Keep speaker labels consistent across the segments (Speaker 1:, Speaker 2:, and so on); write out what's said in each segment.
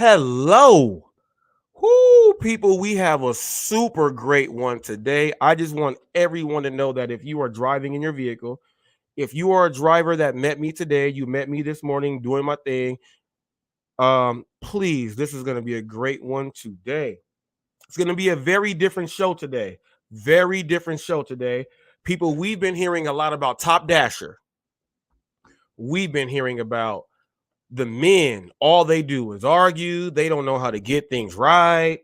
Speaker 1: Hello. Whoo, people, we have a super great one today. I just want everyone to know that if you are driving in your vehicle, if you are a driver that met me today, you met me this morning doing my thing, please, this is going to be a great one today. It's going to be a very different show today. Very different show today. People, we've been hearing a lot about Top Dasher. We've been hearing about the men. All they do is argue. They don't know how to get things right.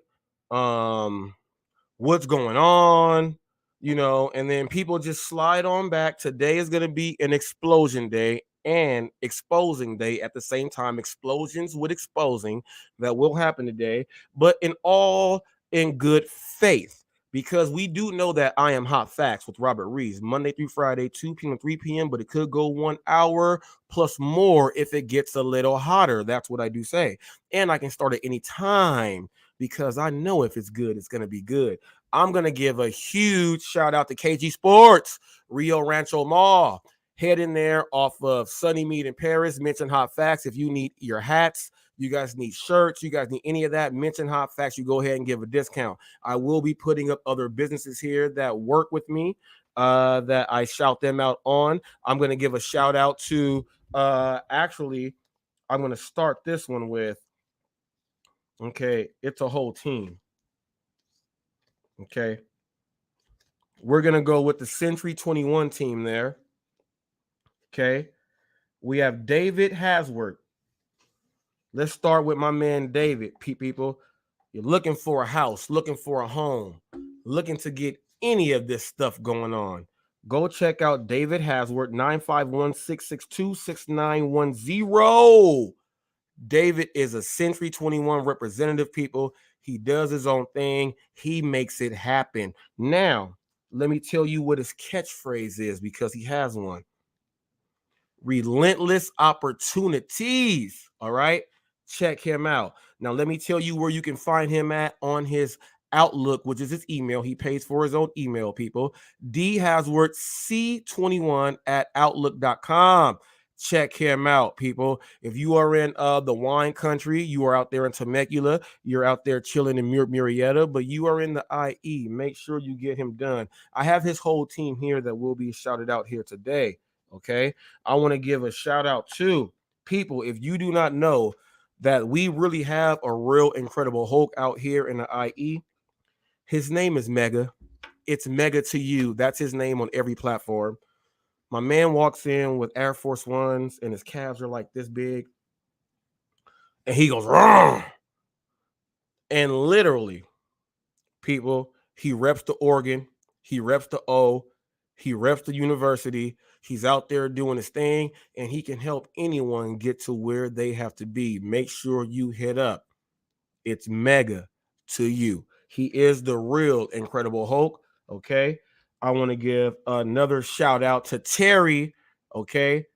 Speaker 1: What's going on, and then people just slide on back. Today is going to be an explosion day and exposing day at the same time. Explosions with exposing that will happen today, but in good faith, because we do know that I am Hot Facts with Robert Reeves, Monday through Friday, 2 p.m. to 3 p.m., but it could go 1 hour plus more if it gets a little hotter. That's what I do say. And I can start at any time, because I know if it's good, it's going to be good. I'm going to give a huge shout out to KG Sports, Rio Rancho Mall. Head in there off of Sunny Mead in Paris. Mention Hot Facts. If you need your hats, you guys need shirts, you guys need any of that, mention Hot Facts. You go ahead and give a discount. I will be putting up other businesses here that work with me, that I shout them out on. I'm going to give a shout out to, actually, I'm going to start this one with, okay, it's a whole team. Okay. We're going to go with the Century 21 team there. Okay. We have David Hasworth. Let's start with my man, David. People, you're looking for a house, looking for a home, looking to get any of this stuff going on. Go check out David Hasworth, 951-662-6910. David is a Century 21 representative, people. He does his own thing. He makes it happen. Now, let me tell you what his catchphrase is, because he has one. Relentless opportunities. All right. Check him out. Now, let me tell you where you can find him at on his Outlook, which is his email. He pays for his own email, people. dhasworthc21@outlook.com. Check him out, people. If you are in the wine country, you are out there in Temecula, you're out there chilling in Murrieta, but you are in the IE, make sure you get him done. I have his whole team here that will be shouted out here today. Okay. I want to give a shout out to people. If you do not know that we really have a real incredible Hulk out here in the IE, His name is Mega. It's Mega to you. That's his name on every platform. My man walks in with Air Force Ones and his calves are like this big. And he goes, "Rrr!" And literally, people, he reps the organ, he reps the O, he reps the university. He's out there doing his thing, and he can help anyone get to where they have to be. Make sure you hit up. It's Mega to you. He is the real Incredible Hulk. Okay. I want to give another shout out to Terry. Okay.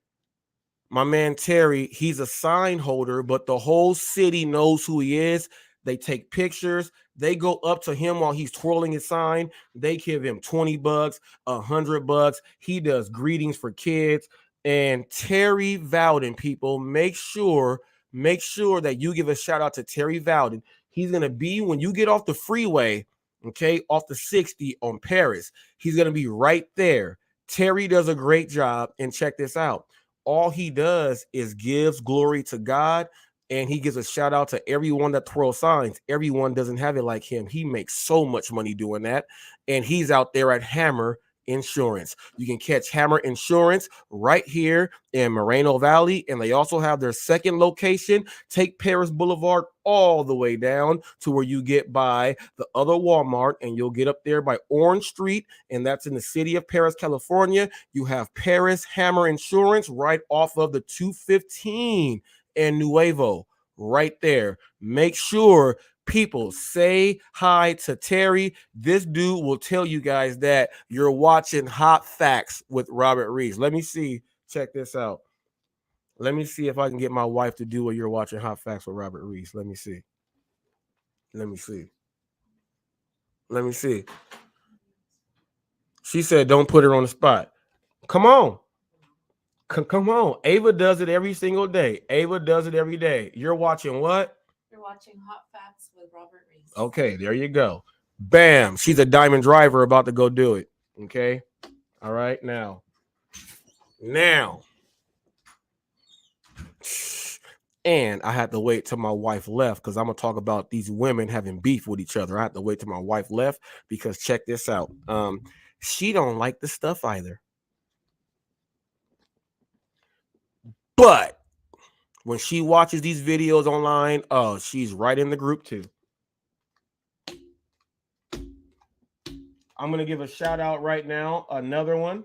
Speaker 1: My man Terry, he's a sign holder, but the whole city knows who he is. They take pictures. They go up to him while he's twirling his sign. They give him $20, $100. He does greetings for kids. And Terry Vowden, people, make sure that you give a shout out to Terry Vowden. He's gonna be when you get off the freeway, okay, off the 60 on Paris. He's gonna be right there. Terry does a great job, and check this out. All he does is gives glory to God, and he gives a shout out to everyone that twirls signs. Everyone doesn't have it like him. He makes so much money doing that, and he's out there at Hammer Insurance. You can catch Hammer Insurance right here in Moreno Valley, and they also have their second location. Take Paris Boulevard all the way down to where you get by the other Walmart, and you'll get up there by Orange Street, and that's in the city of Paris, California. You have Paris Hammer Insurance right off of the 215 and Nuevo right there. Make sure people say hi to Terry. This dude will tell you guys that you're watching Hot Facts with Robert Reese. Let me see. Check this out. Let me see if I can get my wife to do what you're watching Hot Facts with Robert Reese. Let me see. Let me see. Let me see. She said, don't put her on the spot. Come on. Come on. Ava does it every single day. Ava does it every day. You're watching what?
Speaker 2: You're watching Hot Facts with Robert Reese.
Speaker 1: Okay, there you go. Bam. She's a diamond driver about to go do it. Okay. All right. Now. And I had to wait till my wife left because I'm going to talk about these women having beef with each other. I had to wait till my wife left because check this out. She don't like the stuff either. But when she watches these videos online, oh, she's right in the group too. I'm going to give a shout out right now. Another one.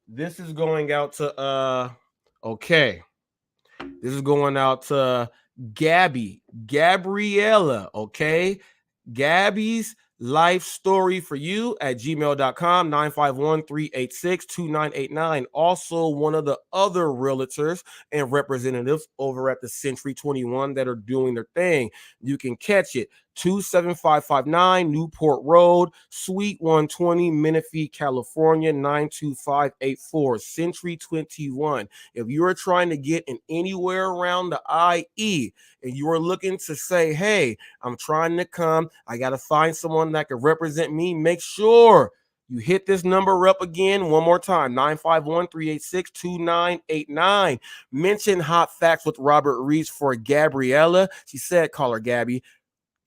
Speaker 1: This is going out to, okay. This is going out to Gabriella, okay? Gabby's life story for you at gmail.com, 951-386-2989. Also, one of the other realtors and representatives over at the Century 21 that are doing their thing. You can catch it. 27559 Newport Road, Suite 120, Menifee, California, 92584. Century 21. If you are trying to get in anywhere around the IE and you are looking to say, hey, I'm trying to come, I got to find someone that can represent me, make sure you hit this number up again one more time, 951-386-2989. Mention Hot Facts with Robert Reese for Gabriella. She said, call her Gabby.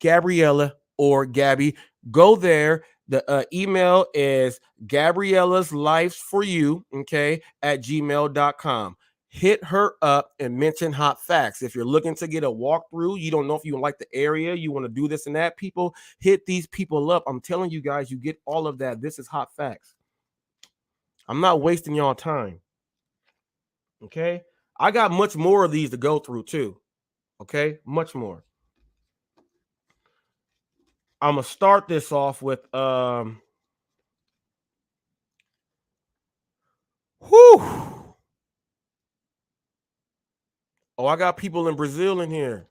Speaker 1: Gabriella or Gabby. Go there. The email is Gabriella's Life for You, okay, at gmail.com. Hit her up and mention Hot Facts. If you're looking to get a walkthrough, you don't know if you like the area, you want to do this and that, people, hit these people up. I'm telling you guys, you get all of that. This is Hot Facts. I'm not wasting y'all time. Okay? I got much more of these to go through too. Okay? Much more. I'm going to start this off with whew. Oh, I got people in Brazil in here.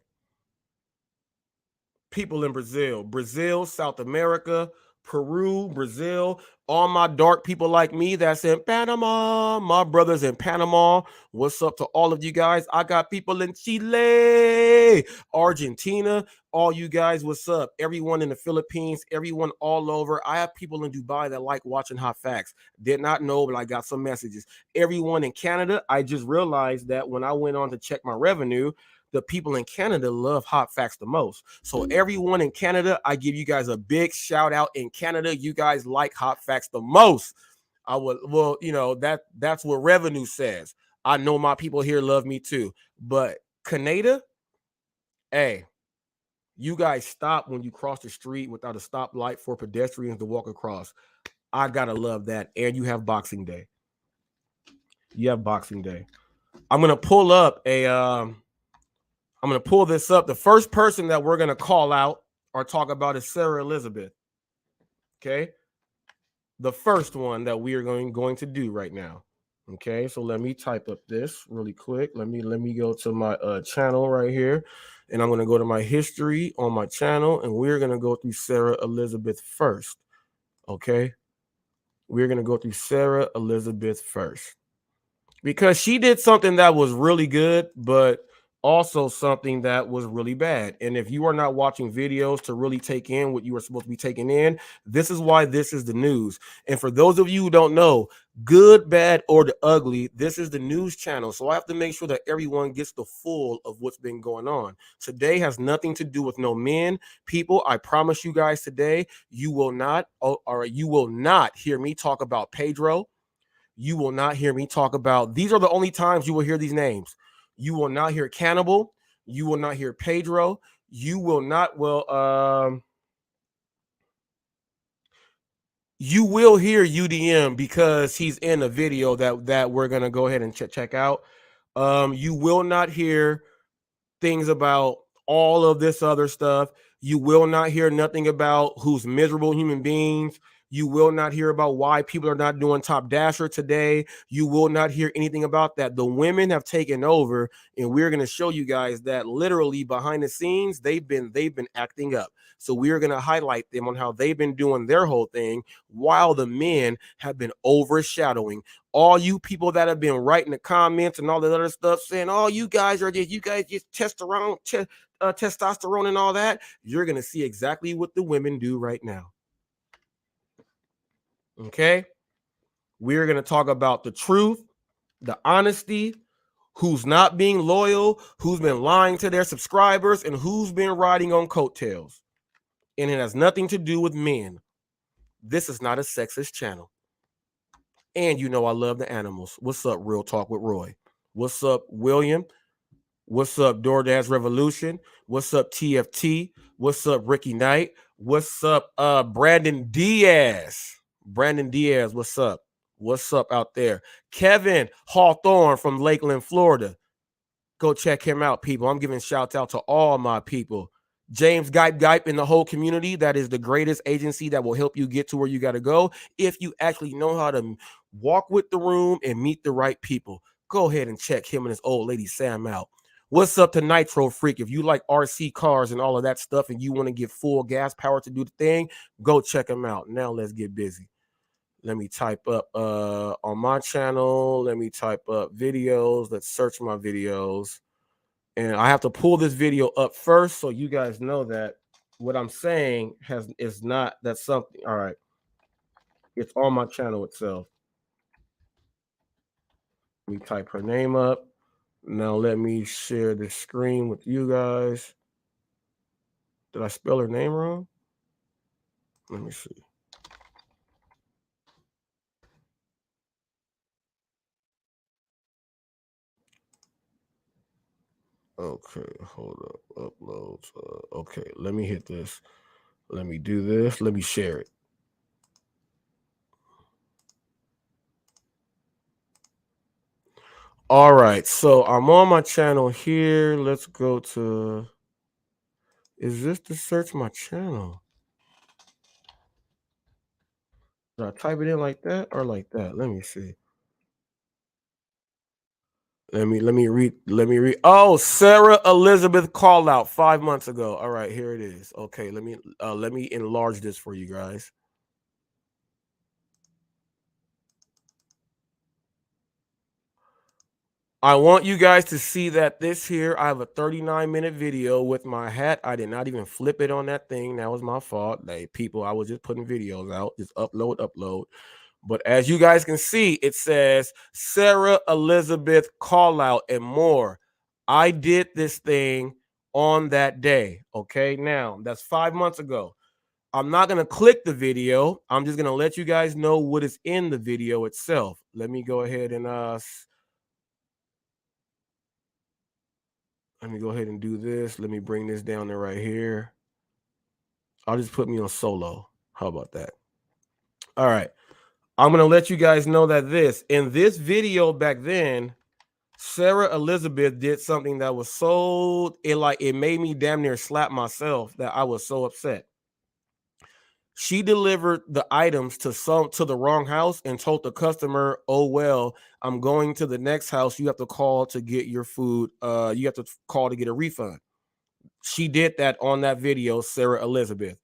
Speaker 1: People in Brazil, South America, Peru, Brazil, all my dark people like me that's in Panama, my brothers in Panama. What's up to all of you guys? I got people in Chile, Argentina, all you guys, what's up? Everyone in the Philippines, everyone all over. I have people in Dubai that like watching Hot Facts. Did not know, but I got some messages. Everyone in Canada, I just realized that when I went on to check my revenue, the people in Canada love hot facts the most. So everyone in Canada, I give you guys a big shout out. In Canada, you guys like hot facts the most. I would, well, that's what revenue says. I know my people here love me too. But Canada, hey, you guys stop when you cross the street without a stoplight for pedestrians to walk across. I gotta love that. And you have Boxing Day. You have Boxing Day. I'm gonna pull up I'm gonna pull this up. The first person that we're gonna call out or talk about is Sarah Elizabeth. Okay. The first one that we are going to do right now. Okay, so let me type up this really quick. Let me go to my channel right here, and I'm going to go to my history on my channel, and we're going to go through Sarah Elizabeth first. Okay, we're going to go through Sarah Elizabeth first because she did something that was really good, but also something that was really bad. And if you are not watching videos to really take in what you are supposed to be taking in, this is why this is the news. And for those of you who don't know, good, bad, or the ugly, this is the news channel. So I have to make sure that everyone gets the full of what's been going on. Today has nothing to do with no men. People, I promise you guys today, you will not hear me talk about Pedro. You will not hear me talk about, these are the only times you will hear these names. You will not hear Cannibal. You will not hear Pedro. You will not, you will hear UDM because he's in a video that we're going to go ahead and check out. You will not hear things about all of this other stuff. You will not hear nothing about who's miserable human beings. You will not hear about why people are not doing Top Dasher today. You will not hear anything about that. The women have taken over, and we're going to show you guys that literally behind the scenes, they've been acting up. So we're going to highlight them on how they've been doing their whole thing while the men have been overshadowing. All you people that have been writing the comments and all that other stuff saying, oh, you guys just testosterone and all that, you're going to see exactly what the women do right now. Okay? We're going to talk about the truth, the honesty, who's not being loyal, who's been lying to their subscribers, and who's been riding on coattails. And it has nothing to do with men. This is not a sexist channel. And you know I love the animals. What's up, Real Talk with Roy? What's up, William? What's up, DoorDash Revolution? What's up, TFT? What's up, Ricky Knight? What's up, Brandon Diaz? Brandon Diaz, what's up? What's up out there? Kevin Hawthorne from Lakeland, Florida. Go check him out, people. I'm giving shouts out to all my people. James Gype in the whole community. That is the greatest agency that will help you get to where you got to go if you actually know how to walk with the room and meet the right people. Go ahead and check him and his old lady Sam out. What's up to Nitro Freak? If you like RC cars and all of that stuff and you want to get full gas power to do the thing, go check him out. Now let's get busy. Let me type up on my channel. Let me type up videos. Let's search my videos. And I have to pull this video up first so you guys know that what I'm saying is not that's something. All right. It's on my channel itself. Let me type her name up. Now let me share the screen with you guys. Did I spell her name wrong? Let me see. Okay, hold up. Uploads. Okay, let me hit this. Let me do this. Let me share it. All right, so I'm on my channel here. Let's go to. Is this to search my channel? Did I type it in like that or like that? Let me see. Let me read. Oh, Sarah Elizabeth call out 5 months ago. All right, here it is. Okay, let me enlarge this for you guys. I want you guys to see that this here, I have a 39-minute video with my hat. I did not even flip it on that thing. That was my fault. Like, people, I was just putting videos out. Just upload. But as you guys can see, it says Sarah Elizabeth call out and more. I did this thing on that day. Okay, now that's 5 months ago. I'm not gonna click the video. I'm just gonna let you guys know what is in the video itself. Let me go ahead and let me go ahead and do this. Let me bring this down there right here. I'll just put me on solo. How about that? All right. I'm gonna let you guys know that in this video back then, Sarah Elizabeth did something that was so it made me damn near slap myself that I was so upset. She delivered the items to the wrong house and told the customer, "Oh well, I'm going to the next house. You have to call to get your food. You have to call to get a refund." She did that on that video, Sarah Elizabeth.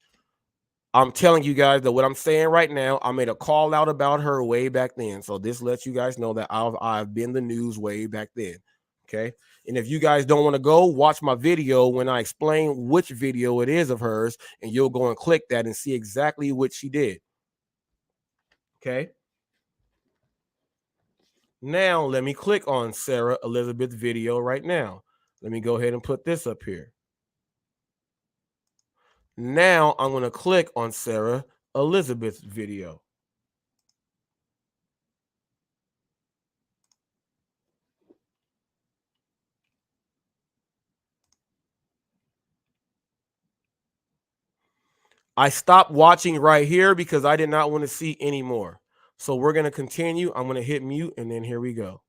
Speaker 1: I'm telling you guys that what I'm saying right now, I made a call out about her way back then. So this lets you guys know that I've been the news way back then. Okay. And if you guys don't want to go watch my video when I explain which video it is of hers, and you'll go and click that and see exactly what she did. Okay. Now let me click on Sarah Elizabeth's video right now. Let me go ahead and put this up here. Now I'm going to click on Sarah Elizabeth's video. I stopped watching right here because I did not want to see any more. So we're going to continue. I'm going to hit mute, and then here we go.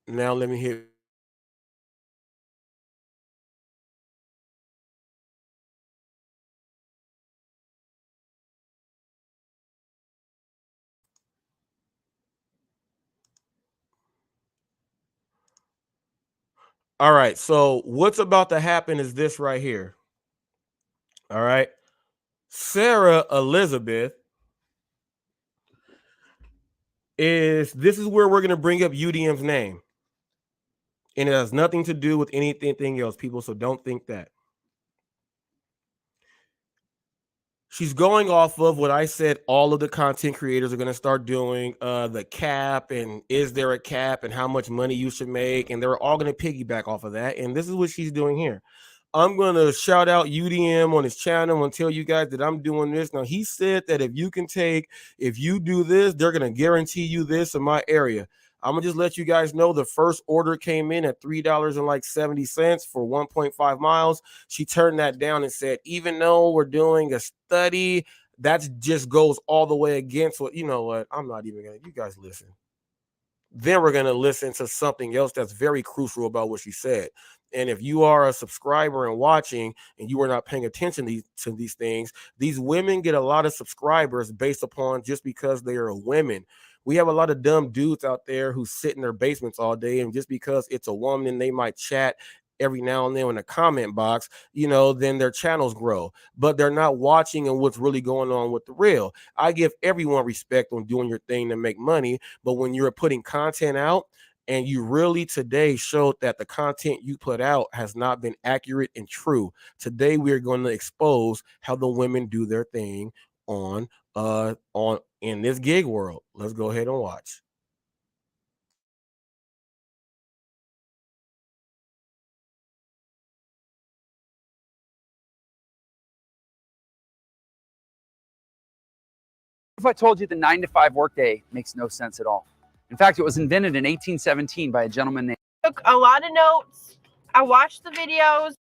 Speaker 1: Now let me hit. All right. So what's about to happen is this right here. All right. Sarah Elizabeth this is where we're going to bring up UDM's name. And it has nothing to do with anything else, people. So don't think that. She's going off of what I said all of the content creators are going to start doing, the cap and is there a cap and how much money you should make. And they're all going to piggyback off of that. And this is what she's doing here. I'm going to shout out UDM on his channel and tell you guys that I'm doing this. Now, he said that if you do this, they're going to guarantee you this in my area. I'm going to just let you guys know the first order came in at $3.70 for 1.5 miles. She turned that down and said, even though we're doing a study, that just goes all the way against what, you know what? I'm not even going to, you guys listen. Then we're going to listen to something else that's very crucial about what she said. And if you are a subscriber and watching and you are not paying attention to these things, these women get a lot of subscribers based upon just because they are women. We have a lot of dumb dudes out there who sit in their basements all day, and just because it's a woman and they might chat every now and then in the comment box, then their channels grow, but they're not watching and what's really going on with the real. I give everyone respect on doing your thing to make money, but when you're putting content out and you really today showed that the content you put out has not been accurate and true, today we're going to expose how the women do their thing on in this gig world. Let's go ahead and watch.
Speaker 3: If I told you the 9-to-5 workday makes no sense at all. In fact, it was invented in 1817 by a gentleman named.
Speaker 4: Took a lot of notes. I watched the videos.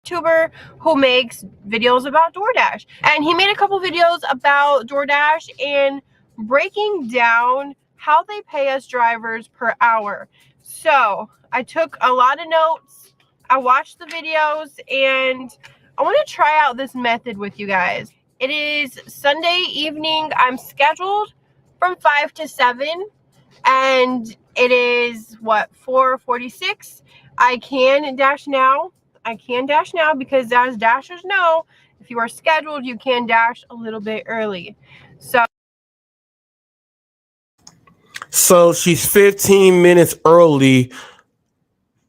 Speaker 4: YouTuber who makes videos about DoorDash, and he made a couple videos about DoorDash and breaking down how they pay us drivers per hour. So I took a lot of notes. I watched the videos, and I want to try out this method with you guys. It is Sunday evening. I'm scheduled from 5 to 7, and it is what, 4:46. I can dash now. Because as dashers know, if you are scheduled, you can dash a little bit early.
Speaker 1: So she's 15 minutes early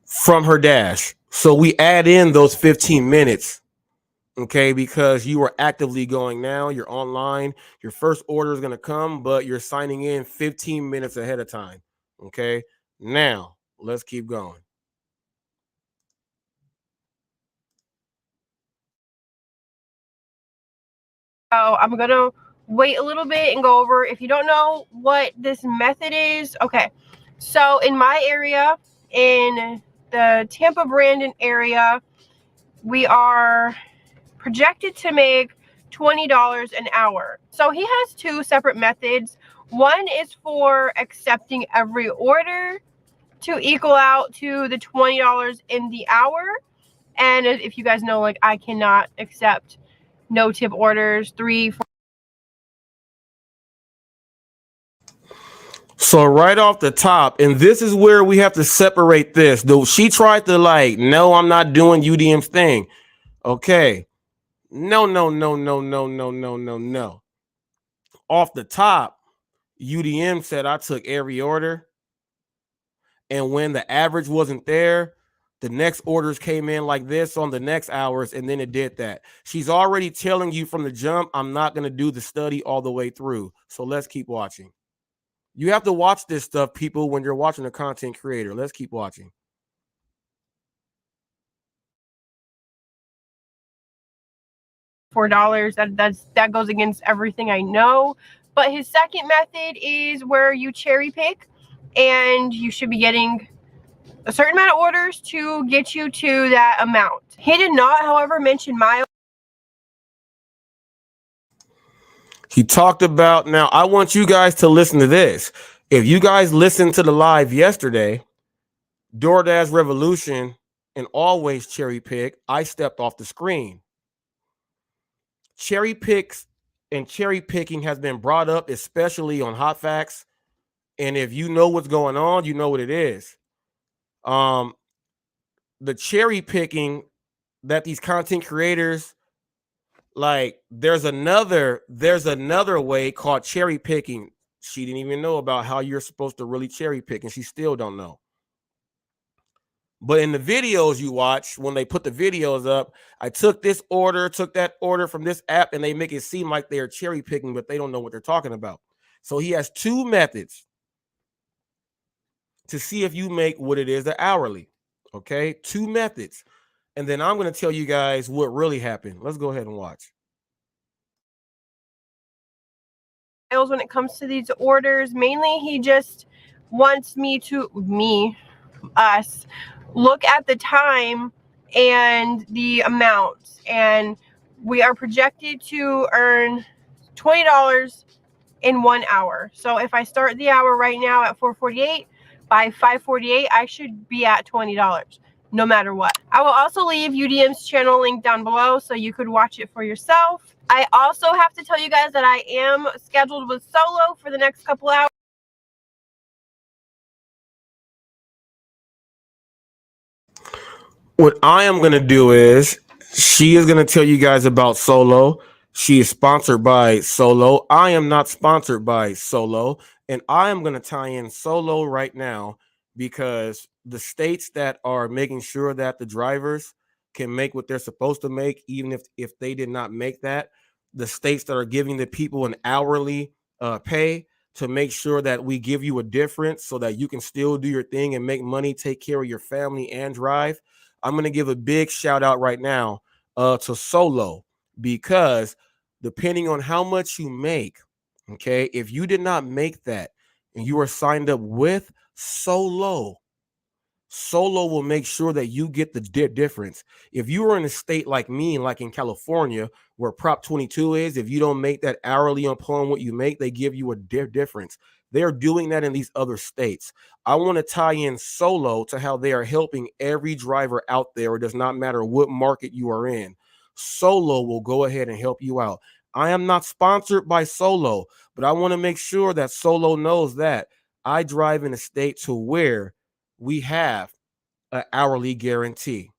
Speaker 1: from her dash. So we add in those 15 minutes. Okay, because you are actively going now, you're online, your first order is going to come, but you're signing in 15 minutes ahead of time. Okay, now let's keep going.
Speaker 4: So I'm gonna wait a little bit and go over. If you don't know what this method is, okay. So in my area, in the Tampa Brandon area, we are projected to make $20 an hour. So he has two separate methods. One is for accepting every order to equal out to the $20 in the hour. And if you guys know, like, I cannot accept no tip orders, 3, 4.
Speaker 1: So right off the top, and this is where we have to separate this. Though she tried to like, no, I'm not doing UDM's thing. Okay. No. Off the top, UDM said I took every order. And when the average wasn't there, the next orders came in like this on the next hours, and then it did that. She's already telling you from the jump, I'm not going to do the study all the way through. So let's keep watching. You have to watch this stuff, people, when you're watching a content creator. Let's keep watching.
Speaker 4: $4. That goes against everything I know. But his second method is where you cherry pick, and you should be getting a certain amount of orders to get you to that amount. He did not, however, mention miles.
Speaker 1: He talked about, now I want you guys to listen to this. If you guys listened to the live yesterday, DoorDash Revolution and always cherry pick, I stepped off the screen. Cherry picks and cherry picking has been brought up, especially on HotFacts. And if you know what's going on, you know what it is. The cherry picking that these content creators, like, there's another way called cherry picking. She didn't even know about how you're supposed to really cherry pick, and she still don't know. But in the videos you watch, when they put the videos up, I took this order, took that order from this app, and they make it seem like they're cherry picking, but they don't know what they're talking about. So he has two methods to see if you make what it is the hourly. Okay, two methods. And then I'm going to tell you guys what really happened. Let's go ahead and watch.
Speaker 4: When it comes to these orders, mainly he just wants us look at the time and the amounts, and we are projected to earn $20 in 1 hour. So if I start the hour right now at 4:48, by 5:48 I should be at $20 no matter what. I will also leave UDM's channel link down below so you could watch it for yourself. I also have to tell you guys that I am scheduled with Solo for the next couple hours.
Speaker 1: What I am going to do is, she is going to tell you guys about Solo. She is sponsored by Solo. I am not sponsored by Solo. And I am going to tie in Solo right now, because the states that are making sure that the drivers can make what they're supposed to make, even if they did not make that, the states that are giving the people an hourly pay to make sure that we give you a difference so that you can still do your thing and make money, take care of your family, and drive. I'm going to give a big shout out right now to Solo, because depending on how much you make, okay, if you did not make that and you are signed up with Solo will make sure that you get the difference. If you are in a state like me, like in California, where Prop 22 is, if you don't make that hourly upon what you make, they give you a difference. They're doing that in these other states. I want to tie in Solo to how they are helping every driver out there. It does not matter what market you are in. Solo will go ahead and help you out. I am not sponsored by Solo, but I want to make sure that Solo knows that I drive in a state to where we have an hourly guarantee.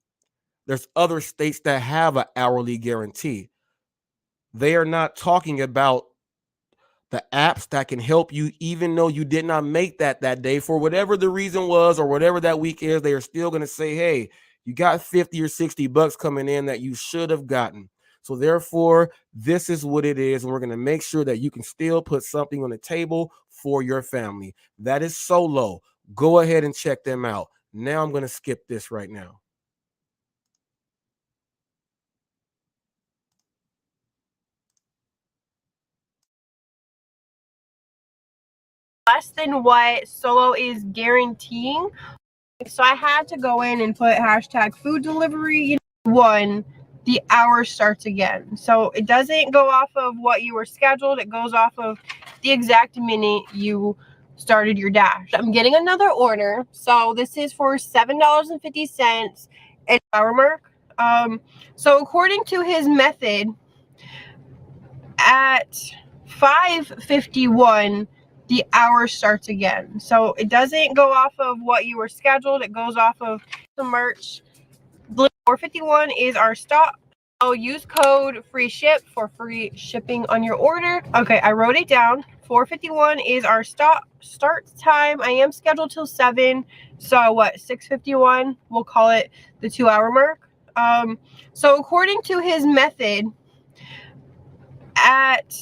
Speaker 1: There's other states that have an hourly guarantee. They are not talking about the apps that can help you, even though you did not make that day for whatever the reason was or whatever that week is. They are still going to say, hey, you got 50 or 60 bucks coming in that you should have gotten. So therefore, this is what it is. And we're going to make sure that you can still put something on the table for your family. That is Solo. Go ahead and check them out. Now I'm going to skip this right now.
Speaker 4: Less than what Solo is guaranteeing. So I had to go in and put hashtag food delivery. One, the hour starts again. So it doesn't go off of what you were scheduled. It goes off of the exact minute you started your dash. I'm getting another order. So this is for $7.50 at hour mark. So according to his method, at 5:51, the hour starts again. So it doesn't go off of what you were scheduled. It goes off of the merch. 4:51 is our stop. I'll use code free ship for free shipping on your order. Okay, I wrote it down. 4:51 is our start time. I am scheduled till 7. So what, 6:51? We'll call it the 2-hour mark. So according to his method, at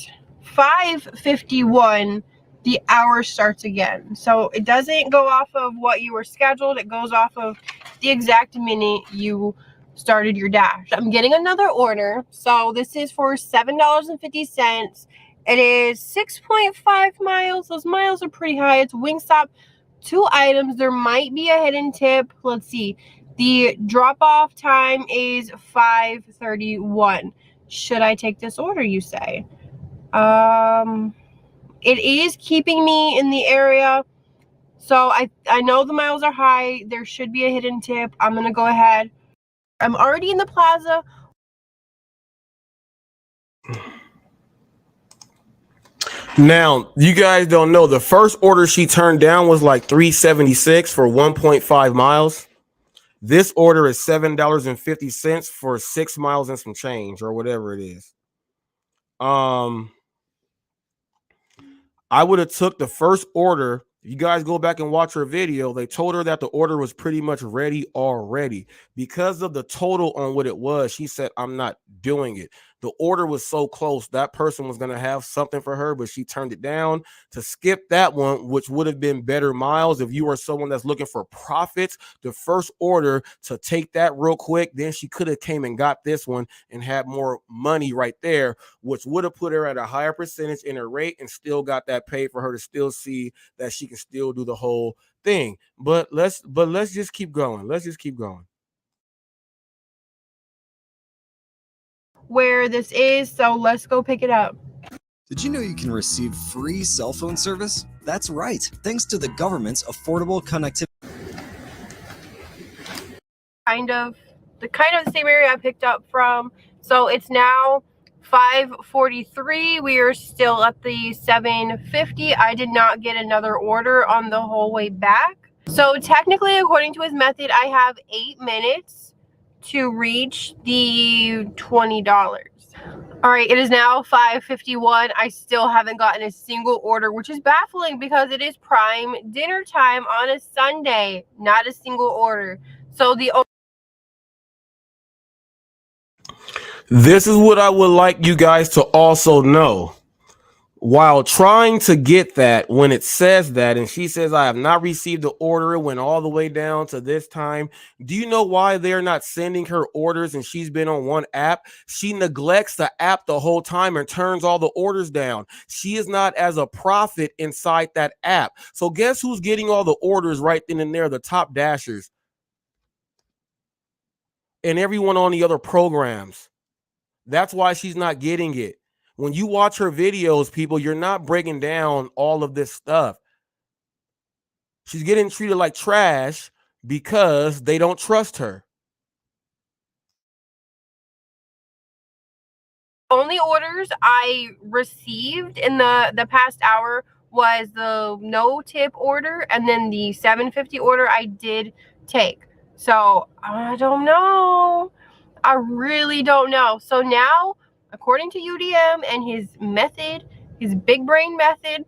Speaker 4: 5:51, the hour starts again. So it doesn't go off of what you were scheduled. It goes off of the exact minute you started your dash. I'm getting another order. So this is for $7.50. It is 6.5 miles. Those miles are pretty high. It's Wingstop. 2 items. There might be a hidden tip. Let's see. The drop-off time is 5:31. Should I take this order, you say? It is keeping me in the area. So I know the miles are high. There should be a hidden tip. I'm going to go ahead. I'm already in the plaza.
Speaker 1: Now, you guys don't know, the first order she turned down was like $3.76 for 1.5 miles. This order is $7.50 for 6 miles and some change, or whatever it is. I would have took the first order. You guys go back and watch her video. They told her that the order was pretty much ready already. Because of the total on what it was, she said, I'm not doing it. The order was so close. That person was going to have something for her, but she turned it down to skip that one, which would have been better miles. If you are someone that's looking for profits, the first order to take that real quick, then she could have came and got this one and had more money right there, which would have put her at a higher percentage in her rate and still got that pay for her to still see that she can still do the whole thing. But let's just keep going. Let's just keep going.
Speaker 4: Where this is, so let's go pick it up.
Speaker 5: Did you know you can receive free cell phone service? That's right, thanks to the government's Affordable Connectivity.
Speaker 4: Kind of the same area I picked up from. So it's now 5:43. We are still at the 7:50. I did not get another order on the whole way back. So technically, according to his method, I have 8 minutes to reach the $20. All right, it is now 5:51. I still haven't gotten a single order, which is baffling because it is prime dinner time on a Sunday. Not a single order. So
Speaker 1: This is what I would like you guys to also know. While trying to get that, when it says that, and she says, I have not received the order, it went all the way down to this time. Do you know why they're not sending her orders and she's been on one app? She neglects the app the whole time and turns all the orders down. She is not as a profit inside that app. So guess who's getting all the orders right then and there? The top dashers and everyone on the other programs. That's why she's not getting it. When you watch her videos, people, you're not breaking down all of this stuff. She's getting treated like trash because they don't trust her.
Speaker 4: only orders I received in the past hour was the no tip order, and then the 750 order I did take. So I don't know. I really don't know. So now, according to UDM and his method, his big brain method,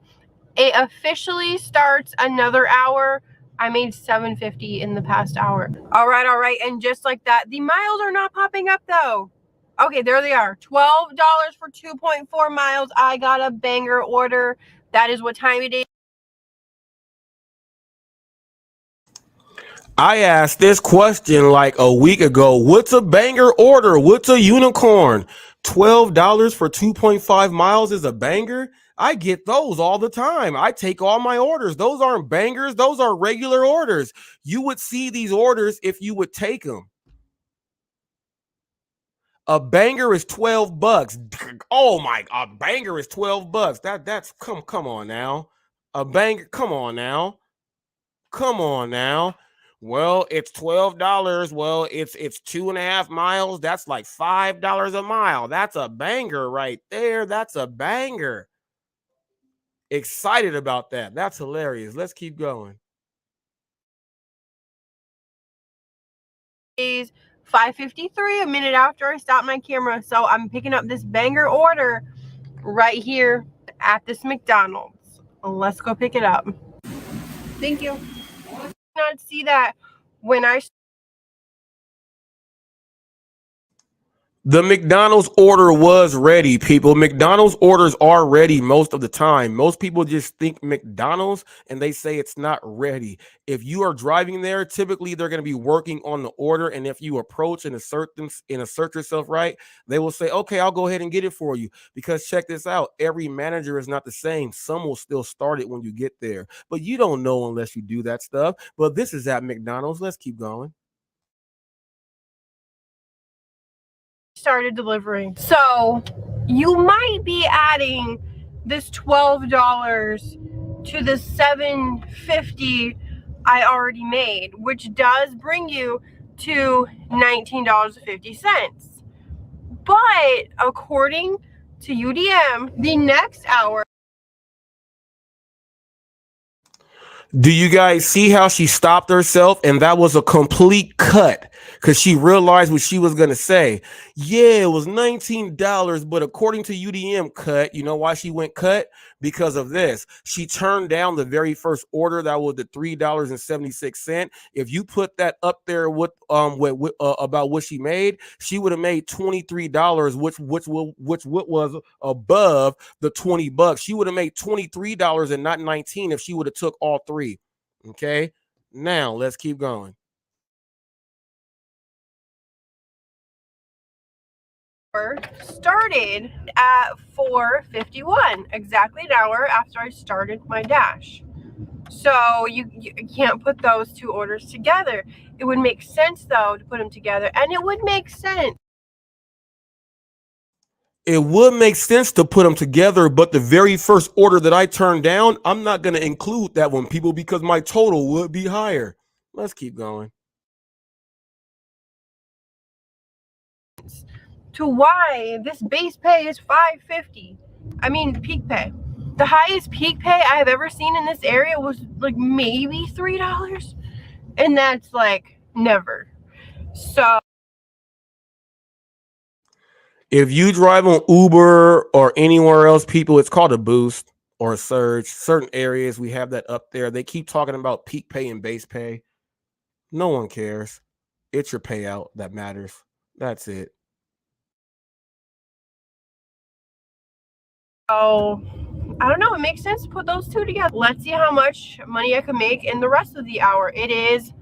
Speaker 4: it officially starts another hour. I made 750 in the past hour. All right. And just like that, the miles are not popping up though. Okay, there they are. $12 for 2.4 miles. I got a banger order. That is what time it is.
Speaker 1: I asked this question like a week ago. What's a banger order? What's a unicorn? $12 for 2.5 miles is a banger? I get those all the time. I take all my orders. Those aren't bangers. Those are regular orders. You would see these orders if you would take them. A banger is 12 bucks. Oh my, a banger is 12 bucks. That's come on now. A banger, come on now. Come on now. Well, it's $12. Well, it's 2.5 miles. That's like $5 a mile. That's a banger right there. That's a banger. Excited about that. That's hilarious. Let's keep going.
Speaker 4: Is 5:53, a minute after I stopped my camera. So I'm picking up this banger order right here at this McDonald's. Let's go pick it up. Thank you. Not see that when I
Speaker 1: The McDonald's order was ready, people. McDonald's orders are ready most of the time. Most people just think McDonald's and they say it's not ready. If you are driving there, typically they're going to be working on the order. And if you approach and assert yourself right, they will say, okay, I'll go ahead and get it for you. Because check this out. Every manager is not the same. Some will still start it when you get there. But you don't know unless you do that stuff. But this is at McDonald's. Let's keep going.
Speaker 4: started delivering. So you might be adding this $12 to the $7.50 I already made, which does bring you to $19.50. But according to UDM, the next hour.
Speaker 1: Do you guys see how she stopped herself? And that was a complete cut because she realized what she was going to say. Yeah, it was $19, but according to UDM, cut. You know why she went cut? Because of this. She turned down the very first order. That was the $3.76. If you put that up there with about what she made, she would have made $23, which was above the 20 bucks. She would have made $23 and not 19 if she would have took all three. Okay, now let's keep going.
Speaker 4: Started at 4:51, exactly an hour after I started my dash. So you can't put those two orders together. It would make sense though to put them together, and it would make sense.
Speaker 1: It would make sense to put them together, but the very first order that I turned down, I'm not going to include that one, people, because my total would be higher. Let's keep going.
Speaker 4: To why this base pay is $5.50. I mean peak pay. The highest peak pay I have ever seen in this area was like maybe $3, and that's like never. So
Speaker 1: if you drive on Uber or anywhere else, people, it's called a boost or a surge. Certain areas we have that up there. They keep talking about peak pay and base pay. No one cares. It's your payout that matters. That's it.
Speaker 4: I don't know. It makes sense to put those two together. Let's see how much money I can make in the rest of the hour. It is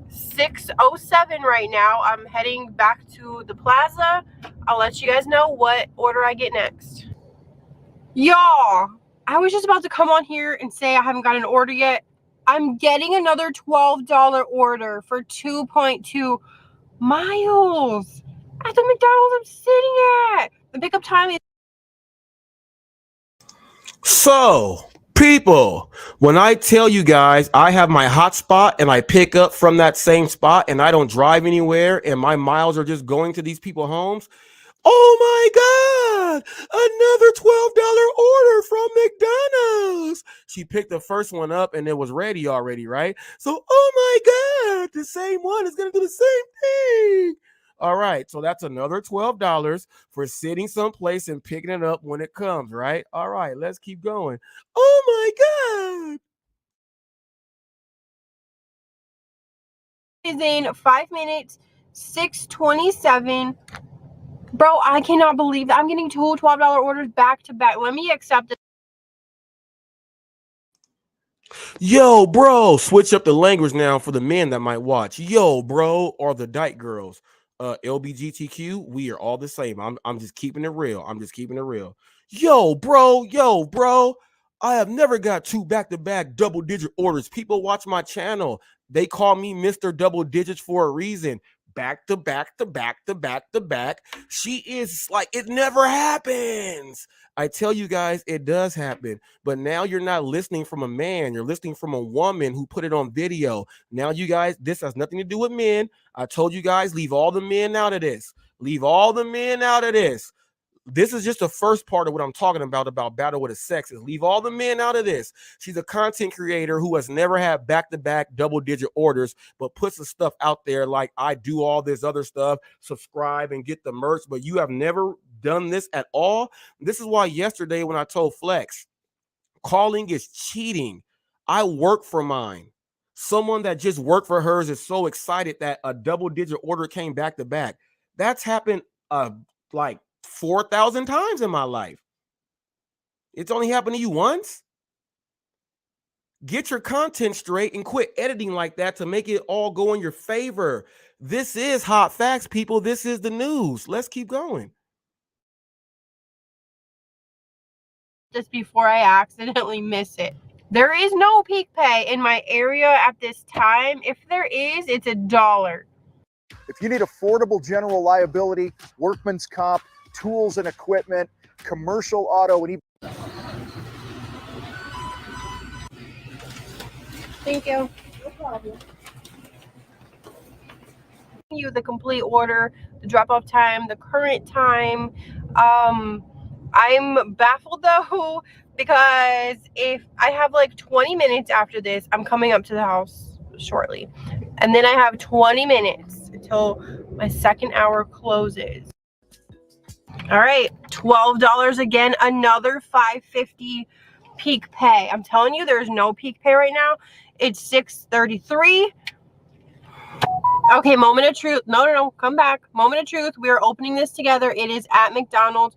Speaker 4: 6:07 right now. I'm heading back to the plaza. I'll let you guys know what order I get next. Y'all, I was just about to come on here and say I haven't got an order yet. I'm getting another $12 order for 2.2 miles at the McDonald's I'm sitting at. The pickup time is.
Speaker 1: So, people, when I tell you guys I have my hotspot and I pick up from that same spot and I don't drive anywhere and my miles are just going to these people's homes, oh my God, another $12 order from McDonald's. She picked the first one up and it was ready already, right? So, oh my God, the same one is going to do the same thing. All right, so that's another $12 for sitting someplace and picking it up when it comes, right? All right, let's keep going. Oh my God.
Speaker 4: Is in 5 minutes, 6:27. Bro, I cannot believe that I'm getting two $12 orders back to back. Let me accept it.
Speaker 1: Yo, bro, switch up the language now for the men that might watch. Yo, bro, or the dyke girls. LBGTQ, we are all the same. I'm just keeping it real. I'm just keeping it real. Yo, bro. I have never got two back-to-back double-digit orders. People watch my channel. They call me Mr. Double Digits for a reason. Back to back to back to back to back. She is like, it never happens. I tell you guys, it does happen. But now you're not listening from a man. You're listening from a woman who put it on video. Now you guys, this has nothing to do with men. I told you guys, leave all the men out of this. Leave all the men out of this. This is just the first part of what I'm talking about Battle with a Sex, is leave all the men out of this. She's a content creator who has never had back-to-back double-digit orders, but puts the stuff out there like, I do all this other stuff, subscribe and get the merch, but you have never done this at all. This is why yesterday when I told Flex, calling is cheating. I work for mine. Someone that just worked for hers is so excited that a double-digit order came back to back. That's happened like 4,000 times in my life. It's only happened to you once. Get your content straight and quit editing like that to make it all go in your favor. This is hot facts, people. This is the news. Let's keep going.
Speaker 4: Just before I accidentally miss it. There is no peak pay in my area at this time. If there is, it's $1.
Speaker 6: If you need affordable general liability, workman's comp, tools and equipment, commercial auto, and even...
Speaker 4: Thank you. No problem. You the complete order, the drop-off time, the current time. I'm baffled though, because if I have like 20 minutes after this, I'm coming up to the house shortly, and then I have 20 minutes until my second hour closes. All right, $12 again, another $5.50 peak pay. I'm telling you, there's no peak pay right now. It's $6.33. Okay, moment of truth. No, come back. Moment of truth. We are opening this together. It is at McDonald's.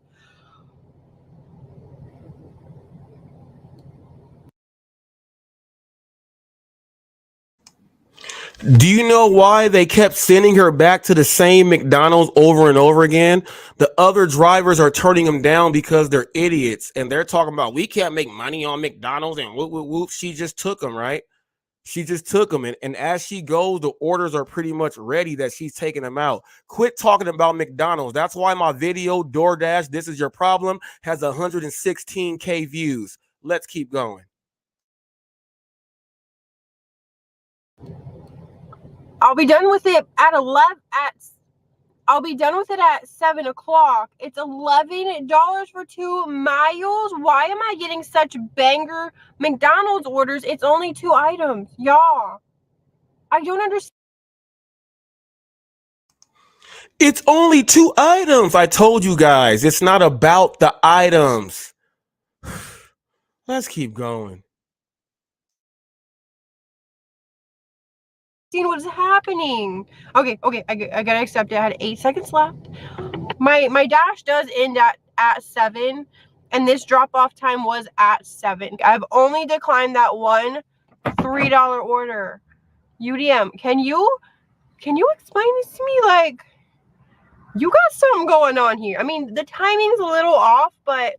Speaker 1: Do you know why they kept sending her back to the same McDonald's over and over again? The other drivers are turning them down because they're idiots. And they're talking about, we can't make money on McDonald's and whoop, whoop, whoop. She just took them, right? She just took them. And as she goes, the orders are pretty much ready that she's taking them out. Quit talking about McDonald's. That's why my video, DoorDash, This Is Your Problem, has 116K views. Let's keep going.
Speaker 4: I'll be done with it at 11. I'll be done with it at 7 o'clock. It's $11 for 2 miles. Why am I getting such banger McDonald's orders? It's only 2 items, y'all. I don't understand.
Speaker 1: It's only 2 items. I told you guys, it's not about the items. Let's keep going.
Speaker 4: What's happening? Okay, I gotta accept it. I had 8 seconds left. My dash does end at 7, and this drop-off time was at 7. I've only declined that one $3 order. UDM, can you explain this to me? Like, you got something going on here. I mean, the timing's a little off, but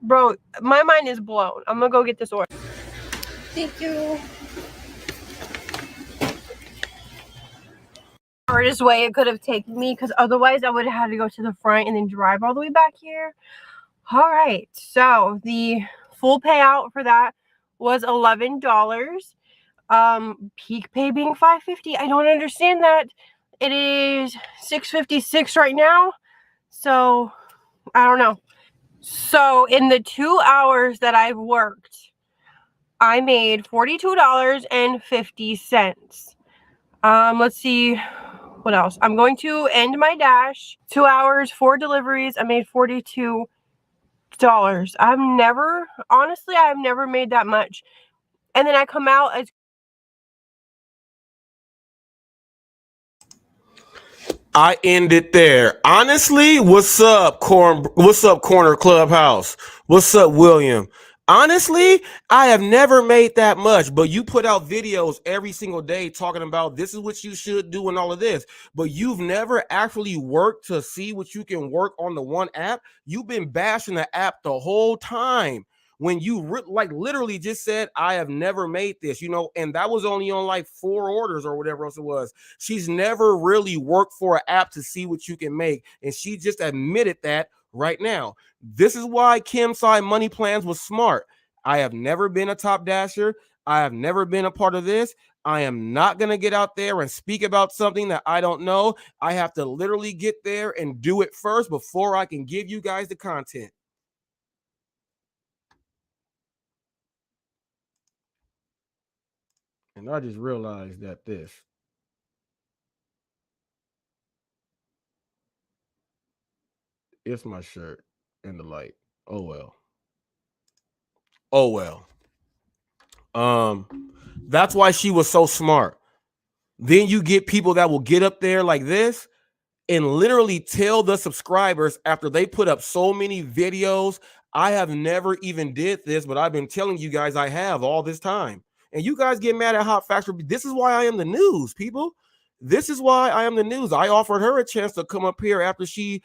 Speaker 4: bro, my mind is blown. I'm gonna go get this order. Thank you. Hardest way it could have taken me, because otherwise I would have had to go to the front and then drive all the way back here. All right, so the full payout for that was $11. Peak pay being $5.50. I don't understand that. It is $6.56 right now, so I don't know. So in the 2 hours that I've worked, I made $42.50. Let's see what else. I'm going to end my dash. 2 hours, 4 deliveries. I made $42. I've never made that much. And then I come out as
Speaker 1: I end it there. Honestly, what's up, Corner Clubhouse? What's up, William? Honestly, I have never made that much, but you put out videos every single day talking about this is what you should do and all of this, but you've never actually worked to see what you can work on the one app. You've been bashing the app the whole time when you like literally just said, I have never made this, and that was only on like 4 orders or whatever else it was. She's never really worked for an app to see what you can make, and she just admitted that right now. This is why Kim side money plans was smart. I have never been a top dasher. I have never been a part of this. I am not going to get out there and speak about something that I don't know. I have to literally get there and do it first before I can give you guys the content. And I just realized that it's my shirt in the light. Oh well. Oh well. That's why she was so smart. Then you get people that will get up there like this and literally tell the subscribers after they put up so many videos. I have never even did this, but I've been telling you guys I have all this time. And you guys get mad at Hot Facts. This is why I am the news, people. This is why I am the news. I offered her a chance to come up here after she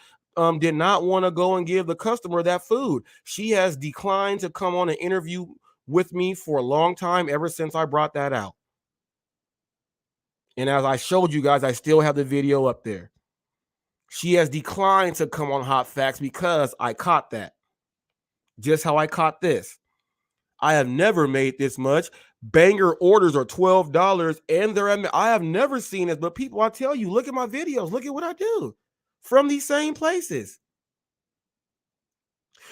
Speaker 1: did not want to go and give the customer that food. She has declined to come on an interview with me for a long time, ever since I brought that out. And as I showed you guys, I still have the video up there. She has declined to come on Hot Facts because I caught that. Just how I caught this. I have never made this much. Banger orders are $12 and I have never seen this, but people, I tell you, look at my videos. Look at what I do from these same places.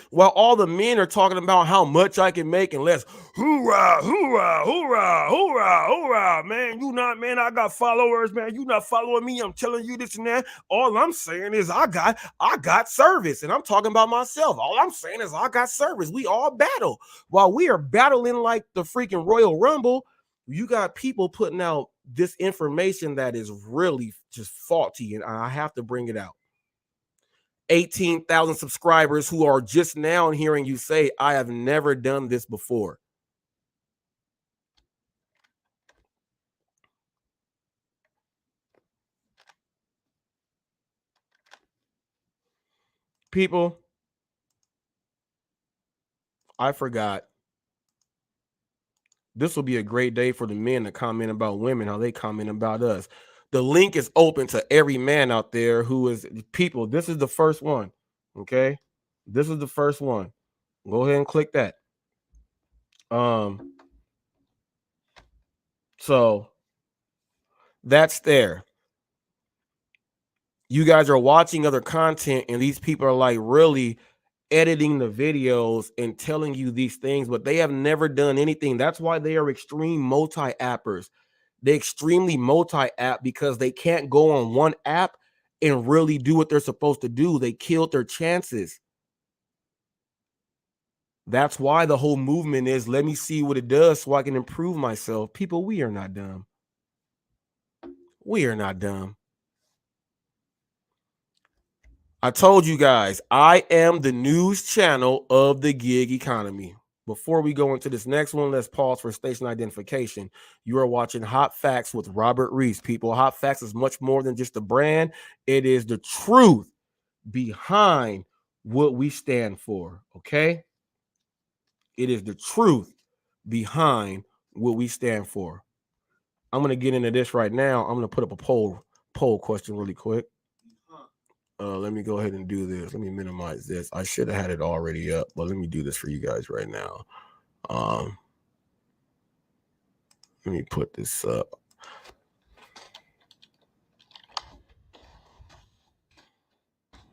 Speaker 1: While all the men are talking about how much I can make and less, hoorah, hoorah, hoorah, hoorah, hoorah, man, I got followers, man, you not following me, I'm telling you this and that. All I'm saying is I got service, and I'm talking about myself. All I'm saying is I got service. We all battle. While we are battling like the freaking Royal Rumble, you got people putting out this information that is really just faulty, and I have to bring it out. 18,000 subscribers who are just now hearing you say, I have never done this before. People, I forgot. This will be a great day for the men to comment about women, how they comment about us. The link is open to every man out there who is people. This is the first one. Okay. This is the first one. Go ahead and click that. So that's there. You guys are watching other content, and these people are like really editing the videos and telling you these things, but they have never done anything. That's why they are extreme multi-appers. They extremely multi-app because they can't go on one app and really do what they're supposed to do. They killed their chances. That's why the whole movement is, let me see what it does so I can improve myself. People, we are not dumb. We are not dumb. I told you guys, I am the news channel of the gig economy. Before we go into this next one, let's pause for station identification. You are watching Hot Facts with Robert Reese. People, Hot Facts is much more than just a brand. It is the truth behind what we stand for, okay? It is the truth behind what we stand for. I'm going to get into this right now. I'm going to put up a poll question really quick. Let me go ahead and do this. Let me minimize this. I should have had it already up, but let me do this for you guys right now. Let me put this up.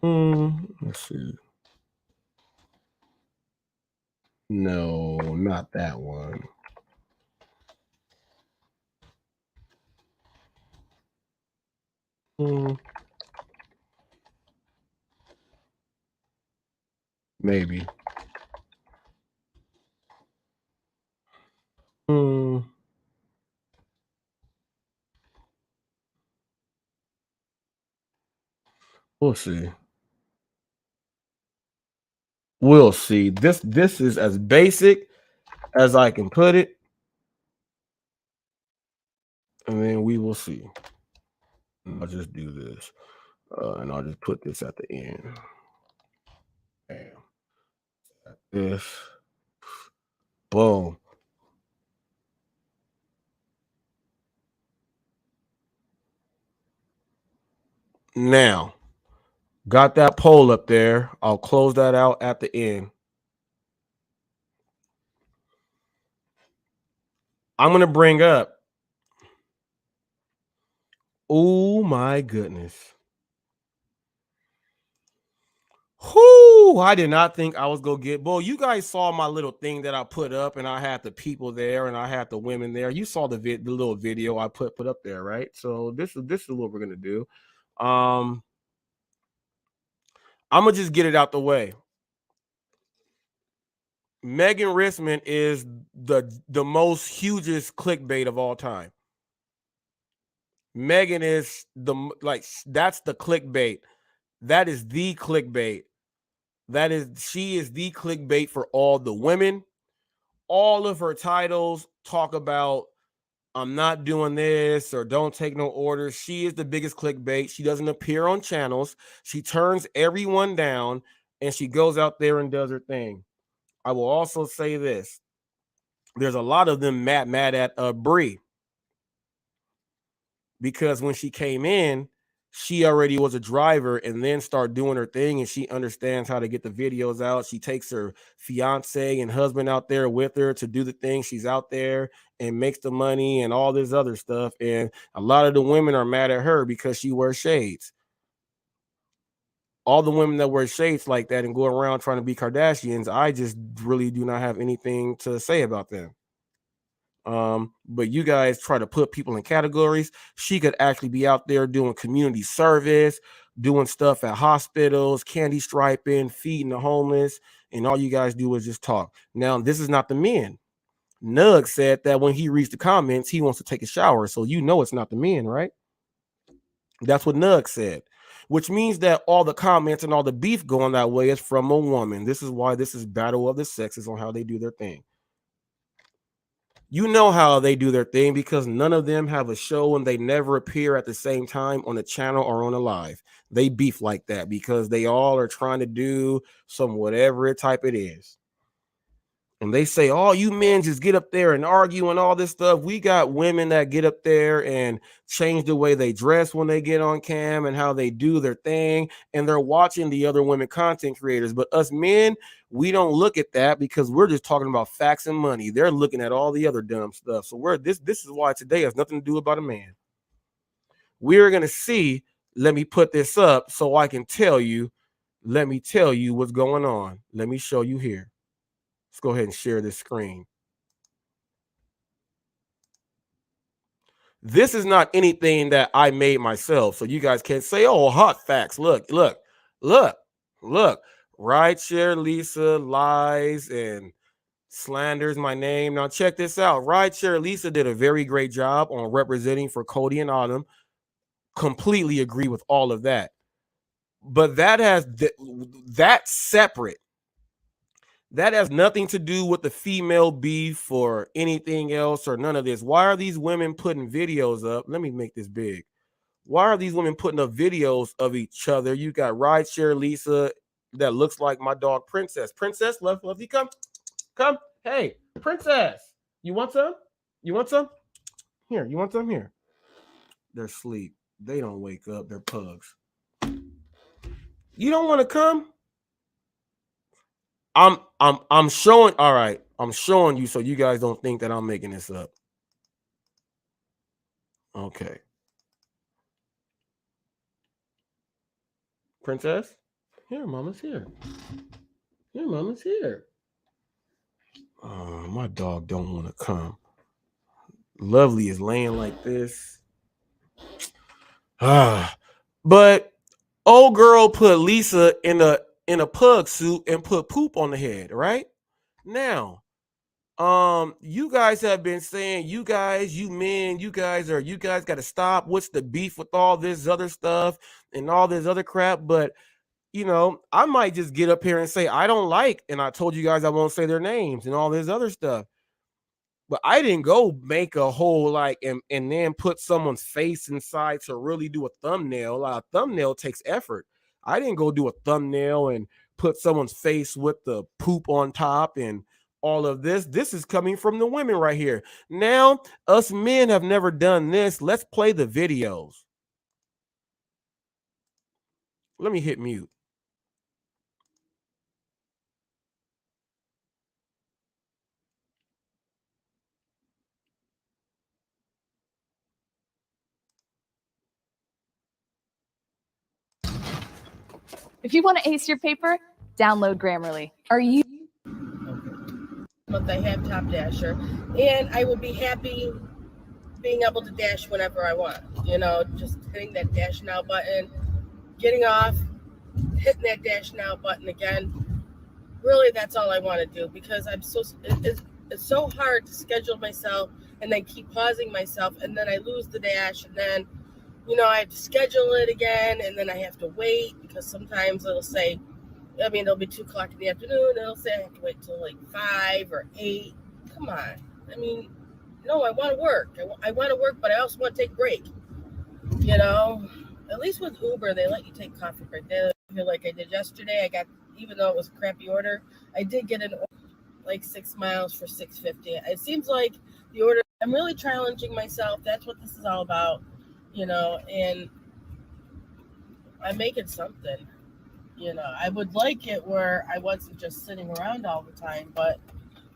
Speaker 1: Let's see. No, not that one. Maybe. We'll see. We'll see. This is as basic as I can put it. And then we will see. I'll just do this. And I'll just put this at the end. Bam. This. Boom. Now, got that poll up there. I'll close that out at the end. I'm going to bring up. Oh my goodness. Whoo, I did not think I was going to get. Boy, you guys saw my little thing that I put up, and I had the people there and I had the women there. You saw the little video I put up there, right? So this is what we're going to do. I'm going to just get it out the way. Megan Rissman is the most hugest clickbait of all time. Megan is that's the clickbait. That is the clickbait. She is the clickbait for all the women. All of her titles talk about I'm not doing this or don't take no orders. She is the biggest clickbait. She doesn't appear on channels. She turns everyone down and she goes out there and does her thing. I will also say this. There's a lot of them mad at Brie. Because when she came in, she already was a driver and then started doing her thing, and she understands how to get the videos out. She takes her fiance and husband out there with her to do the thing. She's out there and makes the money and all this other stuff. And a lot of the women are mad at her because she wears shades. All the women that wear shades like that and go around trying to be Kardashians, I just really do not have anything to say about them. But you guys try to put people in categories. She could actually be out there doing community service, doing stuff at hospitals, candy striping, feeding the homeless, and all you guys do is just talk. Now, this is not the men. Nug said that when he reads the comments, he wants to take a shower. So you know it's not the men, right? That's what Nug said, which means that all the comments and all the beef going that way is from a woman. This is why this is battle of the sexes on how they do their thing. You know how they do their thing because none of them have a show and they never appear at the same time on a channel or on a live. They beef like that because they all are trying to do some whatever type it is. And they say, oh, you men just get up there and argue and all this stuff. We got women that get up there and change the way they dress when they get on cam and how they do their thing. And they're watching the other women content creators. But us men, we don't look at that because we're just talking about facts and money. They're looking at all the other dumb stuff. So this is why today has nothing to do about a man. We're going to see. Let me put this up so I can tell you. Let me tell you what's going on. Let me show you here. Let's go ahead and share this screen. This is not anything that I made myself. So you guys can't say, oh, hot facts. Look. Rideshare Lisa lies and slanders my name. Now check this out. Rideshare Lisa did a very great job on representing for Cody and Autumn. Completely agree with all of that. But that's separate. That has nothing to do with the female beef or anything else or none of this. Why are these women putting videos up? Let me make this big. Why are these women putting up videos of each other? You got Rideshare Lisa that looks like my dog Princess. Princess, lovely, come. Hey, Princess, you want some? You want some? Here, you want some? Here. They're asleep. They don't wake up. They're pugs. You don't want to come? I'm showing. All right, I'm showing you so you guys don't think that I'm making this up. Okay. Princess, here, mama's here. Here, mama's here. My dog don't want to come. Lovely is laying like this. But old girl put Lisa in a pug suit and put poop on the head, right? Now, You guys have been saying, you guys got to stop. What's the beef with all this other stuff and all this other crap? But you know, I might just get up here and say I don't like, and I told you guys I won't say their names and all this other stuff. But I didn't go make a whole and then put someone's face inside to really do a thumbnail. A thumbnail takes effort. I didn't go do a thumbnail and put someone's face with the poop on top and all of this. This is coming from the women right here. Now, us men have never done this. Let's play the videos. Let me hit mute.
Speaker 7: If you want to ace your paper, download Grammarly. Are you?
Speaker 8: But I have Top Dasher, and I would be happy being able to dash whenever I want. You know, just hitting that dash now button, getting off, hitting that dash now button again. Really, that's all I want to do, because it's so hard to schedule myself and then keep pausing myself, and then I lose the dash, and then, you know, I have to schedule it again, and then I have to wait, because sometimes it'll say, it'll be 2 o'clock in the afternoon, and it'll say I have to wait till like 5 or 8. Come on. No, I want to work. I want to work, but I also want to take a break. You know, at least with Uber, they let you take coffee break. They feel like I did yesterday. Even though it was a crappy order, I did get an order, like 6 miles for $6.50. It seems like the order, I'm really challenging myself. That's what this is all about, you know, and I'm making something. You know, I would like it where I wasn't just sitting around all the time, but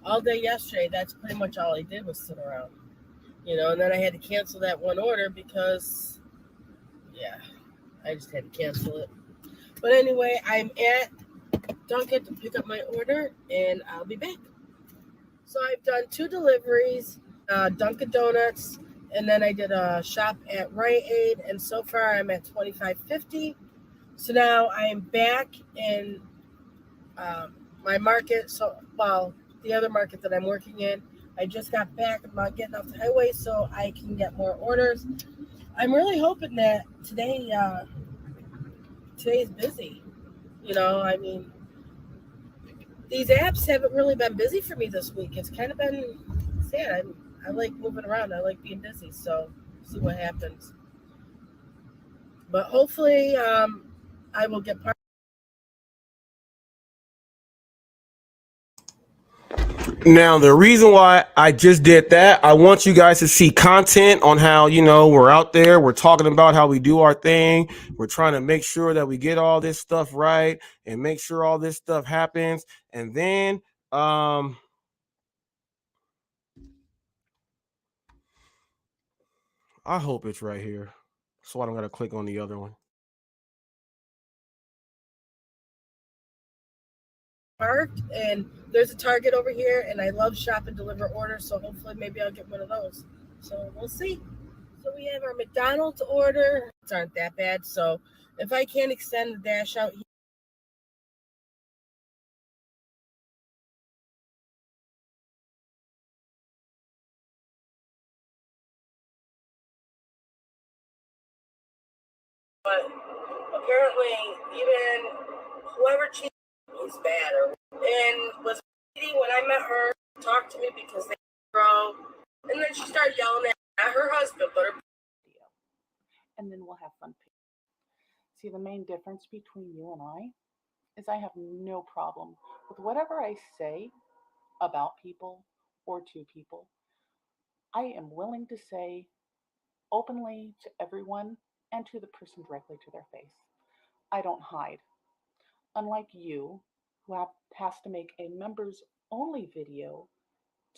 Speaker 8: all day yesterday, that's pretty much all I did was sit around. You know, and then I had to cancel that one order because, yeah, I just had to cancel it. But anyway, I'm at Dunkin' to pick up my order, and I'll be back. So I've done 2 deliveries, Dunkin' Donuts, and then I did a shop at Rite Aid, and so far I'm at $25.50. So now I am back in my market. The other market that I'm working in. I just got back. I'm not getting off the highway so I can get more orders. I'm really hoping that today's busy. You know, these apps haven't really been busy for me this week. It's kind of been sad. I like moving around. I like being busy. So see what happens. But hopefully, I will get part.
Speaker 1: Now, the reason why I just did that, I want you guys to see content on how, you know, we're out there. We're talking about how we do our thing. We're trying to make sure that we get all this stuff right and make sure all this stuff happens. And then, I hope it's right here, so I don't got to click on the other one.
Speaker 8: Parked, and there's a Target over here, and I love shop and deliver orders, so hopefully maybe I'll get one of those. So we'll see. So we have our McDonald's order. It's aren't that bad, so if I can extend the dash out here. But apparently even whoever cheated is bad, and was cheating when I met her, talked to me because they grow, and then she started yelling at her husband, but her.
Speaker 9: And then we'll have fun. See, the main difference between you and I is I have no problem with whatever I say about people or to people. I am willing to say openly to everyone and to the person directly to their face. I don't hide. Unlike you, who has to make a members only video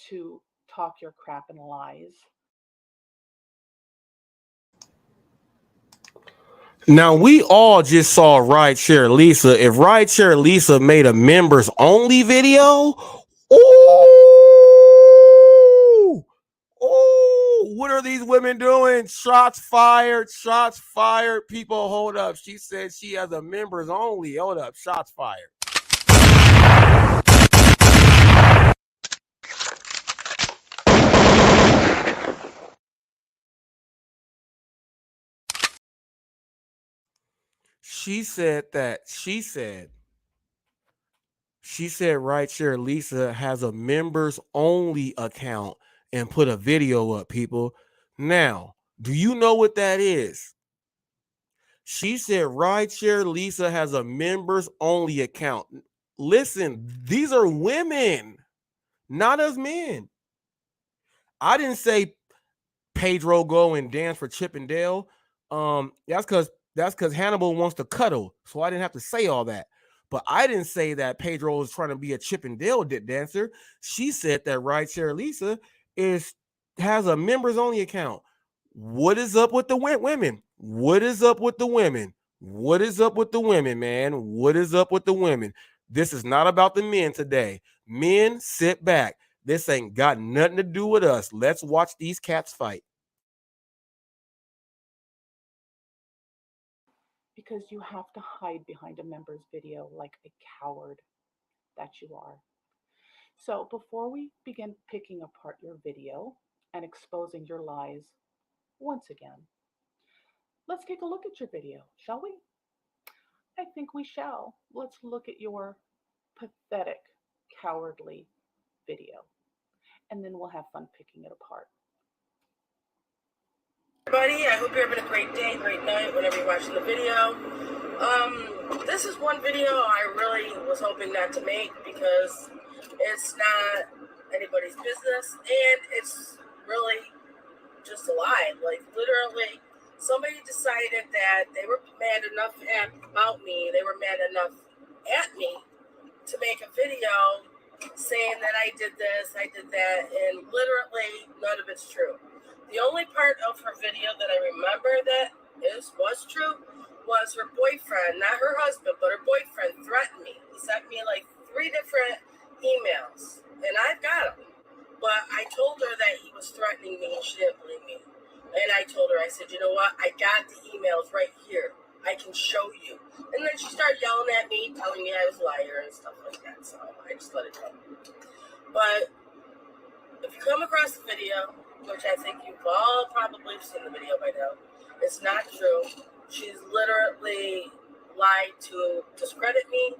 Speaker 9: to talk your crap and lies.
Speaker 1: Now, we all just saw Rideshare Lisa. If Rideshare Lisa made a members only video, what are these women doing? Shots fired, shots fired. People, hold up. She said she has a members only. Hold up, shots fired. She said Rideshare Lisa has a members only account and put a video up, people. Now, do you know what that is? She said Rideshare Lisa has a members only account. Listen, these are women, not us men. I didn't say Pedro go and dance for Chip and Dale. That's because Hannibal wants to cuddle, so I didn't have to say all that. But I didn't say that Pedro is trying to be a Chip and Dale dancer. She said that Rideshare Lisa has a members only account. What is up with the women? What is up with the women? What is up with the women, man? What is up with the women? This is not about the men today. Men, sit back. This ain't got nothing to do with us. Let's watch these cats fight.
Speaker 9: Because you have to hide behind a member's video like a coward that you are. So before we begin picking apart your video and exposing your lies once again, let's take a look at your video, shall we? I think we shall. Let's look at your pathetic, cowardly video, and then we'll have fun picking it apart.
Speaker 8: Everybody, I hope you're having a great day, great night, whenever you're watching the video. This is one video I really was hoping not to make because it's not anybody's business and it's really just a lie. Like, literally, somebody decided that they were mad enough about me, they were mad enough at me to make a video saying that I did this, I did that, and literally none of it's true. The only part of her video that I remember that was true was her boyfriend, not her husband, but her boyfriend threatened me. He sent me like 3 different emails, and I've got them. But I told her that he was threatening me and she didn't believe me. And I told her, I said, you know what? I got the emails right here. I can show you. And then she started yelling at me, telling me I was a liar and stuff like that. So I just let it go. But if you come across the video, which I think you've all probably seen the video by now, it's not true. She's literally lied to discredit me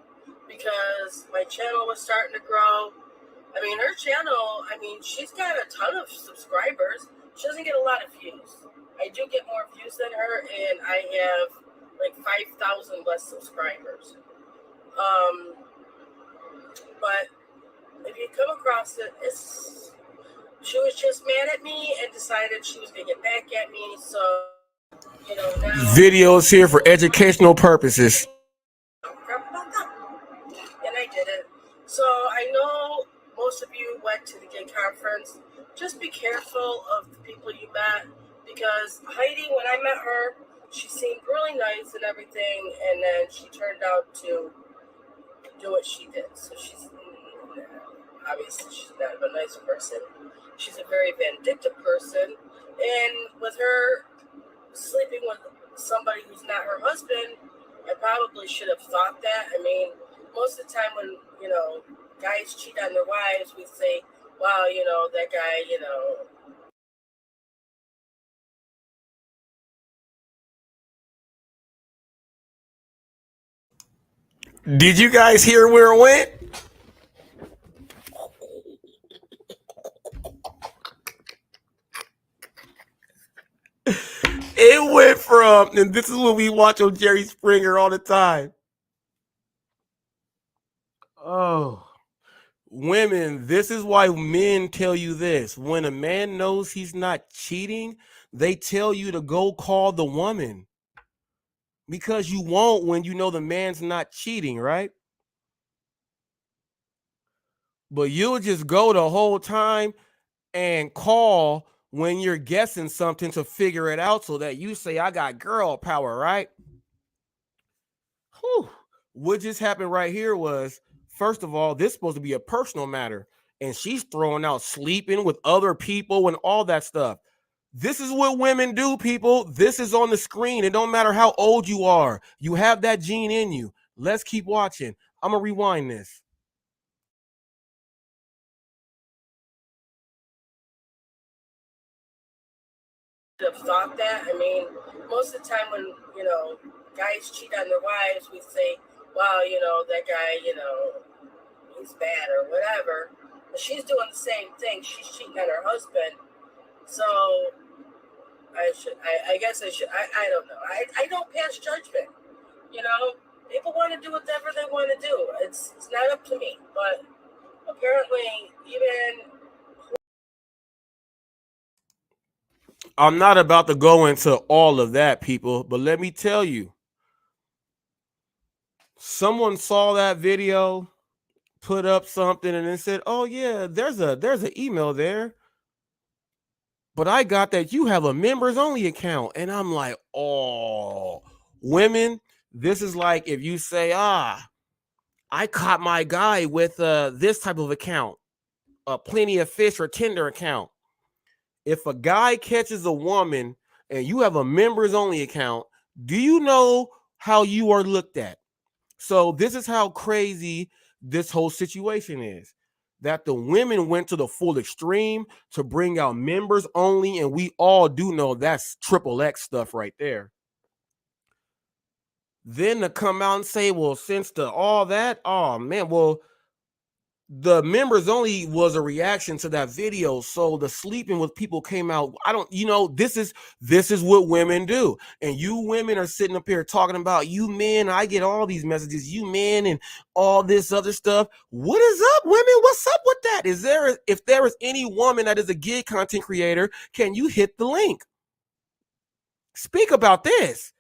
Speaker 8: because my channel was starting to grow. I mean, her channel, she's got a ton of subscribers. She doesn't get a lot of views. I do get more views than her, and I have like 5,000 less subscribers. But if you come across it, she was just mad at me and decided she was going to get back at me. So, now...
Speaker 1: Videos here for educational purposes.
Speaker 8: And I did it. So I know most of you went to the gay conference. Just be careful of the people you met, because Heidi, when I met her, she seemed really nice and everything, and then she turned out to do what she did. So she's obviously she's not a nice person. She's a very vindictive person, and with her sleeping with somebody who's not her husband, I probably should have thought that. I mean, most of the time when, guys cheat on their wives, we say, wow, that guy,
Speaker 1: Did you guys hear where it went? It went from, and this is what we watch on Jerry Springer all the time. Oh, women, this is why men tell you this. When a man knows he's not cheating, they tell you to go call the woman. Because you won't when you know the man's not cheating, right? But you'll just go the whole time and call when you're guessing something to figure it out so that you say, I got girl power, right? Whew. What just happened right here was, first of all, this is supposed to be a personal matter, and she's throwing out sleeping with other people and all that stuff. This is what women do, people. This is on the screen. It don't matter how old you are. You have that gene in you. Let's keep watching. I'm going to rewind this.
Speaker 8: have thought that. I mean, most of the time when, guys cheat on their wives, we say, wow, that guy, he's bad or whatever. But she's doing the same thing. She's cheating on her husband. So I guess I should, I don't know. I don't pass judgment. People want to do whatever they want to do. It's not up to me. But apparently, even
Speaker 1: I'm not about to go into all of that, people, but let me tell you, someone saw that video, put up something, and then said, "Oh yeah, there's an email there, but I got that you have a members only account," and I'm like, "Oh, women, this is like if you say, I caught my guy with this type of account, a Plenty of Fish or Tinder account." If a guy catches a woman and you have a members only account, do you know how you are looked at? So this is how crazy this whole situation is. That the women went to the full extreme to bring out members only, and we all do know that's XXX stuff right there. Then to come out and say, well, since all that, oh man, well, the members only was a reaction to that video. So the sleeping with people came out. This is what women do. And you women are sitting up here talking about you men. I get all these messages, you men, and all this other stuff. What is up, women? What's up with that? If there is any woman that is a gig content creator, can you hit the link? Speak about this.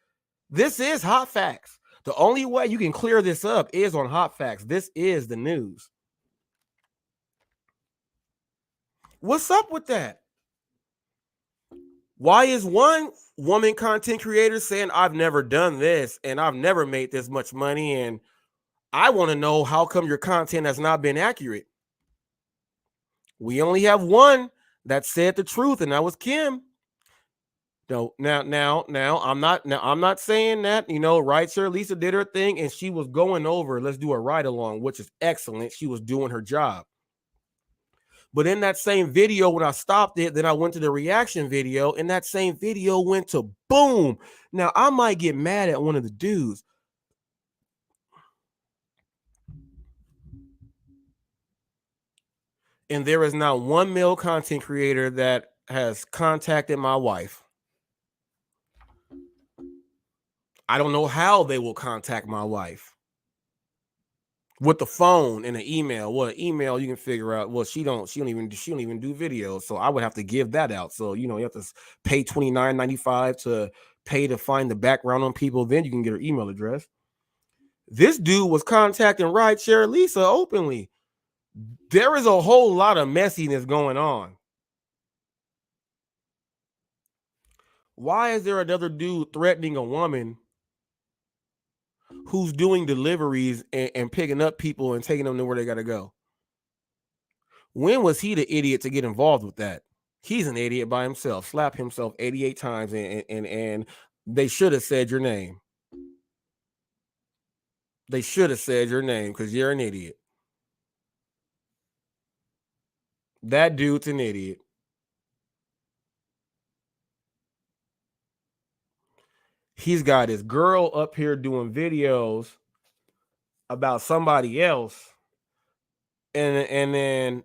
Speaker 1: This is Hot Facts. The only way you can clear this up is on Hot Facts. This is the news. What's up with that? Why is one woman content creator saying, I've never done this and I've never made this much money, and I want to know how come your content has not been accurate? We only have one that said the truth, and that was Kim. No, now I'm not saying that, right, sir. Lisa did her thing and she was going over, let's do a ride along, which is excellent. She was doing her job. But in that same video, when I stopped it, then I went to the reaction video, and that same video went to boom. Now, I might get mad at one of the dudes. And there is not one male content creator that has contacted my wife. I don't know how they will contact my wife. With the phone and an email. Well, email you can figure out. Well, she don't even do videos, so I would have to give that out. So you have to pay $29.95 to pay to find the background on people. Then you can get her email address. This dude was contacting Rideshare Lisa openly. There is a whole lot of messiness going on. Why is there another dude threatening a woman who's doing deliveries and picking up people and taking them to where they got to go? When was he the idiot to get involved with that? He's an idiot by himself. Slap himself 88 times and they should have said your name. They should have said your name because you're an idiot. That dude's an idiot. He's got his girl up here doing videos about somebody else. And then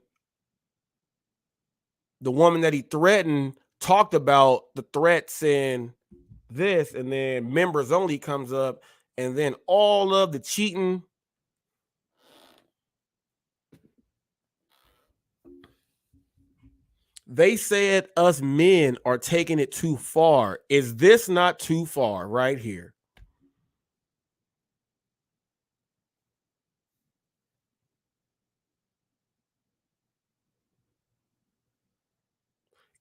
Speaker 1: the woman that he threatened talked about the threats and this, and then members only comes up, and then all of the cheating. They said us men are taking it too far. Is this not too far right here?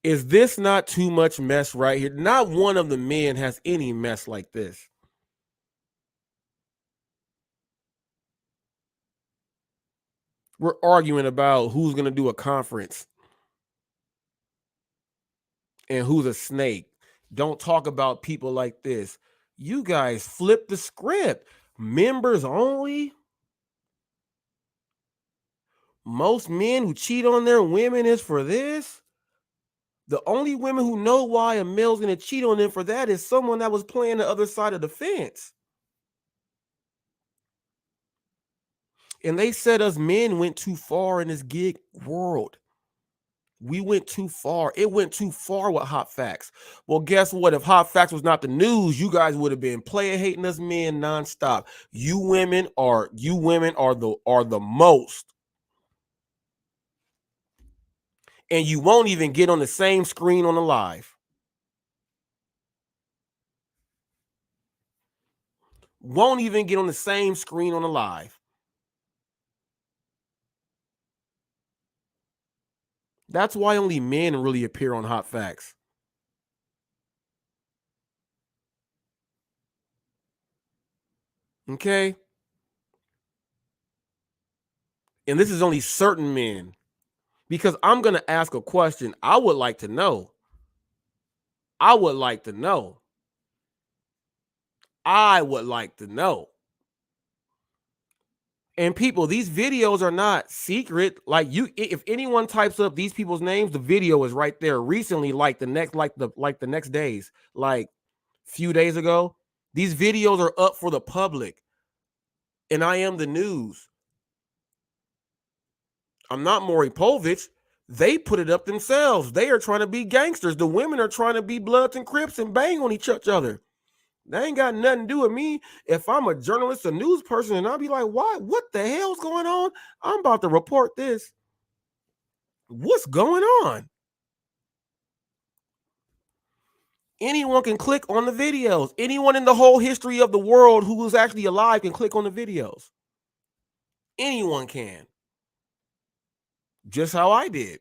Speaker 1: Is this not too much mess right here? Not one of the men has any mess like this. We're arguing about who's going to do a conference and who's a snake. Don't talk about people like this. You guys flip the script. Members only. Most men who cheat on their women is for this. The only women who know why a male's going to cheat on them for that is someone that was playing the other side of the fence. And they said us men went too far in this gig world. We went too far. It went too far with Hot Facts. Well, guess what? If Hot Facts was not the news, you guys would have been player hating us men nonstop. You women are the most. And you won't even get on the same screen on the live. Won't even get on the same screen on the live. That's why only men really appear on Hot Facts. Okay? And this is only certain men. Because I'm going to ask a question. I would like to know. I would like to know. I would like to know. And people, these videos are not secret. Like if anyone types up these people's names, the video is right there. Recently, like the next days, like few days ago, these videos are up for the public. And I am the news. I'm not Maury Povich. They put it up themselves. They are trying to be gangsters. The women are trying to be Bloods and Crips and bang on each other. They ain't got nothing to do with me. If I'm a journalist, a news person, and I'll be like, what the hell's going on? I'm about to report this. What's going on? Anyone can click on the videos. Anyone in the whole history of the world who is actually alive can click on the videos. Anyone can. Just how I did.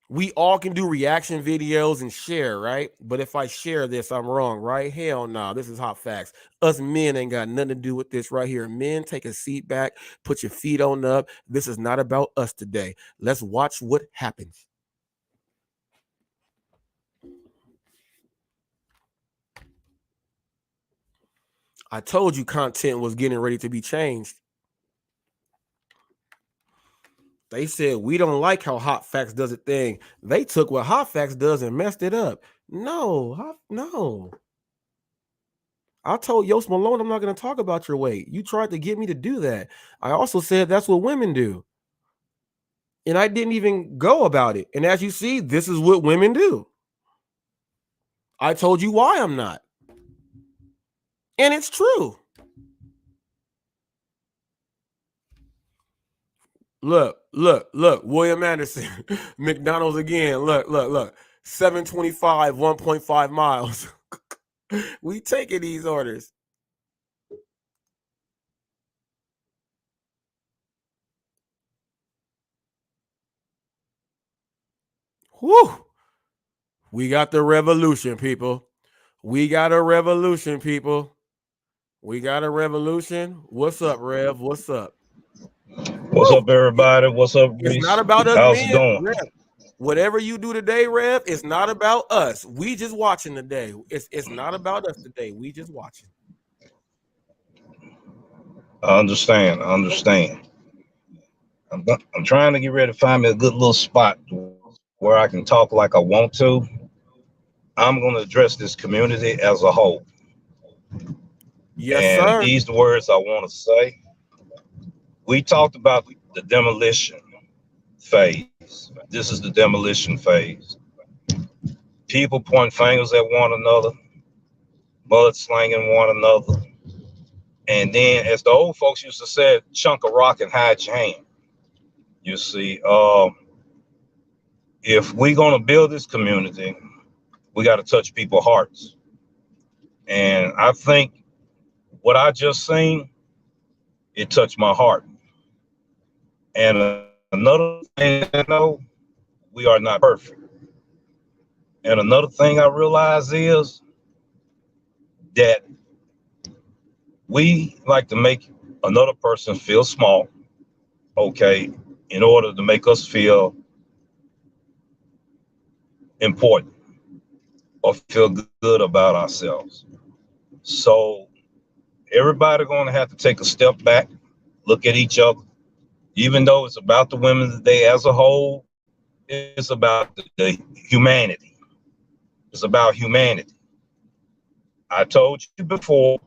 Speaker 1: We all can do reaction videos and share, right? But if I share this, I'm wrong, right? Hell no, this is Hot Facts. Us men ain't got nothing to do with this right here. Men, take a seat back, put your feet on up. This is not about us today. Let's watch what happens. I told you content was getting ready to be changed. They said, we don't like how Hot Facts does a thing. They took what Hot Facts does and messed it up. No. I told Yost Malone I'm not going to talk about your weight. You tried to get me to do that. I also said that's what women do. And I didn't even go about it. And as you see, this is what women do. I told you why I'm not. And it's true. Look. William Anderson, McDonald's again. Look. 725, 1.5 miles. We taking these orders. Whew. We got the revolution, people. We got a revolution, people. We got a revolution. What's up, Rev? What's up?
Speaker 10: What's up, everybody? What's up, Reese?
Speaker 1: It's not about us,
Speaker 10: How's
Speaker 1: man.
Speaker 10: it going?
Speaker 1: Rev, whatever you do today, Rev, it's not about us. We just watching today. It's not about us today. We just watching.
Speaker 10: I understand. I'm trying to get ready to find me a good little spot where I can talk like I want to. I'm going to address this community as a whole.
Speaker 1: Yes,
Speaker 10: and
Speaker 1: sir.
Speaker 10: These are the words I want to say. We talked about the demolition phase. This is the demolition phase. People point fingers at one another, mudslinging one another. And then, as the old folks used to say, chunk a rock and hide your hand. You see, if we're going to build this community, we got to touch people's hearts. And I think what I just seen, it touched my heart. And another thing I know, we are not perfect. And another thing I realize is that we like to make another person feel small, okay, in order to make us feel important or feel good about ourselves. So everybody going to have to take a step back, look at each other. Even though it's about the Women's Day as a whole, it's about the humanity. It's about humanity. I told you before,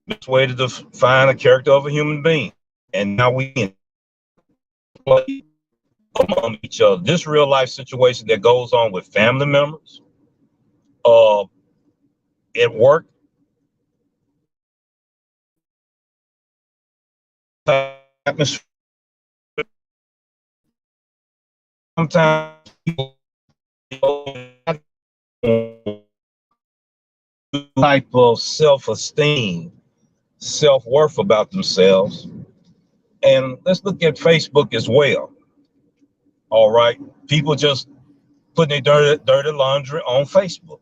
Speaker 10: best way to define a character of a human being. And now we can play among each other. This real life situation that goes on with family members, at work, atmosphere. Sometimes people type of self-esteem, self-worth about themselves. And let's look at Facebook as well. All right. People just putting their dirty laundry on Facebook,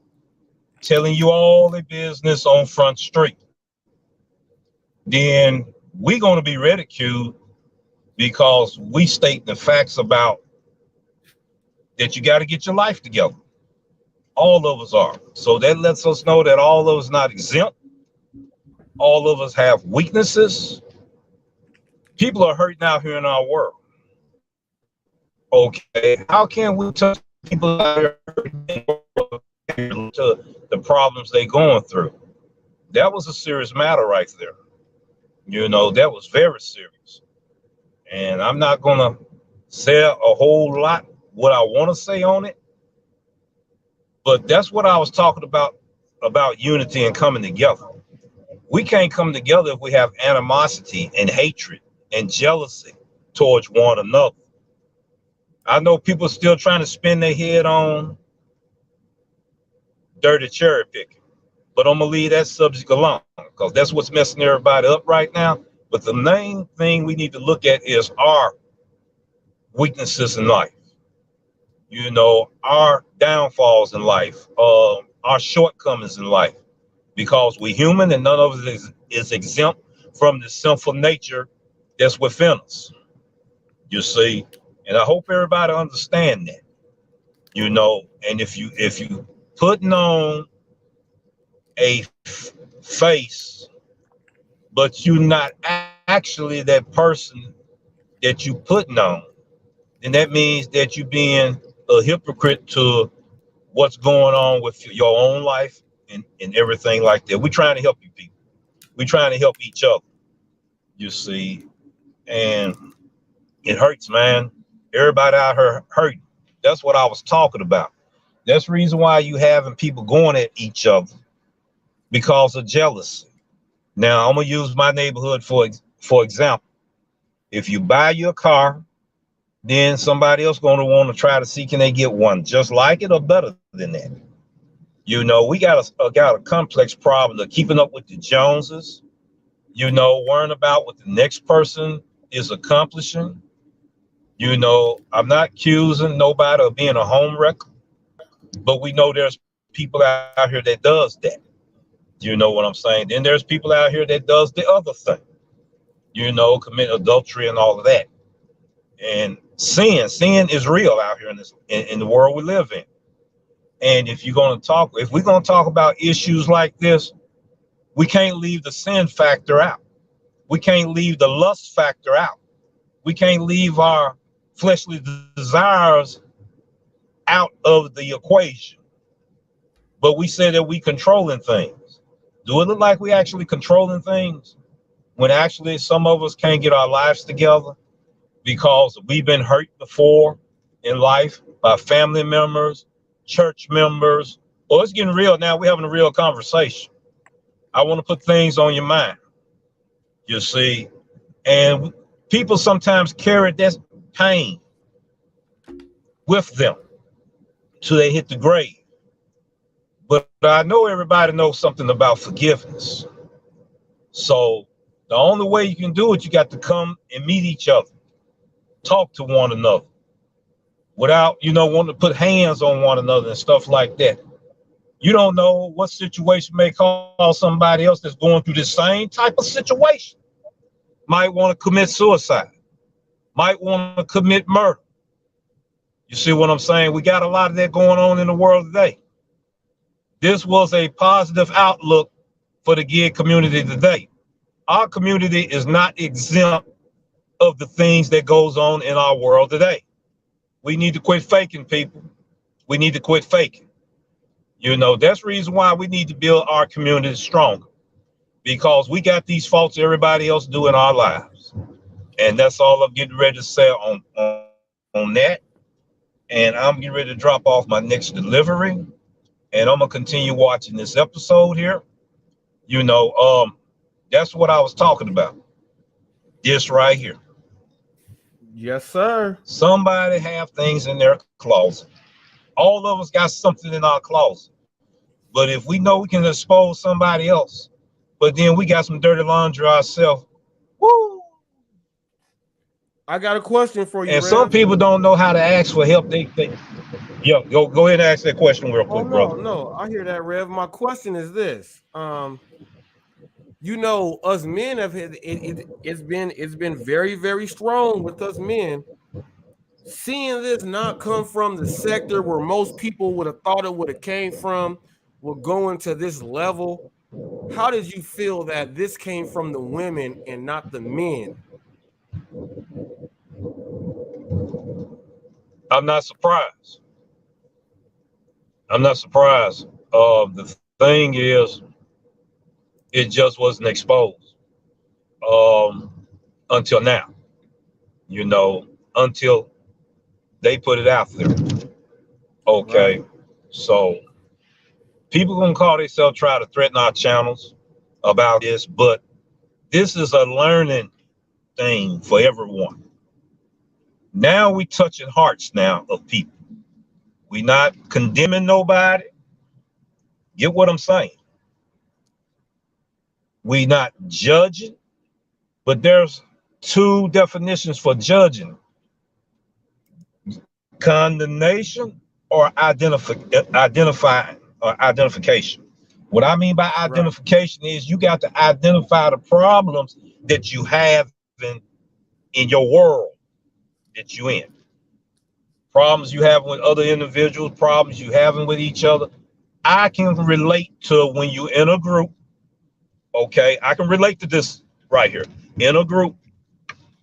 Speaker 10: telling you all their business on Front Street. Then we're going to be ridiculed because we state the facts about that you got to get your life together. All of us are. So that lets us know that all of us not exempt. All of us have weaknesses. People are hurting out here in our world. Okay, how can we touch people out here to the problems they're going through? That was a serious matter right there. You know, that was very serious. And I'm not going to say a whole lot what I want to say on it. But that's what I was talking about unity and coming together. We can't come together if we have animosity and hatred and jealousy towards one another. I know people still trying to spin their head on dirty cherry picking, but I'm gonna leave that subject alone because that's what's messing everybody up right now. But the main thing we need to look at is our weaknesses in life. You know, our downfalls in life, our shortcomings in life, because we're human and none of us is exempt from the sinful nature that's within us. You see, and I hope everybody understand that. You know, and if you putting on a face, but you're not actually that person that you putting on, then that means that you're being a hypocrite to what's going on with your own life and everything like that. We're trying to help you people. We're trying to help each other, you see, and it hurts, man. Everybody out here hurting. That's what I was talking about. That's the reason why you having people going at each other because of jealousy. Now, I'm going to use my neighborhood for example. If you buy your car, then somebody else going to want to try to see can they get one just like it or better than that. You know, we got a complex problem of keeping up with the Joneses, you know, worrying about what the next person is accomplishing. You know, I'm not accusing nobody of being a home wrecker, but we know there's people out here that does that. You know what I'm saying? Then there's people out here that does the other thing, you know, commit adultery and all of that. And sin is real out here in the world we live in. And if we're going to talk about issues like this, we can't leave the sin factor out. We can't leave the lust factor out. We can't leave our fleshly desires out of the equation. But we say that we controlling things. Do it look like we actually controlling things when actually some of us can't get our lives together because we've been hurt before in life by family members, church members? Well, it's getting real now. We're having a real conversation. I want to put things on your mind, you see, and people sometimes carry that pain with them till they hit the grave. But I know everybody knows something about forgiveness. So the only way you can do it, you got to come and meet each other, talk to one another without, you know, wanting to put hands on one another and stuff like that. You don't know what situation may cause somebody else that's going through the same type of situation. Might want to commit suicide, might want to commit murder. You see what I'm saying? We got a lot of that going on in the world today. This was a positive outlook for the gig community today. Our community is not exempt of the things that goes on in our world today. We need to quit faking, people. We need to quit faking. You know, that's the reason why we need to build our community stronger. because we got these faults everybody else do in our lives. And that's all I'm getting ready to say on that. And I'm getting ready to drop off my next delivery. And I'm gonna continue watching this episode here. That's what I was talking about. This right here.
Speaker 1: Yes, sir.
Speaker 10: Somebody have things in their closet. All of us got something in our closet. But if we know we can expose somebody else, but then we got some dirty laundry ourselves, woo.
Speaker 1: I got a question for you,
Speaker 10: And
Speaker 1: Rev.
Speaker 10: some people don't know how to ask for help. Go ahead and ask that question real quick, brother.
Speaker 1: No, I hear that, Rev. My question is this: us men have had it's been very, very strong with us men. Seeing this not come from the sector where most people would have thought it would have came from, will go into this level. How did you feel that this came from the women and not the men?
Speaker 10: I'm not surprised. The thing is, it just wasn't exposed until now. Until they put it out there. Okay,
Speaker 1: Right.
Speaker 10: So people gonna call themselves try to threaten our channels about this, but this is a learning thing for everyone. Now we touching hearts now of people. We not condemning nobody. Get what I'm saying? We not judging, but there's two definitions for judging: condemnation or identification. What I mean by identification is you got to identify the problems that you have in your world that you in. Problems you have with other individuals, problems you having with each other. I can relate to when you're in a group. Okay, I can relate to this right here. In a group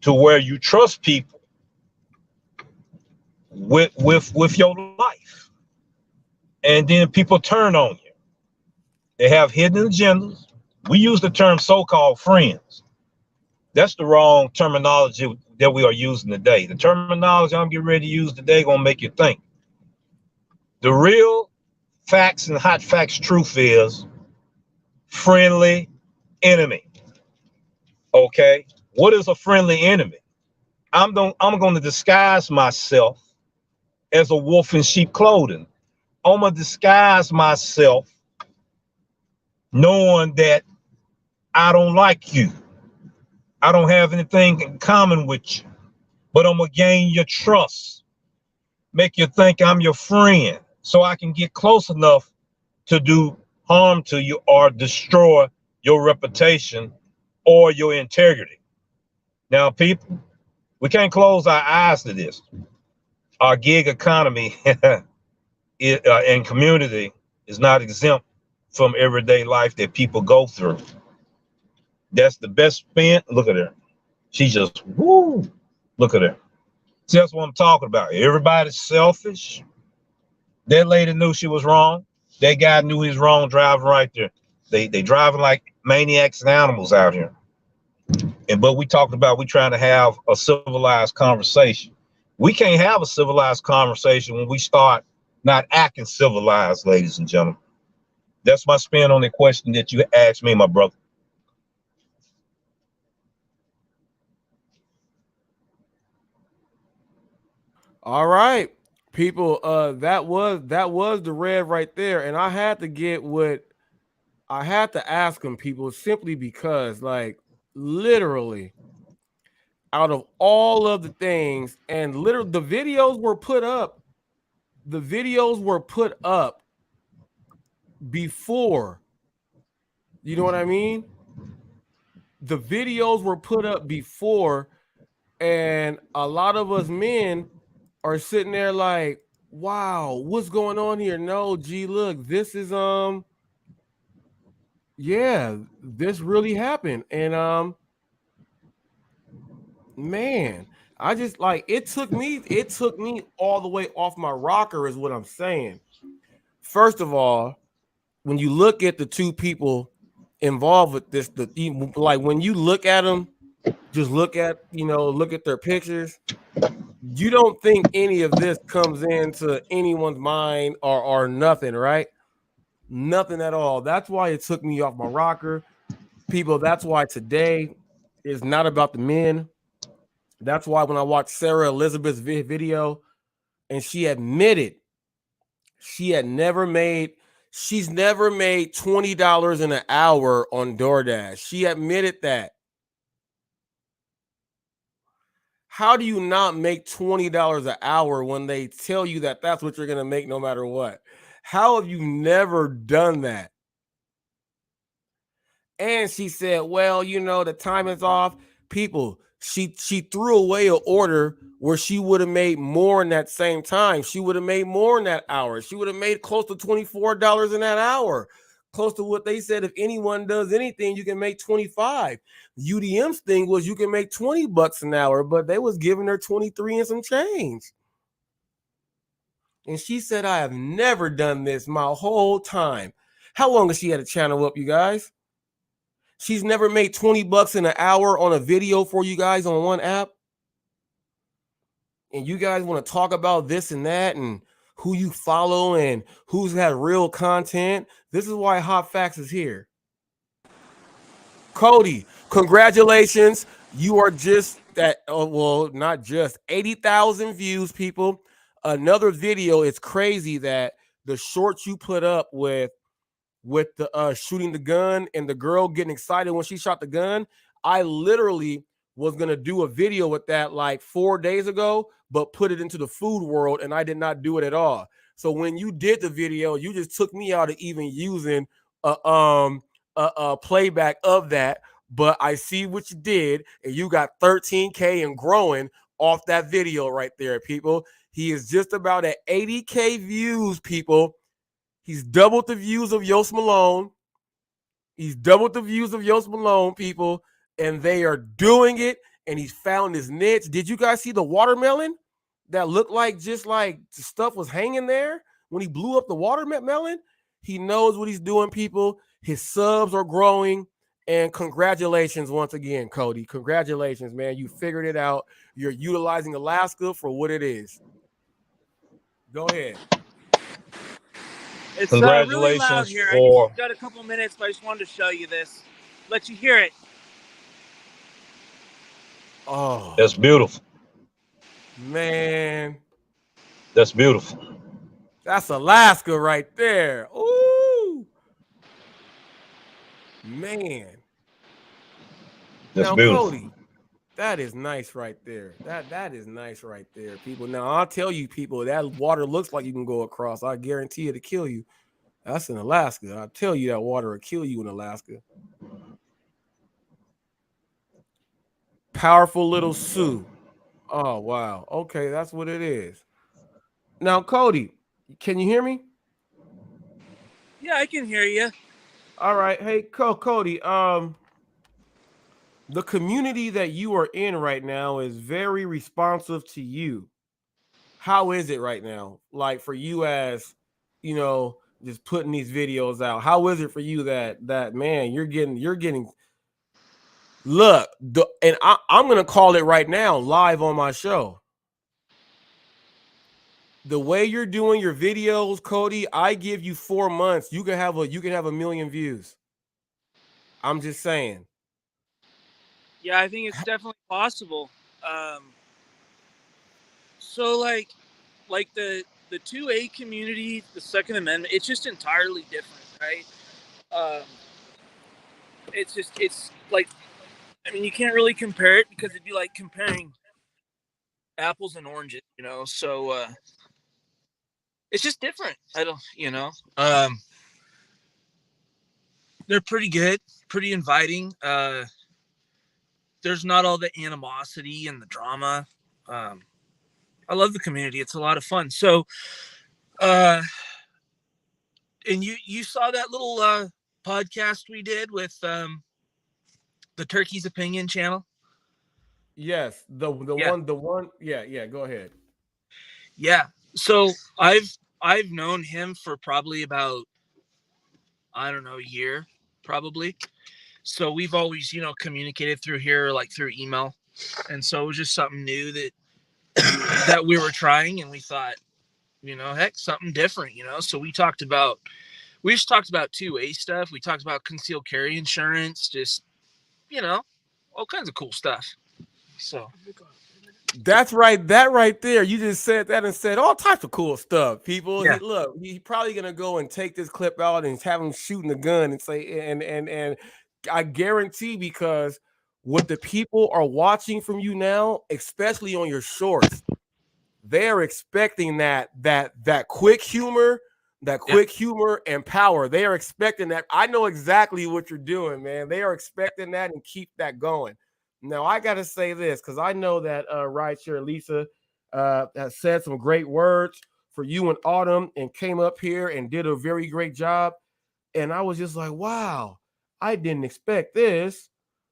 Speaker 10: to where you trust people with your life. And then people turn on you. They have hidden agendas. We use the term so-called friends. That's the wrong terminology that we are using today. The terminology I'm getting ready to use today gonna make you think. The real facts and hot facts truth is friendly enemy. Okay, what is a friendly enemy? I'm going to disguise myself as a wolf in sheep clothing. I'm gonna disguise myself knowing that I don't like you. I don't have anything in common with you, but I'm gonna gain your trust, make you think I'm your friend, so I can get close enough to do harm to you or destroy your reputation or your integrity. Now, people, we can't close our eyes to this. Our gig economy and community is not exempt from everyday life that people go through. That's the best spin. Look at her. She just, woo. Look at her. See, that's what I'm talking about. Everybody's selfish. That lady knew she was wrong. That guy knew he was wrong driving right there. They driving like maniacs and animals out here. But we talked about we trying to have a civilized conversation. We can't have a civilized conversation when we start not acting civilized, ladies and gentlemen. That's my spin on the question that you asked me, my brother.
Speaker 1: All right, people. That was the Rev right there, and I had to ask him, people, simply because, like, literally, out of all of the things, and literally, the videos were put up. The videos were put up before. You know what I mean? The videos were put up before, and a lot of us men are sitting there like, wow, what's going on here? No, gee, look, this is yeah, this really happened. And man, I just, like, it took me all the way off my rocker, is what I'm saying. First of all, when you look at the two people involved with this. Like when you look at them, just look at their pictures. You don't think any of this comes into anyone's mind or nothing, right? Nothing at all. That's why it took me off my rocker. People, that's why today is not about the men. That's why when I watched Sarah Elizabeth's video and she admitted she's never made $20 an hour on DoorDash. She admitted that. How do you not make $20 an hour when they tell you that that's what you're going to make no matter what? How have you never done that? And she said, well, the time is off. People, she threw away an order where she would have made more in that same time. She would have made more in that hour. She would have made close to $24 in that hour. Close to what they said, if anyone does anything, you can make 25. UDM's thing was you can make $20 an hour, but they was giving her 23 and some change. And she said, I have never done this my whole time. How long has she had a channel up, you guys? She's never made $20 an hour on a video for you guys on one app. And you guys want to talk about this and that and who you follow and who's had real content. This is why HotFacts is here. Cody, congratulations. You are just not just 80,000 views, people. Another video. It's crazy that the shorts you put up with the shooting the gun and the girl getting excited when she shot the gun. I literally was going to do a video with that like 4 days ago, but put it into the food world and I did not do it at all. So when you did the video, you just took me out of even using a playback of that. But I see what you did and you got 13K and growing off that video right there, people. He is just about at 80K views, people. He's doubled the views of Yost Malone. He's doubled the views of Yost Malone, people, and they are doing it, and he's found his niche. Did you guys see the watermelon that looked like just like the stuff was hanging there when he blew up the watermelon? He knows what he's doing, people. His subs are growing, and congratulations once again, Cody. Congratulations, man. You figured it out. You're utilizing Alaska for what it is. Go ahead.
Speaker 11: It's
Speaker 10: Congratulations
Speaker 11: really loud here. I just got a couple minutes, but I just wanted to show you this. Let you hear it.
Speaker 1: Oh,
Speaker 10: that's beautiful.
Speaker 1: Man.
Speaker 10: That's beautiful.
Speaker 1: That's Alaska right there. Ooh. Man.
Speaker 10: That's
Speaker 1: now,
Speaker 10: beautiful.
Speaker 1: Cody, that is nice right there. That is nice right there, people. Now, I'll tell you, people, that water looks like you can go across. I guarantee it'll kill you. That's in Alaska. I'll tell you that water will kill you in Alaska. Powerful little Sue. Oh, wow. Okay, that's what it is. Now, Cody, can you hear me?
Speaker 11: Yeah, I can hear you.
Speaker 1: All right. Hey, Cody, the community that you are in right now is very responsive to you. How is it right now? Like for you as, just putting these videos out. How is it for you that man, you're getting look, and I'm going to call it right now live on my show. The way you're doing your videos, Cody, I give you 4 months. You can have a million views. I'm just saying.
Speaker 11: Yeah, I think it's definitely possible. So like the 2A community, the Second Amendment, it's just entirely different, right? It's like, I mean, you can't really compare it because it'd be like comparing apples and oranges, so it's just different. I don't, they're pretty good, pretty inviting. There's not all the animosity and the drama. I love the community. It's a lot of fun. So, and you saw that little podcast we did with the Turkey's Opinion channel?
Speaker 1: Yes, the one. Yeah. Go ahead.
Speaker 11: Yeah. So I've known him for probably about, I don't know, a year. probably. So we've always, communicated through here, like through email. And so it was just something new that we were trying, and we thought, heck, something different, So we just talked about 2A stuff. We talked about concealed carry insurance, just, all kinds of cool stuff. So
Speaker 1: that's right. That right there. You just said that and said all types of cool stuff. People,
Speaker 11: Yeah.
Speaker 1: He's probably gonna go and take this clip out and have him shooting a gun and say, and I guarantee, because what the people are watching from you now, especially on your shorts, they're expecting that quick humor, humor and power. They are expecting that. I know exactly what you're doing, man. They are expecting that, and keep that going. Now, I got to say this, because I know that Rideshare Lisa has said some great words for you and Autumn, and came up here and did a very great job. And I was just like, wow, I didn't expect this.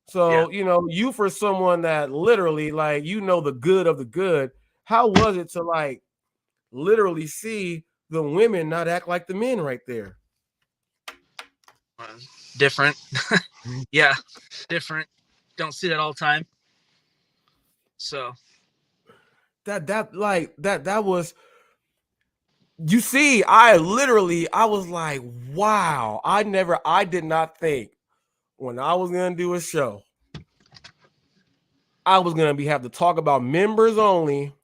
Speaker 1: So, you, for someone that literally, like, the good of the good, how was it to, like, literally see the women not act like the men right there?
Speaker 11: Different. Yeah, different. Don't see that all the time. So
Speaker 1: that was, you see, I was like, wow, I did not think when I was gonna do a show, I was gonna have to talk about members only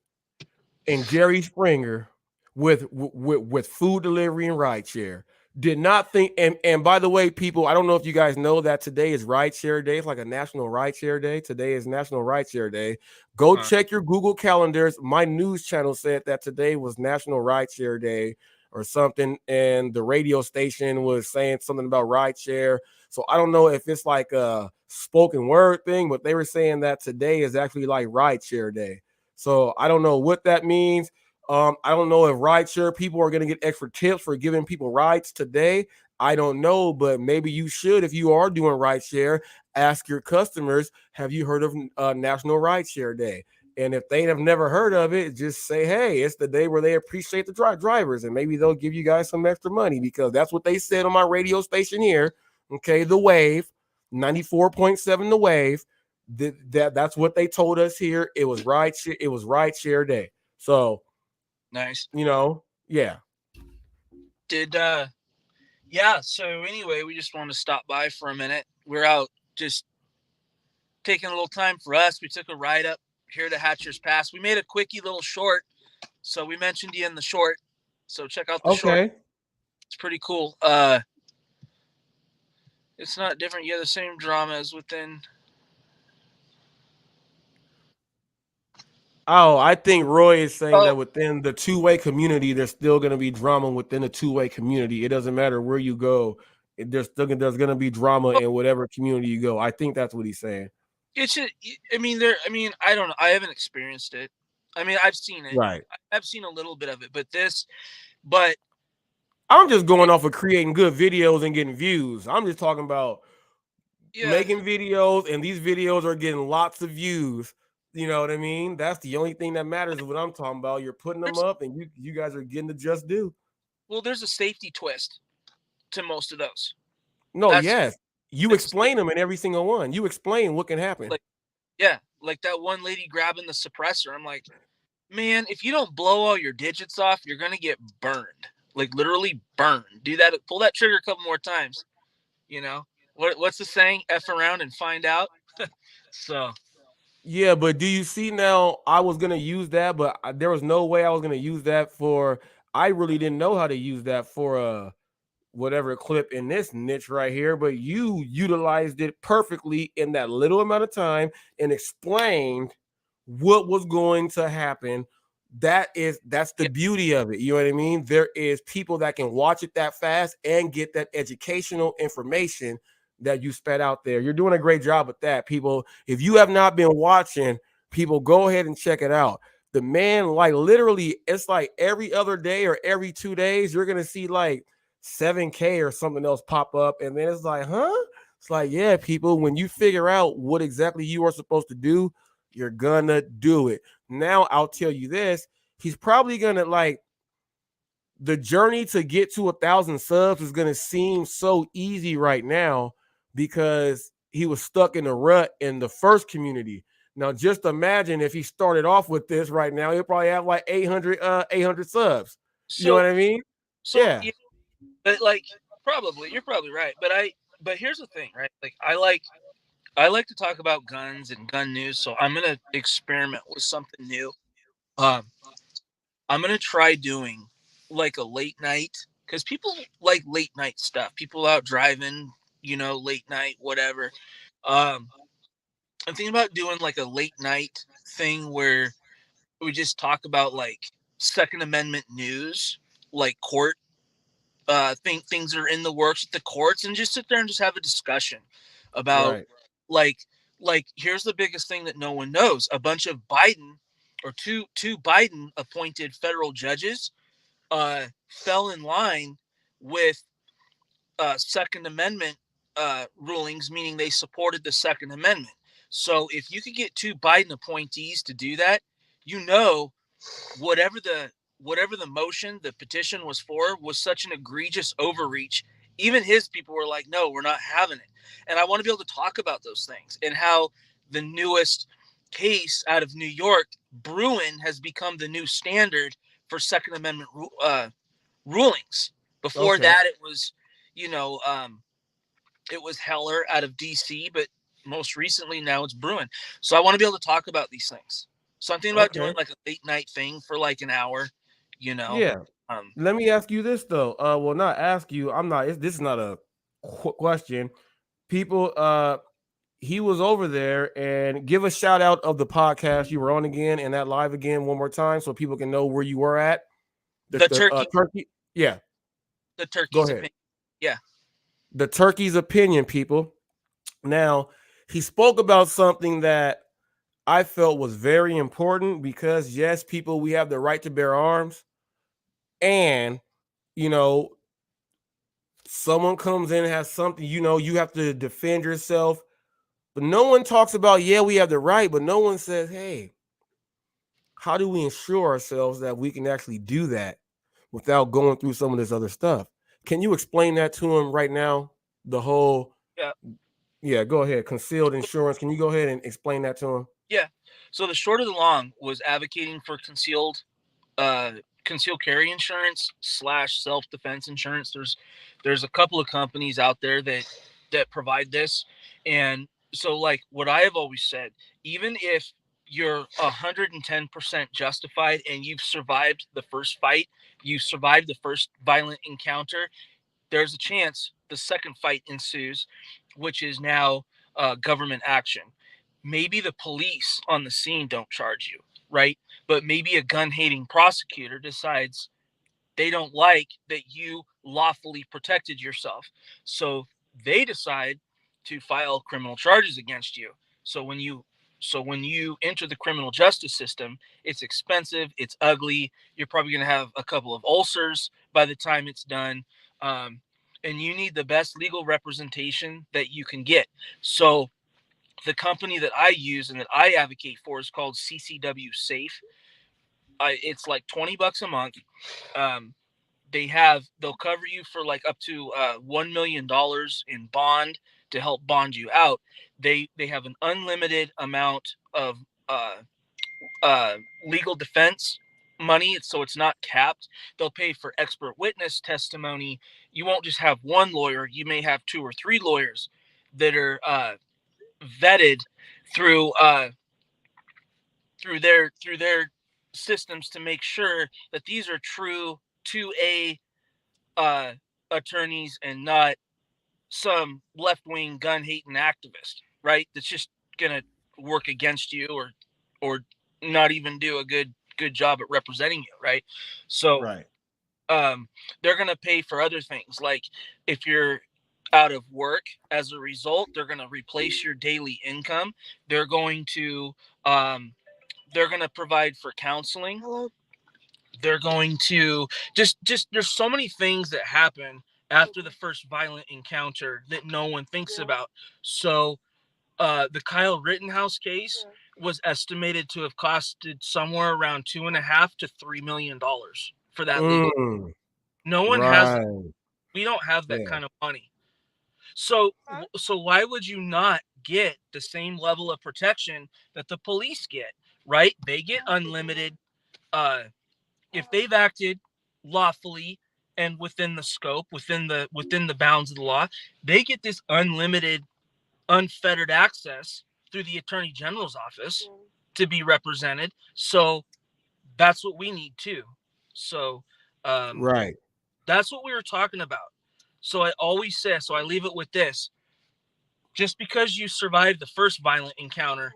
Speaker 1: and Jerry Springer with food delivery and rideshare. Did not think, and by the way, people, I don't know if you guys know that today is Rideshare Day. It's like a National Rideshare Day. Today is National Rideshare Day. Go check your Google calendars. My news channel said that today was National Rideshare Day or something, and the radio station was saying something about rideshare. So I don't know if it's like a spoken word thing, but they were saying that today is actually like Rideshare Day. So I don't know what that means. I don't know if rideshare people are going to get extra tips for giving people rides today. I don't know, but maybe you should, if you are doing rideshare, ask your customers, have you heard of National Rideshare Day? And if they have never heard of it, just say, hey, it's the day where they appreciate the drivers, and maybe they'll give you guys some extra money, because that's what they said on my radio station here. Okay, The Wave, 94.7 The Wave. That's what they told us here. It was rideshare day. So
Speaker 11: nice.
Speaker 1: Yeah.
Speaker 11: So anyway, we just wanted to stop by for a minute. We're out just taking a little time for us. We took a ride up here to Hatcher's Pass. We made a quickie little short, so we mentioned you in the short. So check out the short. It's pretty cool. It's not different. You have the same drama as within.
Speaker 1: Oh, I think Roy is saying that within the two-way community, there's still going to be drama within the two-way community. It doesn't matter where you go. There's going to be drama in whatever community you go. I think that's what he's saying.
Speaker 11: It's just, I mean, I don't know. I haven't experienced it. I mean, I've seen it.
Speaker 1: Right.
Speaker 11: I've seen a little bit of it, but
Speaker 1: I'm just going off of creating good videos and getting views. I'm just talking about making videos, and these videos are getting lots of views. You know what I mean? That's the only thing that matters is what I'm talking about. You're putting them up, and you guys are getting the just due.
Speaker 11: Well, there's a safety twist to most of those.
Speaker 1: No, yes. You explain them in every single one. You explain what can happen.
Speaker 11: Like that one lady grabbing the suppressor. I'm like, man, if you don't blow all your digits off, you're going to get burned. Like literally burned. Do that. Pull that trigger a couple more times. What's the saying? F around and find out. So.
Speaker 1: Yeah, but do you see now? I was going to use that, but there was no way I was going to use that for. I really didn't know how to use that for whatever clip in this niche right here, but you utilized it perfectly in that little amount of time and explained what was going to happen. That's the beauty of it. You know what I mean? There is people that can watch it that fast and get that educational information that you spat out there. You're doing a great job with that, people. If you have not been watching, people, go ahead and check it out. The man, like literally, it's like every other day or every 2 days, you're gonna see like 7K or something else pop up, and then it's like, huh? It's like, yeah, people, when you figure out what exactly you are supposed to do, you're gonna do it. Now, I'll tell you this, he's probably gonna, like, the journey to get to 1,000 subs is going to seem so easy right now because he was stuck in a rut in the first community. Now, just imagine if he started off with this right now, he'll probably have like 800 subs. You know what I mean? Yeah.
Speaker 11: But like, you're probably right. But here's the thing, right? Like, I like to talk about guns and gun news, so I'm gonna experiment with something new. I'm gonna try doing like a late night, because people like late night stuff. People out driving, late night, whatever. I'm thinking about doing like a late night thing where we just talk about like Second Amendment news, like court things are in the works at the courts, and just sit there and just have a discussion about
Speaker 1: Right.
Speaker 11: like here's the biggest thing that no one knows. A bunch of Biden or two Biden appointed federal judges fell in line with Second Amendment rulings, meaning they supported the Second Amendment. So if you could get two Biden appointees to do that, whatever the motion, the petition was for, was such an egregious overreach. Even his people were like, no, we're not having it. And I want to be able to talk about those things and how the newest case out of New York, Bruin, has become the new standard for Second Amendment rulings. Before that, it was, it was Heller out of DC, but most recently now it's Bruin. So I want to be able to talk about these things. So I'm thinking about doing like a late night thing for like an hour,
Speaker 1: Yeah. Let me ask you this though. Well, not ask you. This is not a question. People, he was over there, and give a shout out of the podcast you were on again and that live again one more time so people can know where you were at.
Speaker 11: The turkey.
Speaker 1: Turkey. Yeah.
Speaker 11: The turkey's
Speaker 1: Go ahead.
Speaker 11: opinion. Yeah.
Speaker 1: The turkey's opinion, people. Now, he spoke about something that I felt was very important because, yes, people, we have the right to bear arms. And, someone comes in and has something, you have to defend yourself. But no one talks about, yeah, we have the right, but no one says, hey, how do we ensure ourselves that we can actually do that without going through some of this other stuff? Can you explain that to him right now? The whole, yeah, go ahead. Concealed insurance. Can you go ahead and explain that to him?
Speaker 11: Yeah. So the short of the long was advocating for concealed carry insurance / self-defense insurance. There's a couple of companies out there that provide this. And so like what I have always said, even if you're 110% justified and you've survived the first fight, you survived the first violent encounter, there's a chance the second fight ensues, which is now government action. Maybe the police on the scene don't charge you, right? But maybe a gun-hating prosecutor decides they don't like that you lawfully protected yourself. So they decide to file criminal charges against you. So when you enter the criminal justice system, it's expensive, it's ugly. You're probably going to have a couple of ulcers by the time it's done. And you need the best legal representation that you can get. So the company that I use and that I advocate for is called CCW Safe. It's like $20 a month. They'll cover you for like up to $1 million in bond to help bond you out. They have an unlimited amount of legal defense money, so it's not capped. They'll pay for expert witness testimony. You won't just have one lawyer. You may have 2 or 3 lawyers that are vetted through their systems to make sure that these are true 2A attorneys and not some left-wing gun-hating activist, right? That's just gonna work against you or not even do a good job at representing you, right? So
Speaker 1: right.
Speaker 11: They're gonna pay for other things, like if you're out of work as a result, they're gonna replace your daily income. They're going to provide for counseling. They're going to just there's so many things that happen after the first violent encounter that no one thinks about. So the Kyle Rittenhouse case was estimated to have costed somewhere around $2.5 to $3 million for that legal. No one has.
Speaker 1: Right.
Speaker 11: We don't have that
Speaker 1: Yeah.
Speaker 11: kind of money. So why would you not get the same level of protection that the police get? Right? They get unlimited. If they've acted lawfully and within the scope, within the bounds of the law, they get this unlimited, unfettered access through the Attorney General's office to be represented. So that's what we need too. So
Speaker 1: Right.
Speaker 11: that's what we were talking about. So I always say, so I leave it with this. Just because you survived the first violent encounter,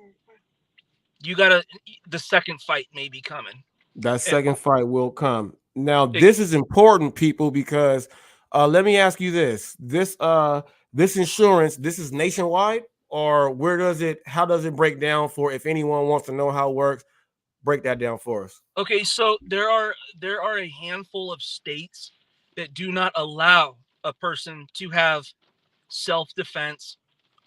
Speaker 11: the second fight may be coming.
Speaker 1: That
Speaker 11: And
Speaker 1: second fight will come. Now, this is important, people, because let me ask you this. This insurance, this is nationwide, or how does it break down for if anyone wants to know how it works? Break that down for us.
Speaker 11: okay, so there are a handful of states that do not allow a person to have self-defense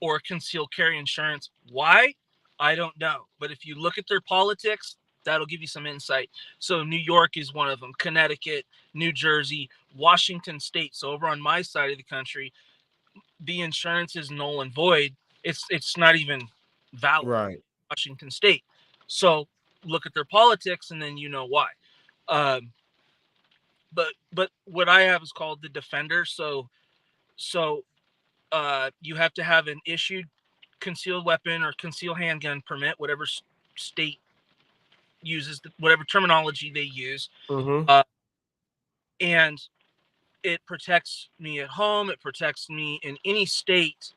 Speaker 11: or concealed carry insurance. Why? I don't know. But if you look at their politics, that'll give you some insight. So New York is one of them, Connecticut, New Jersey, Washington State. So over on my side of the country, the insurance is null and void. It's not even valid.
Speaker 1: Right.
Speaker 11: Washington State. So look at their politics and then you know why. But what I have is called the Defender. So you have to have an issued concealed weapon or concealed handgun permit, whatever state uses, whatever terminology they use. And it protects me at home. It protects me in any state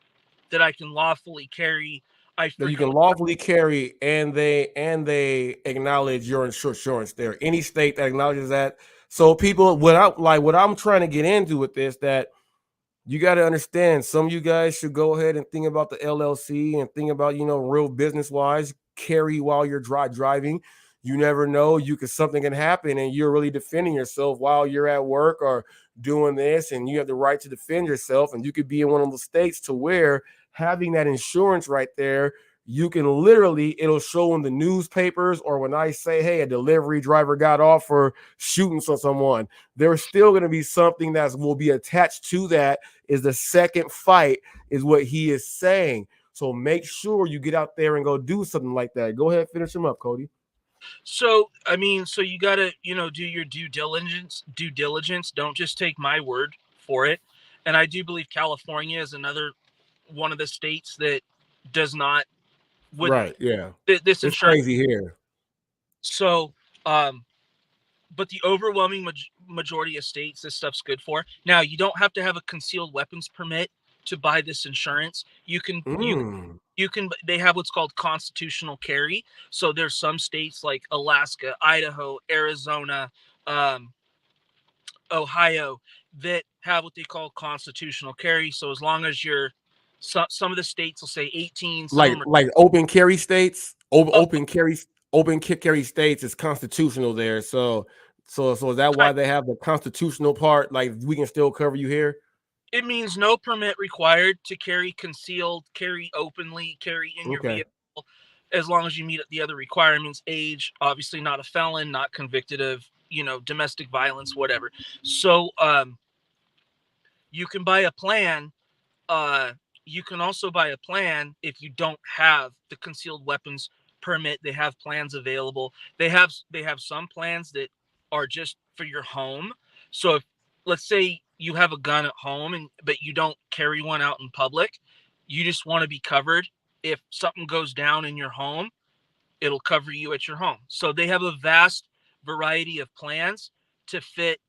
Speaker 11: that I can lawfully carry.
Speaker 1: That you can lawfully carry, and they acknowledge your insurance there. Any state that acknowledges that. So people, what I'm trying to get into with this, that you got to understand, some of you guys should go ahead and think about the LLC and think about, real business wise, carry while you're driving. You never know, something can happen and you're really defending yourself while you're at work or doing this, and you have the right to defend yourself. And you could be in one of the states to where having that insurance right there, you can literally, it'll show in the newspapers, or when I say, hey, a delivery driver got off for shooting someone, there's still going to be something that will be attached to that. Is the second fight, is what he is saying. So make sure you get out there and go do something like that. Go ahead, finish him up, Cody.
Speaker 11: So you gotta, do your due diligence. Don't just take my word for it. And I do believe California is another one of the states that does not.
Speaker 1: Right. Yeah.
Speaker 11: This
Speaker 1: it's crazy here.
Speaker 11: So, but the overwhelming majority of states, this stuff's good for. Now, you don't have to have a concealed weapons permit to buy this insurance. You can, they have what's called constitutional carry. So there's some states like Alaska, Idaho, Arizona, Ohio that have what they call constitutional carry. So as long as you're, some of the states will say 18,
Speaker 1: like open carry states, open carry states is constitutional there. So is that why they have the constitutional part? Like, we can still cover you here.
Speaker 11: It means no permit required to carry concealed, carry openly, carry in your vehicle, as long as you meet the other requirements. Age, obviously not a felon, not convicted of, domestic violence, whatever. So you can buy a plan. You can also buy a plan if you don't have the concealed weapons permit. They have plans available. They have some plans that are just for your home. So if, let's say you have a gun at home but you don't carry one out in public, you just want to be covered. If something goes down in your home, it'll cover you at your home. So they have a vast variety of plans to fit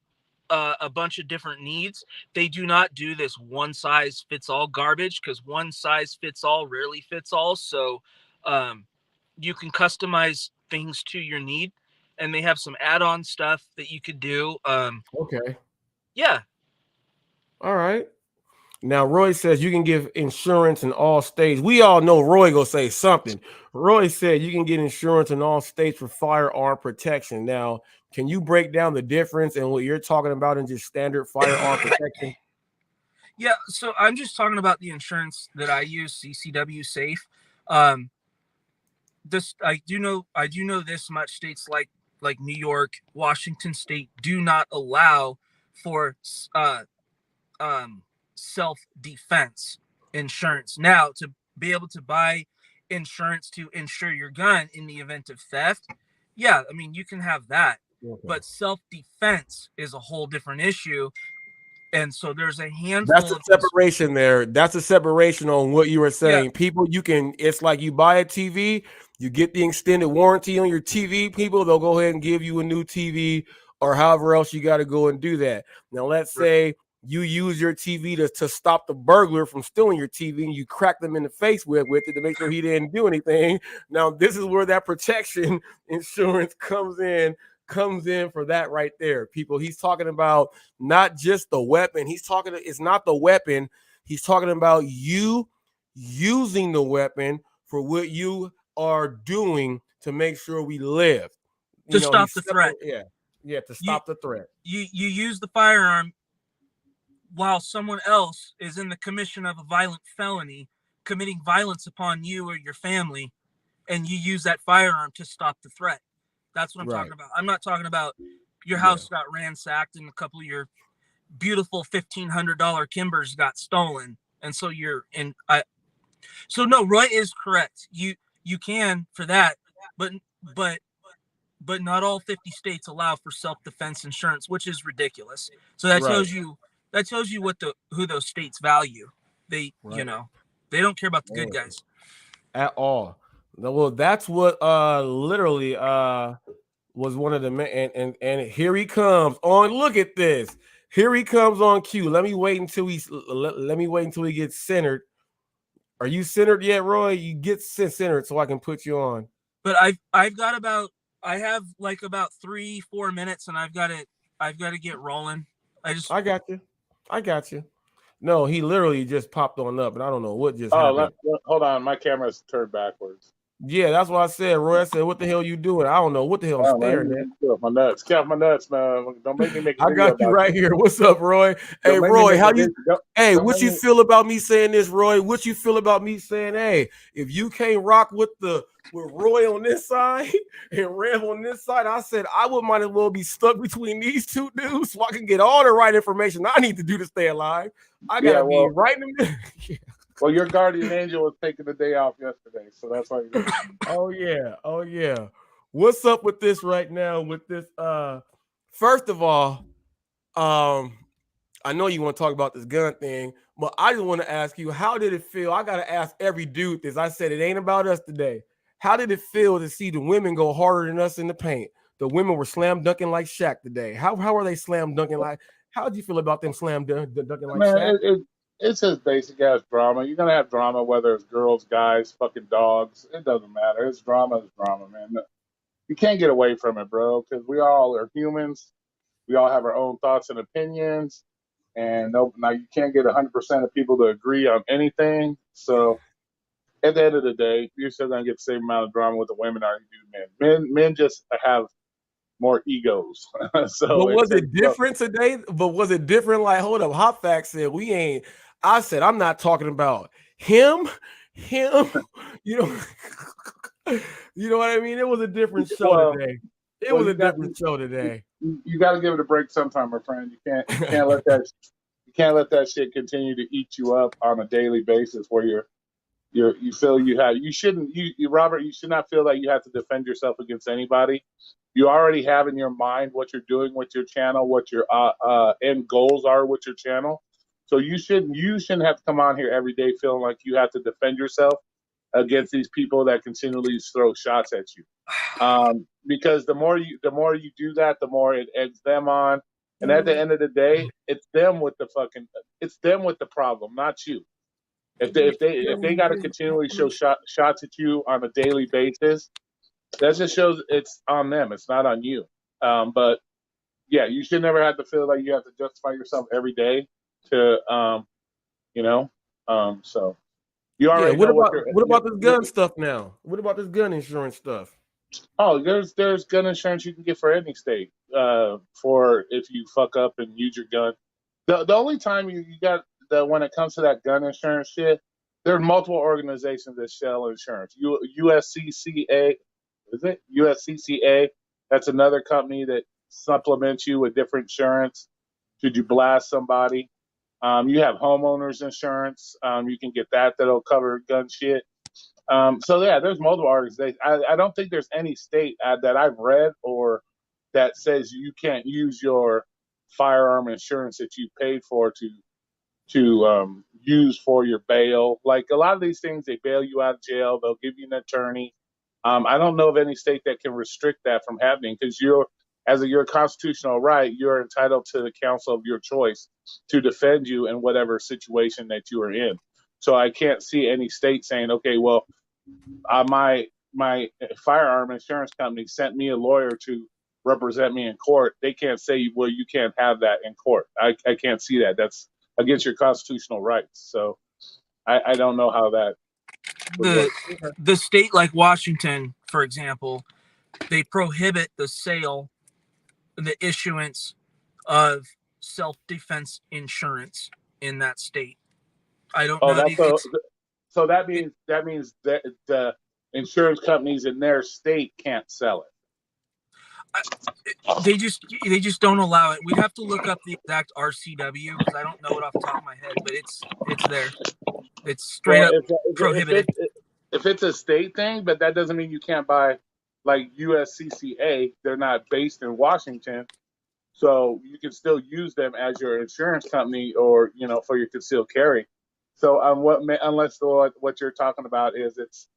Speaker 11: a bunch of different needs. They do not do this one size fits all garbage, because one size fits all rarely fits all. So you can customize things to your need, and they have some add-on stuff that you could do.
Speaker 1: Okay.
Speaker 11: Yeah.
Speaker 1: All right. Now, Roy says you can give insurance in all states. We all know Roy gonna say something. Roy said you can get insurance in all states for firearm protection. Now, can you break down the difference and what you're talking about in just standard firearm protection?
Speaker 11: Yeah, so I'm just talking about the insurance that I use, CCW Safe. This I do know this much. States like New York, Washington State do not allow for self-defense insurance. Now, to be able to buy insurance to insure your gun in the event of theft, yeah, I mean, you can have that.
Speaker 1: Okay.
Speaker 11: But self-defense is a whole different issue. And so there's a handful
Speaker 1: That's a
Speaker 11: of
Speaker 1: separation there. That's a separation on what you were saying.
Speaker 11: Yeah.
Speaker 1: People, it's like you buy a TV, you get the extended warranty on your TV. People, they'll go ahead and give you a new TV or however else you got to go and do that. Now, let's say you use your TV to stop the burglar from stealing your TV and you crack them in the face with it to make sure he didn't do anything. Now, this is where that protection insurance comes in for that right there. People, he's talking about not just the weapon. It's not the weapon. He's talking about you using the weapon for what you are doing to make sure we live.
Speaker 11: To stop the threat.
Speaker 1: Yeah, to stop the threat.
Speaker 11: You use the firearm while someone else is in the commission of a violent felony, committing violence upon you or your family, and you use that firearm to stop the threat. That's what I'm talking about. I'm not talking about your house got ransacked and a couple of your beautiful $1,500 Kimbers got stolen, and so you're in. So no, Roy is correct. You can for that, but not all 50 states allow for self-defense insurance, which is ridiculous. So that tells you who those states value. They they don't care about the good guys
Speaker 1: at all. Well, that's what literally was one of the men, and here he comes on. Look at this. Here he comes on cue. Let me wait until he gets centered. Are you centered yet, Roy? You get centered so I can put you on.
Speaker 11: But I have like about 3-4 minutes, and I've got to get rolling. I got
Speaker 1: you. No, he literally just popped on up, and I don't know what just happened.
Speaker 12: Hold on, my camera's turned backwards.
Speaker 1: Yeah, that's what I said, Roy. I said, "What the hell you doing?" I don't know what the hell I'm staring at.
Speaker 12: My nuts, count my nuts, man. Don't make me make.
Speaker 1: I got you right here. What's up, Roy? Hey, Roy, how you? Hey, what you feel about me saying this, Roy? What you feel about me saying, hey, if you can't rock with Roy on this side and Rev on this side, I said I might as well be stuck between these two dudes so I can get all the right information I need to do to stay alive. I gotta be right in the middle.
Speaker 12: Well, your guardian angel was taking the day off yesterday, so that's why.
Speaker 1: Oh yeah. What's up with this right now? With this, first of all, I know you want to talk about this gun thing, but I just want to ask you, how did it feel? I gotta ask every dude this. I said it ain't about us today. How did it feel to see the women go harder than us in the paint? The women were slam dunking like Shaq today. How are they slam dunking like? How did you feel about them slam dunking like Shaq?
Speaker 12: It's just basic ass drama. You're gonna have drama whether it's girls, guys, fucking dogs. It doesn't matter. It's drama, man. You can't get away from it, bro, because we all are humans. We all have our own thoughts and opinions, and now you can't get 100% of people to agree on anything. So at the end of the day, you're still gonna get the same amount of drama with the women as you do men. Men just have more egos. So
Speaker 1: but was it different today? But was it different? Like, hold up, HotFacts said we ain't. I said I'm not talking about him. You know what I mean? It was a different show today. It was a different show today.
Speaker 12: You got to give it a break sometime, my friend. You can't let that shit continue to eat you up on a daily basis where you feel you shouldn't Robert, you should not feel like you have to defend yourself against anybody. You already have in your mind what you're doing with your channel, what your end goals are with your channel. So you shouldn't have to come on here every day feeling like you have to defend yourself against these people that continually throw shots at you. Because the more you do that, the more it eggs them on. And at the end of the day, it's them with the problem, not you. If they got to continually show shots at you on a daily basis, that just shows it's on them. It's not on you. But yeah, you should never have to feel like you have to justify yourself every day to, so you already know
Speaker 1: what about this gun stuff now? What about this gun insurance stuff?
Speaker 12: Oh, there's gun insurance you can get for any state. For if you fuck up and use your gun. The only time you got that when it comes to that gun insurance shit, there's multiple organizations that sell insurance. USCCA, is it USCCA? That's another company that supplements you with different insurance. should you blast somebody. You have homeowners insurance. You can get that. That'll cover gun shit. So yeah, there's multiple organizations. I don't think there's any state that I've read or that says you can't use your firearm insurance that you paid for to use for your bail. Like a lot of these things, they bail you out of jail. They'll give you an attorney. I don't know of any state that can restrict that from happening because as your constitutional right, you're entitled to the counsel of your choice to defend you in whatever situation that you are in. So I can't see any state saying, okay, well, my firearm insurance company sent me a lawyer to represent me in court. They can't say, well, you can't have that in court. I can't see that. That's against your constitutional rights. So I don't know how that would work.
Speaker 11: The state like Washington, for example, they prohibit the sale, the issuance of self-defense insurance in that state. I don't know.
Speaker 12: So that means that the insurance companies in their state can't sell it.
Speaker 11: They just don't allow it. We'd have to look up the exact RCW because I don't know it off the top of my head, but it's there. It's straight up prohibited.
Speaker 12: If it's a state thing, but that doesn't mean you can't buy like USCCA. They're not based in Washington, so you can still use them as your insurance company or for your concealed carry. So unless what you're talking about is it's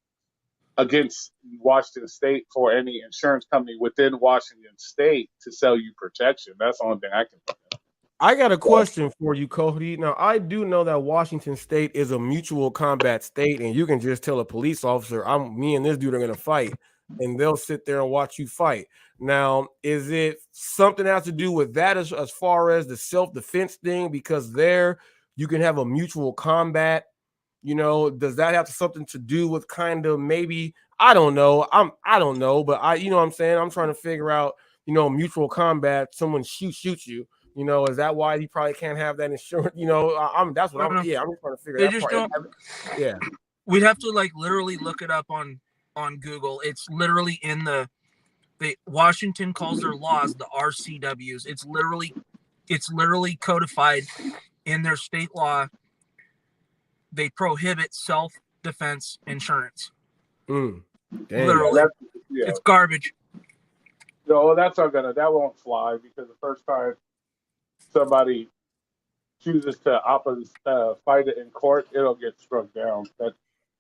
Speaker 12: against Washington State for any insurance company within Washington State to sell you protection. That's the only thing I can think of.
Speaker 1: I got a question for you, Cody. Now, I do know that Washington State is a mutual combat state, and you can just tell a police officer, me and this dude are going to fight, and they'll sit there and watch you fight. Now, is it something that has to do with that as far as the self-defense thing? Because there you can have a mutual combat. Does that have something to do with kind of maybe, I don't know. I don't know, but what I'm saying? I'm trying to figure out, mutual combat, someone shoots you. Is that why you probably can't have that insurance? That's what I'm just trying to figure that part. Yeah.
Speaker 11: We'd have to literally look it up on Google. It's literally in the Washington calls their laws the RCWs. It's literally codified in their state law. They prohibit self-defense insurance. Literally. It's garbage.
Speaker 12: No, that won't fly because the first time somebody chooses to fight it in court, it'll get struck down.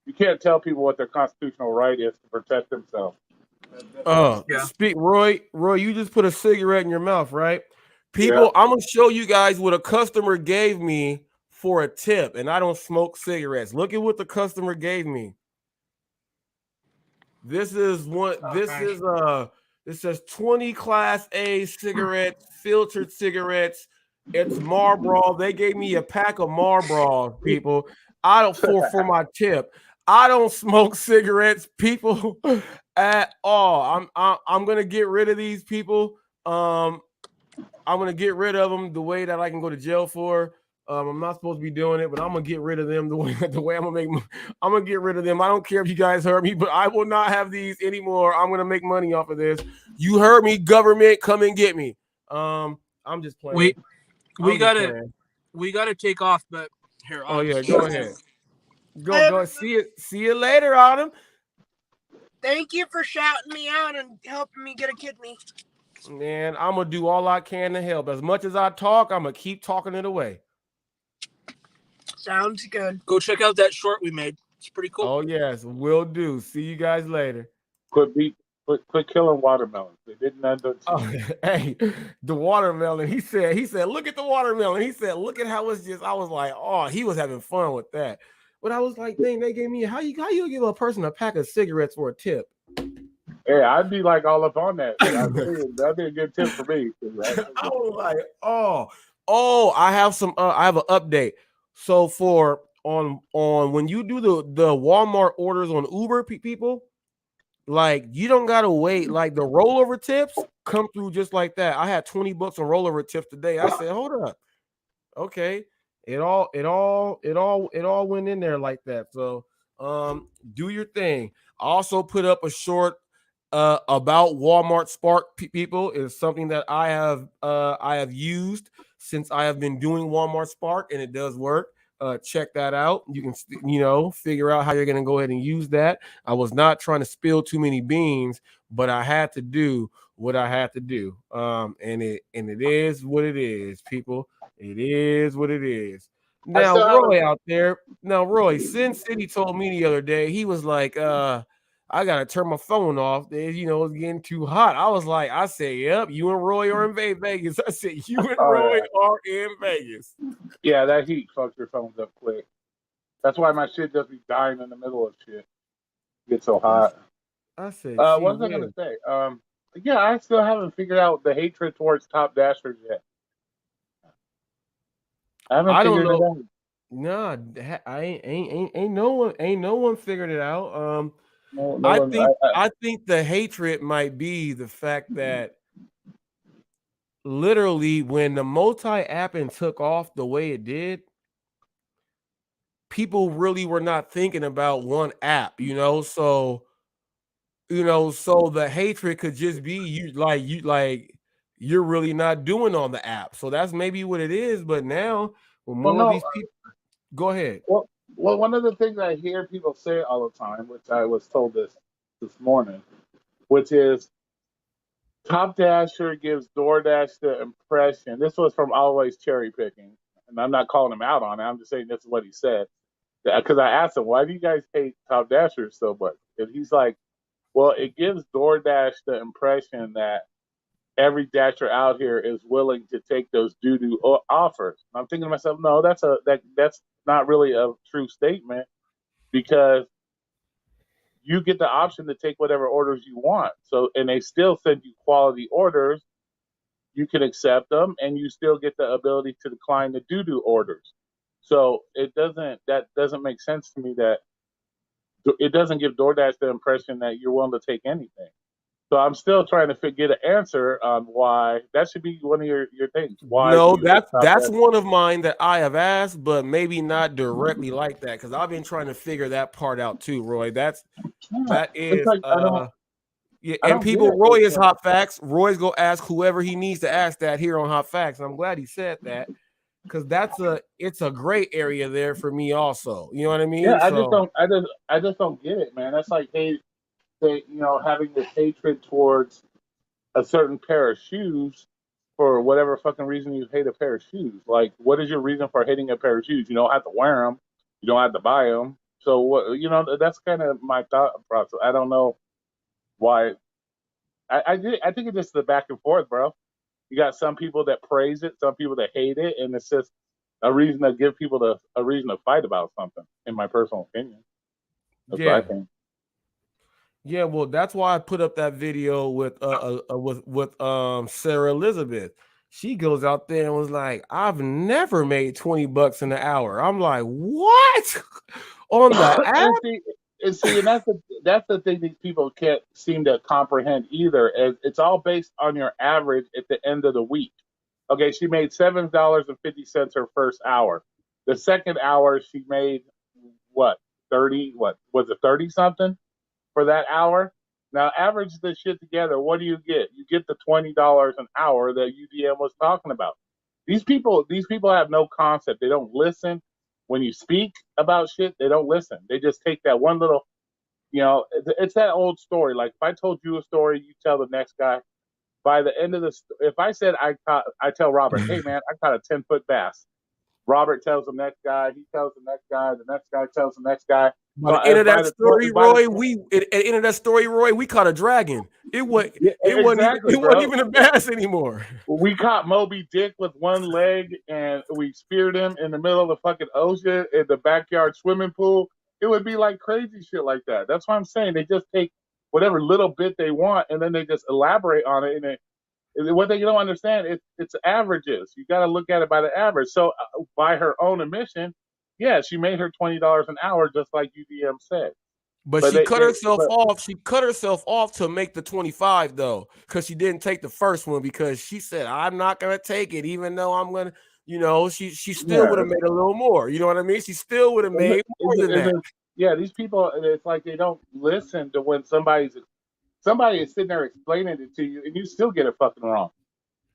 Speaker 12: You can't tell people what their constitutional right is to protect themselves.
Speaker 1: Speak, Roy, you just put a cigarette in your mouth, right? People, I'm gonna show you guys what a customer gave me for a tip, and I don't smoke cigarettes. Look at what the customer gave me. This is it says 20 Class A cigarettes, filtered cigarettes. It's Marlboro. They gave me a pack of Marlboro, people. I don't for my tip. I don't smoke cigarettes, people, at all. I'm gonna get rid of these people. I'm gonna get rid of them the way that I can go to jail for. I'm not supposed to be doing it, but I'm gonna get rid of them the way I'm gonna get rid of them. I don't care if you guys heard me, but I will not have these anymore. I'm gonna make money off of this. You heard me, government, come and get me. I'm just playing.
Speaker 11: We gotta take off, but here.
Speaker 1: Oh yeah, go ahead. Go. See you later, Autumn.
Speaker 13: Thank you for shouting me out and helping me get a kidney.
Speaker 1: Man, I'm gonna do all I can to help. As much as I talk, I'm gonna keep talking it away.
Speaker 13: Sounds good.
Speaker 11: Go check out that short we made. It's pretty cool.
Speaker 1: Oh yes, will do. See you guys later.
Speaker 12: Quit killing watermelons. They didn't end up.
Speaker 1: Hey, the watermelon. He said, look at the watermelon. He said, look at how it's just. I was like, oh, he was having fun with that. But I was like, dang, they gave me how you give a person a pack of cigarettes for a tip?
Speaker 12: Hey, I'd be like all up on that. That'd be a good tip for me.
Speaker 1: I was like, I have some. I have an update. So for on when you do the Walmart orders on Uber, people, like you don't gotta wait. Like the rollover tips come through just like that. I had $20 on rollover tips today. I said, hold up, okay, it all went in there like that. So do your thing. I also put up a short about Walmart Spark. People is something that I have used since I have been doing Walmart Spark, and it does work. Check that out. You can, figure out how you're going to go ahead and use that. I was not trying to spill too many beans, but I had to do what I had to do. And it is what it is, people. It is what it is. Now, Roy out there. Now, Roy, Sin City told me the other day, he was like, I gotta turn my phone off. It's getting too hot. I said, yep, you and Roy are in Vegas. I said, you and Roy are in Vegas.
Speaker 12: Yeah, that heat fucks your phones up quick. That's why my shit just be dying in the middle of shit. Get so hot.
Speaker 1: I said,
Speaker 12: what was I gonna say? Yeah, I still haven't figured out the hatred towards top dashers yet. I haven't figured it out.
Speaker 1: Nah, ain't no one figured it out. I think the hatred might be the fact that literally when the multi-apping took off the way it did, people really were not thinking about one app, so the hatred could just be you're really not doing on the app. So that's maybe what it is. But now with more of these people, go ahead.
Speaker 12: Well, one of the things I hear people say all the time, which I was told this morning, which is Top Dasher gives DoorDash the impression. This was from Always Cherry Picking, and I'm not calling him out on it. I'm just saying this is what he said. Because I asked him, why do you guys hate Top Dashers so much? And he's like, well, it gives DoorDash the impression that every dasher out here is willing to take those doo-doo offers. And I'm thinking to myself, no, that's not really a true statement, because you get the option to take whatever orders you want. So, and they still send you quality orders. You can accept them, and you still get the ability to decline the doo-doo orders. So that doesn't make sense to me. That it doesn't give DoorDash the impression that you're willing to take anything. So I'm still trying to get an answer on why. That should be one of your things. Why?
Speaker 1: No, that's one of mine that I have asked, but maybe not directly like that, because I've been trying to figure that part out too, Roy. That is and people, Roy is Hot Facts. Roy's gonna ask whoever he needs to ask that here on Hot Facts. And I'm glad he said that, because it's a gray area there for me also. You know what I mean?
Speaker 12: Yeah, I just don't get it, man. That's like having this hatred towards a certain pair of shoes for whatever fucking reason you hate a pair of shoes. Like, what is your reason for hating a pair of shoes? You don't have to wear them. You don't have to buy them. So what? That's kind of my thought process. I don't know why. I think it's just the back and forth, bro. You got some people that praise it, some people that hate it, and it's just a reason to give people a reason to fight about something. In my personal opinion, that's what I think.
Speaker 1: Yeah, well, that's why I put up that video with Sarah Elizabeth. She goes out there and was like, "I've never made $20 an hour." I'm like, "What?" On the app?
Speaker 12: and that's the thing these people can't seem to comprehend either. It's all based on your average at the end of the week. Okay, she made $7.50 her first hour. The second hour she made what? 30? What was it? 30 something for that hour. Now average this shit together. What do you get? You get the $20 an hour that UDM was talking about. These people have no concept. They don't listen. When you speak about shit, they don't listen. They just take that one little, it's that old story. Like, if I told you a story, you tell the next guy. By the end of this, if I said I tell Robert, hey man, I caught a 10-foot bass. Robert tells the next guy, he tells the next guy, the next guy tells the next guy.
Speaker 1: By the end of that story, Roy, we caught a dragon. It wasn't even a bass anymore.
Speaker 12: We caught Moby Dick with one leg, and we speared him in the middle of the fucking ocean in the backyard swimming pool. It would be like crazy shit like that. That's what I'm saying. They just take whatever little bit they want, and then they just elaborate on it. And what they don't understand, it's averages. You got to look at it by the average. So by her own admission, yeah, she made her $20 an hour, just like UDM said.
Speaker 1: But she cut herself off. She cut herself off to make the 25 though, because she didn't take the first one, because she said, "I'm not gonna take it, even though I'm gonna." She still would have made a little more. You know what I mean? She still would have made more than that.
Speaker 12: Yeah, these people, it's like they don't listen to when somebody is sitting there explaining it to you, and you still get it fucking wrong.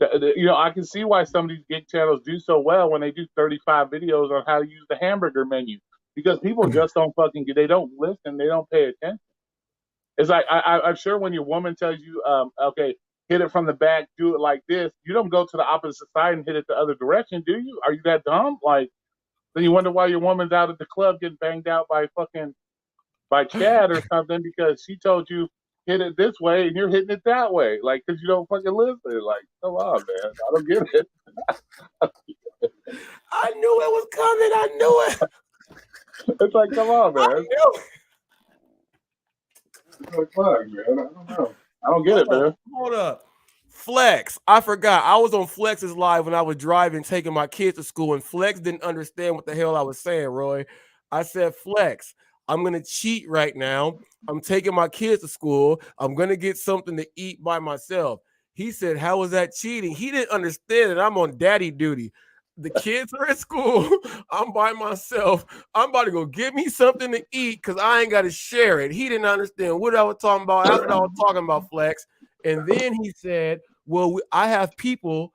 Speaker 12: You know, I can see why some of these gig channels do so well when they do 35 videos on how to use the hamburger menu, because people just don't fucking they don't listen, they don't pay attention. It's like I'm sure when your woman tells you, okay, hit it from the back, do it like this, you don't go to the opposite side and hit it the other direction, do you? Are you that dumb? Like, then you wonder why your woman's out at the club getting banged out by Chad or something because she told you hit it this way and you're hitting it that way, like because you don't fucking listen. Like, come on, man, I don't get it.
Speaker 1: I knew it was coming. I knew it.
Speaker 12: It's like, come on,
Speaker 1: I
Speaker 12: man.
Speaker 1: knew it.
Speaker 12: It's like, fuck, man. I don't know. I don't get it, man.
Speaker 1: Hold up. Flex. I forgot. I was on Flex's live when I was driving, taking my kids to school, and Flex didn't understand what the hell I was saying, Roy. I said, Flex, I'm going to cheat right now. I'm taking my kids to school. I'm going to get something to eat by myself. He said, how was that cheating? He didn't understand that I'm on daddy duty. The kids are at school. I'm by myself. I'm about to go get me something to eat because I ain't got to share it. He didn't understand what I was talking about. That's what I was talking about, Flex. And then he said, well, I have people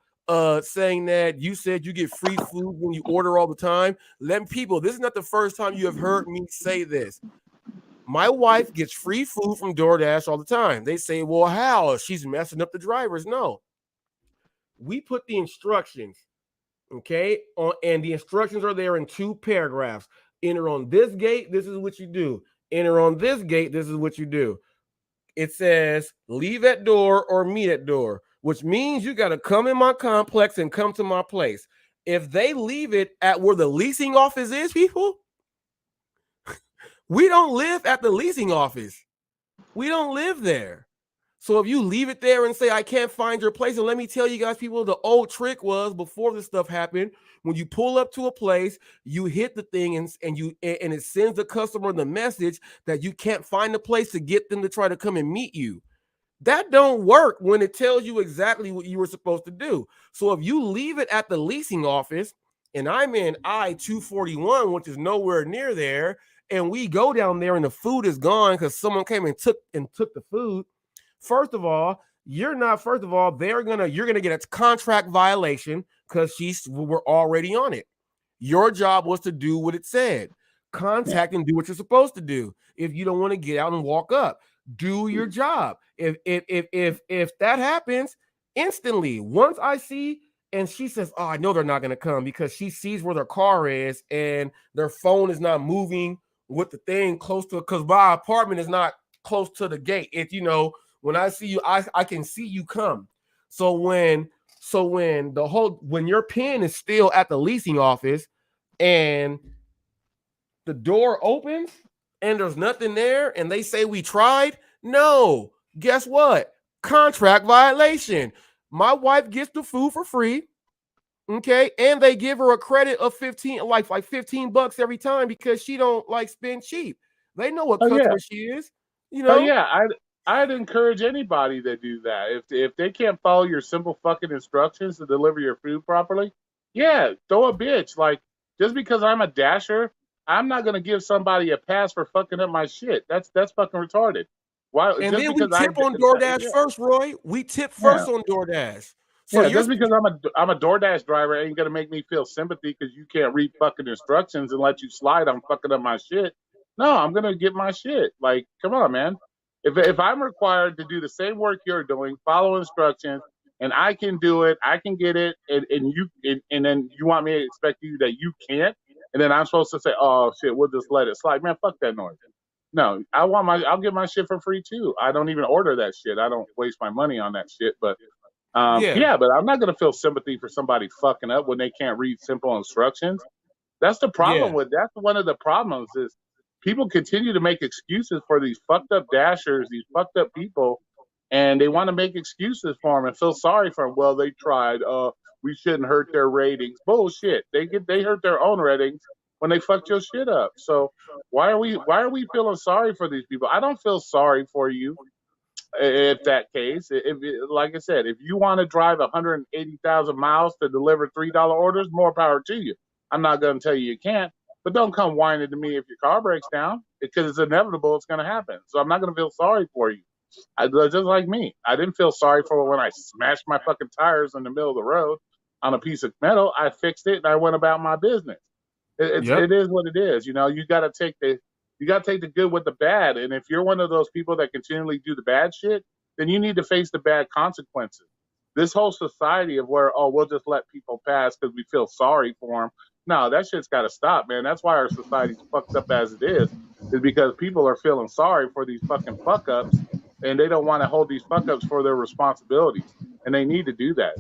Speaker 1: saying that you said you get free food when you order all the time. Let people, this is not the first time you have heard me say this. My wife gets free food from DoorDash all the time. They say, well, how? She's messing up the drivers. No. We put the instructions, okay, and the instructions are there in 2 paragraphs. Enter on this gate, this is what you do. Enter on this gate, this is what you do. It says leave at door or meet at door, which means you got to come in my complex and come to my place. If they leave it at where the leasing office is, people, we don't live at the leasing office. We don't live there. So if you leave it there and say, I can't find your place, and let me tell you guys, people, the old trick was before this stuff happened, when you pull up to a place, you hit the thing and it sends the customer the message that you can't find the place to get them to try to come and meet you. That don't work when it tells you exactly what you were supposed to do. So if you leave it at the leasing office, and I'm in I-241, which is nowhere near there, and we go down there and the food is gone because someone came and took the food. First of all, you're gonna get a contract violation because we're already on it. Your job was to do what it said. Contact and do what you're supposed to do. If you don't want to get out and walk up, do your job. If that happens, instantly, once I see and she says, oh, I know they're not gonna come because she sees where their car is and their phone is not moving with the thing close to it, because my apartment is not close to the gate. If you know, when I see you, I can see you come. So when your pin is still at the leasing office and the door opens and there's nothing there and they say we tried, no, guess what? Contract violation. My wife gets the food for free. Okay, and they give her a credit of 15 $15 every time because she don't like spend cheap. They know what customer she is, you know.
Speaker 12: Oh yeah, I'd encourage anybody to do that. If they can't follow your simple fucking instructions to deliver your food properly, yeah, throw a bitch. Like, just because I'm a dasher, I'm not gonna give somebody a pass for fucking up my shit. That's fucking retarded. Why?
Speaker 1: And
Speaker 12: just
Speaker 1: then we
Speaker 12: because
Speaker 1: tip on DoorDash first, Roy. We tip first on DoorDash. So
Speaker 12: just because I'm a DoorDash driver ain't gonna make me feel sympathy because you can't read fucking instructions and let you slide on fucking up my shit. No, I'm gonna get my shit. Like, come on, man. If I'm required to do the same work you're doing, follow instructions, and I can do it, I can get it, and then you want me to expect you that you can't, and then I'm supposed to say, oh shit, we'll just let it slide. Man, fuck that noise. No, I'll get my shit for free too. I don't even order that shit. I don't waste my money on that shit. But but I'm not gonna feel sympathy for somebody fucking up when they can't read simple instructions. That's the problem that's one of the problems is people continue to make excuses for these fucked up dashers, these fucked up people, and they want to make excuses for them and feel sorry for them. Well, they tried. We shouldn't hurt their ratings. Bullshit. They hurt their own ratings when they fucked your shit up. So why are we feeling sorry for these people? I don't feel sorry for you. If that case, like I said, if you want to drive 180,000 miles to deliver $3 orders, more power to you. I'm not going to tell you can't, but don't come whining to me if your car breaks down because it's inevitable. It's going to happen. So I'm not going to feel sorry for you. Just like me, I didn't feel sorry for when I smashed my fucking tires in the middle of the road on a piece of metal. I fixed it and I went about my business.
Speaker 1: Yep.
Speaker 12: It is what it is. You know, you got to take the good with the bad. And if you're one of those people that continually do the bad shit, then you need to face the bad consequences. This whole society of where, oh, we'll just let people pass because we feel sorry for them. No, that shit's got to stop, man. That's why our society's fucked up as it is because people are feeling sorry for these fucking fuck ups, and they don't want to hold these fuck ups for their responsibilities. And they need to do that.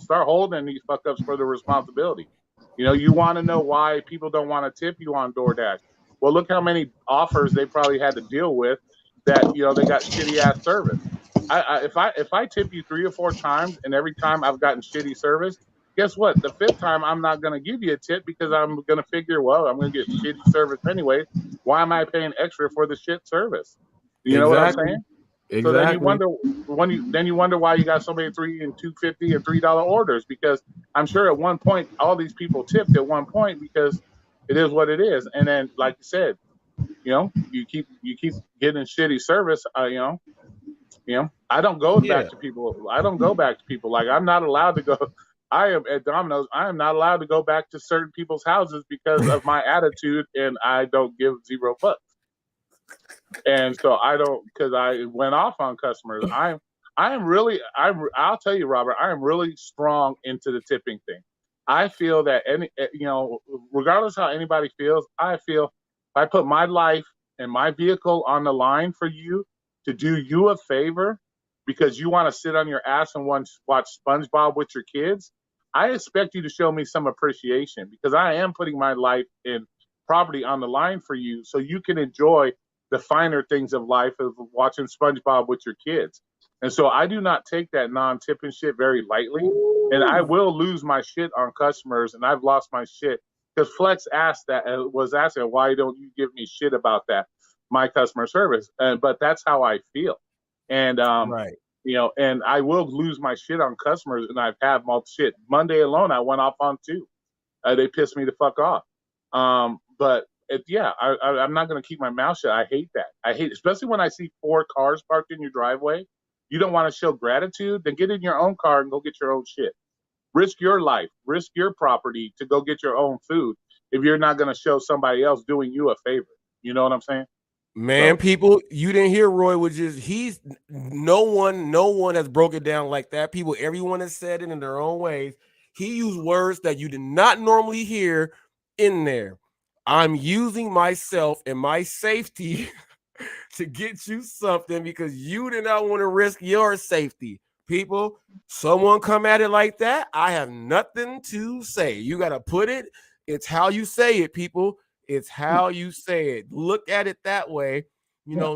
Speaker 12: Start holding these fuck ups for their responsibility. You know, you want to know why people don't want to tip you on DoorDash. Well, look how many offers they probably had to deal with that, they got shitty ass service. If I tip you 3 or 4 times and every time I've gotten shitty service, guess what? The 5th time I'm not going to give you a tip because I'm going to figure, well, I'm going to get shitty service anyway. Why am I paying extra for the shit service? You know what I'm
Speaker 1: Exactly.
Speaker 12: saying?
Speaker 1: Exactly.
Speaker 12: So then you wonder why you got so many $3 and $2.50 and $3 orders, because I'm sure at one point all these people tipped at one point because it is what it is. And then, like you said, you keep getting shitty service. I don't go back to people. I don't go back to people. Like, I'm not allowed to go. I am at Domino's. I am not allowed to go back to certain people's houses because of my attitude, and I don't give $0. And so I don't, because I went off on customers. I'll tell you, Robert, I am really strong into the tipping thing. I feel that regardless how anybody feels, I feel if I put my life and my vehicle on the line for you to do you a favor because you want to sit on your ass and watch SpongeBob with your kids, I expect you to show me some appreciation, because I am putting my life and property on the line for you so you can enjoy the finer things of life of watching SpongeBob with your kids. And so I do not take that non-tipping shit very lightly. Ooh. And I will lose my shit on customers, and I've lost my shit because Flex was asking, why don't you give me shit about that, my customer service? But that's how I feel. And,
Speaker 1: right.
Speaker 12: And I will lose my shit on customers, and I've had multiple shit. Monday alone, I went off on 2. They pissed me the fuck off. But I'm not going to keep my mouth shut. I hate that. I hate, especially when I see 4 cars parked in your driveway. You don't want to show gratitude? Then get in your own car and go get your own shit. Risk your life, risk your property to go get your own food if you're not going to show somebody else doing you a favor. You know what I'm saying?
Speaker 1: Man, people, you didn't hear Roy, no one has broken it down like that. People, everyone has said it in their own ways. He used words that you did not normally hear in there. I'm using myself and my safety to get you something because you did not want to risk your safety. People, someone come at it like that, I have nothing to say. You got to put it. It's how you say it, people. It's how you say it. Look at it that way.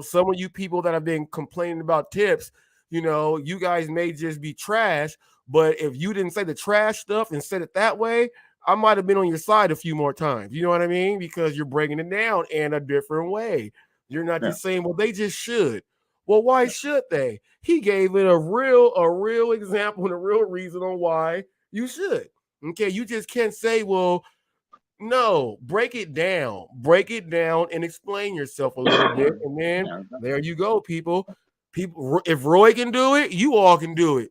Speaker 1: Some of you people that have been complaining about tips, you guys may just be trash. But if you didn't say the trash stuff and said it that way, I might have been on your side a few more times. You know what I mean? Because you're breaking it down in a different way. You're not just saying, well, they just should. Well, why should they? He gave it a real example and a real reason on why you should. Okay, you just can't say, well, no, break it down and explain yourself a little bit. And then there you go, people. If Roy can do it, you all can do it.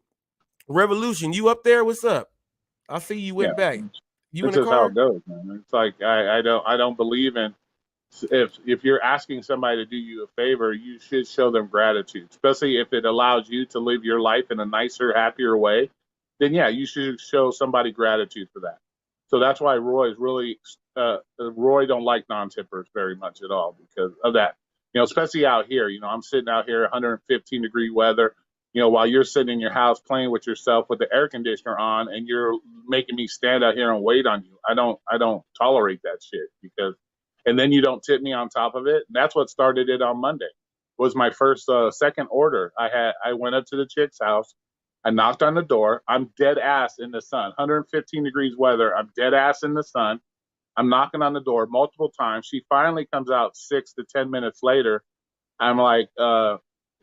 Speaker 1: Revolution, you up there? What's up? I see you went back. You in the car?
Speaker 12: That's just how it goes, man. It's like I don't believe in, if you're asking somebody to do you a favor, you should show them gratitude, especially if it allows you to live your life in a nicer, happier way. Then you should show somebody gratitude for that. So that's why Roy don't like non-tippers very much at all because of that. Especially out here. I'm sitting out here, 115-degree weather. While you're sitting in your house playing with yourself with the air conditioner on, and you're making me stand out here and wait on you. I don't tolerate that shit and then you don't tip me on top of it. That's what started it on Monday. Was my first second order. I went up to the chick's house. I knocked on the door. I'm dead ass in the sun, 115 degrees weather. I'm dead ass in the sun. I'm knocking on the door multiple times. She finally comes out 6 to 10 minutes later. I'm like,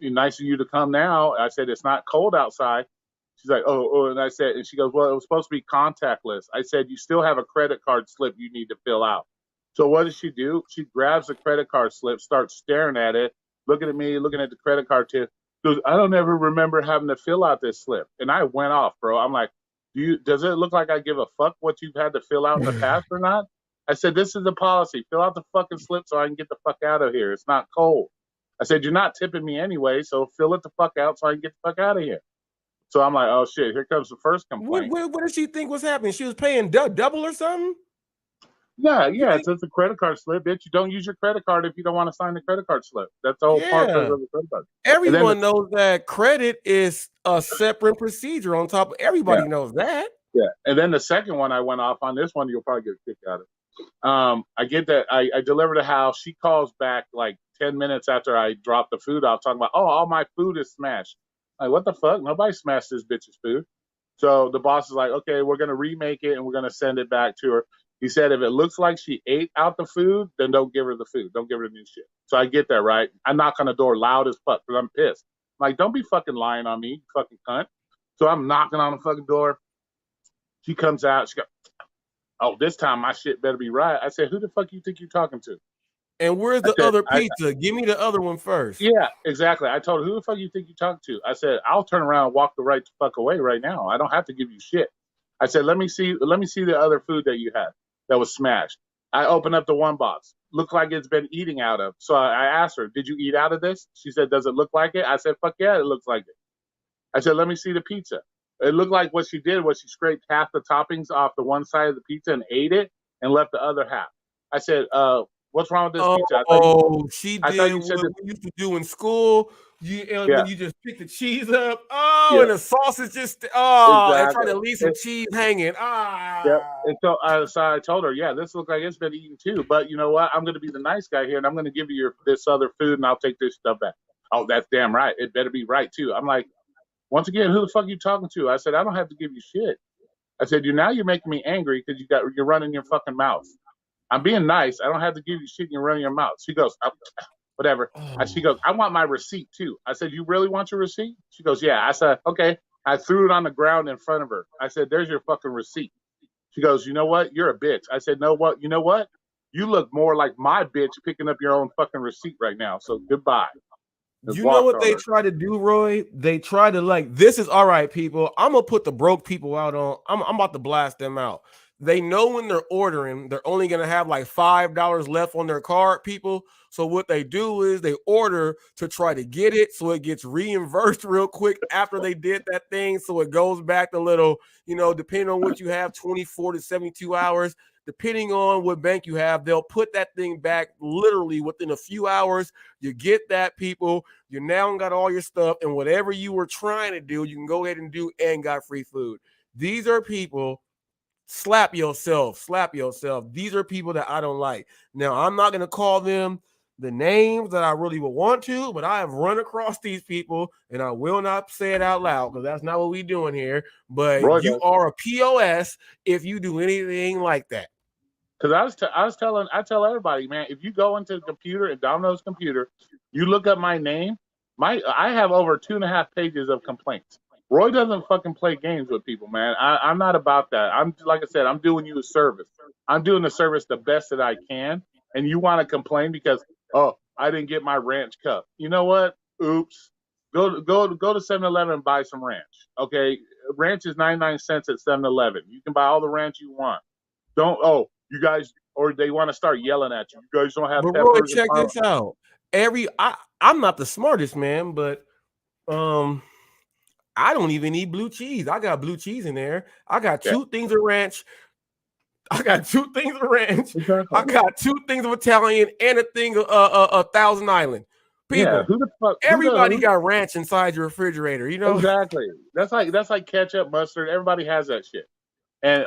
Speaker 12: nice of you to come now. I said, it's not cold outside. She's like, oh, and I said, and she goes, well, it was supposed to be contactless. I said, you still have a credit card slip you need to fill out. So what does she do? She grabs the credit card slip, starts staring at it, looking at me, looking at the credit card tip. Goes, I don't ever remember having to fill out this slip. And I went off, bro. I'm like, does it look like I give a fuck what you've had to fill out in the past or not? I said, this is the policy. Fill out the fucking slip so I can get the fuck out of here. It's not cold. I said, you're not tipping me anyway, so fill it the fuck out so I can get the fuck out of here. So I'm like, oh shit, here comes the first complaint.
Speaker 1: What did she think was happening? She was paying double or something?
Speaker 12: Yeah, it's just a credit card slip, bitch. You don't use your credit card if you don't want to sign the credit card slip. That's the whole purpose of the credit card.
Speaker 1: Everyone knows that credit is a separate procedure on top of everybody knows that.
Speaker 12: Yeah. And then the second one I went off on, this one you'll probably get a kick out of. I get that I deliver the house. She calls back like 10 minutes after I drop the food off, talking about, oh, all my food is smashed. Like, what the fuck? Nobody smashed this bitch's food. So the boss is like, okay, we're gonna remake it and we're gonna send it back to her. He said if it looks like she ate out the food, then don't give her the food. Don't give her the new shit. So I get that, right? I knock on the door loud as fuck because I'm pissed. I'm like, don't be fucking lying on me, you fucking cunt. So I'm knocking on the fucking door. She comes out. She goes, oh, this time my shit better be right. I said, who the fuck you think you're talking to?
Speaker 1: And where's the other pizza? Give me the other one first.
Speaker 12: Yeah, exactly. I told her, who the fuck you think you talking to? I said, I'll turn around and walk the right the fuck away right now. I don't have to give you shit. I said, let me see the other food that you had that was smashed. I opened up the one box. Looked like it's been eating out of. So I asked her, did you eat out of this? She said, does it look like it? I said, fuck yeah, it looks like it. I said, let me see the pizza. It looked like what she did was she scraped half the toppings off the one side of the pizza and ate it and left the other half. I said, what's wrong with this pizza?
Speaker 1: She did what we used to do in school. When you just pick the cheese up. And the sauce is just and try to leave some cheese hanging.
Speaker 12: Yeah. And so I told her, yeah, this looks like it's been eaten too. But you know what? I'm going to be the nice guy here, and I'm going to give you this other food, and I'll take this stuff back. Oh, that's damn right. It better be right too. I'm like, once again, who the fuck are you talking to? I said, I don't have to give you shit. I said, you're making me angry because you're running your fucking mouth. I'm being nice. I don't have to give you shit and you're running your mouth. She goes, whatever. She goes, I want my receipt too. I said, you really want your receipt? She goes, yeah. I said, okay. I threw it on the ground in front of her. I said, there's your fucking receipt. She goes, you know what? You're a bitch. I said, no, what? You know what? You look more like my bitch picking up your own fucking receipt right now. So goodbye.
Speaker 1: You know what they try to do, Roy? They try to this is all right, people. I'm gonna put the broke people out on. I'm about to blast them out. They know when they're ordering, they're only gonna have like $5 left on their card, people. So what they do is they order to try to get it, so it gets reimbursed real quick after they did that thing. So it goes back a little, depending on what you have, 24 to 72 hours. Depending on what bank you have, they'll put that thing back literally within a few hours. You get that, people. You now got all your stuff, and whatever you were trying to do, you can go ahead and do and got free food. These are people. Slap yourself. These are people that I don't like. Now, I'm not going to call them the names that I really would want to, but I have run across these people, and I will not say it out loud because that's not what we're doing here. But you are a POS if you do anything like that.
Speaker 12: Because I tell everybody, man, if you go into the computer and Domino's computer, you look up my name, I have over 2.5 pages of complaints. Roy doesn't fucking play games with people, man. I'm not about that. I'm like I said, I'm doing you a service. I'm doing the service the best that I can. And you want to complain because, oh, I didn't get my ranch cup. You know what? Oops. Go to 7-Eleven and buy some ranch. Okay, ranch is 99 cents at 7-Eleven. You can buy all the ranch you want. You guys, or they want to start yelling at you. You guys don't have peppers.
Speaker 1: Roy, check this out. I'm not the smartest man, but I don't even need blue cheese. I got blue cheese in there. I got two things of ranch. I got 2 things of ranch. I got 2 things of Italian and a thing of Thousand Island. People,
Speaker 12: who the fuck?
Speaker 1: Everybody got ranch inside your refrigerator.
Speaker 12: Exactly. That's like ketchup, mustard. Everybody has that shit. And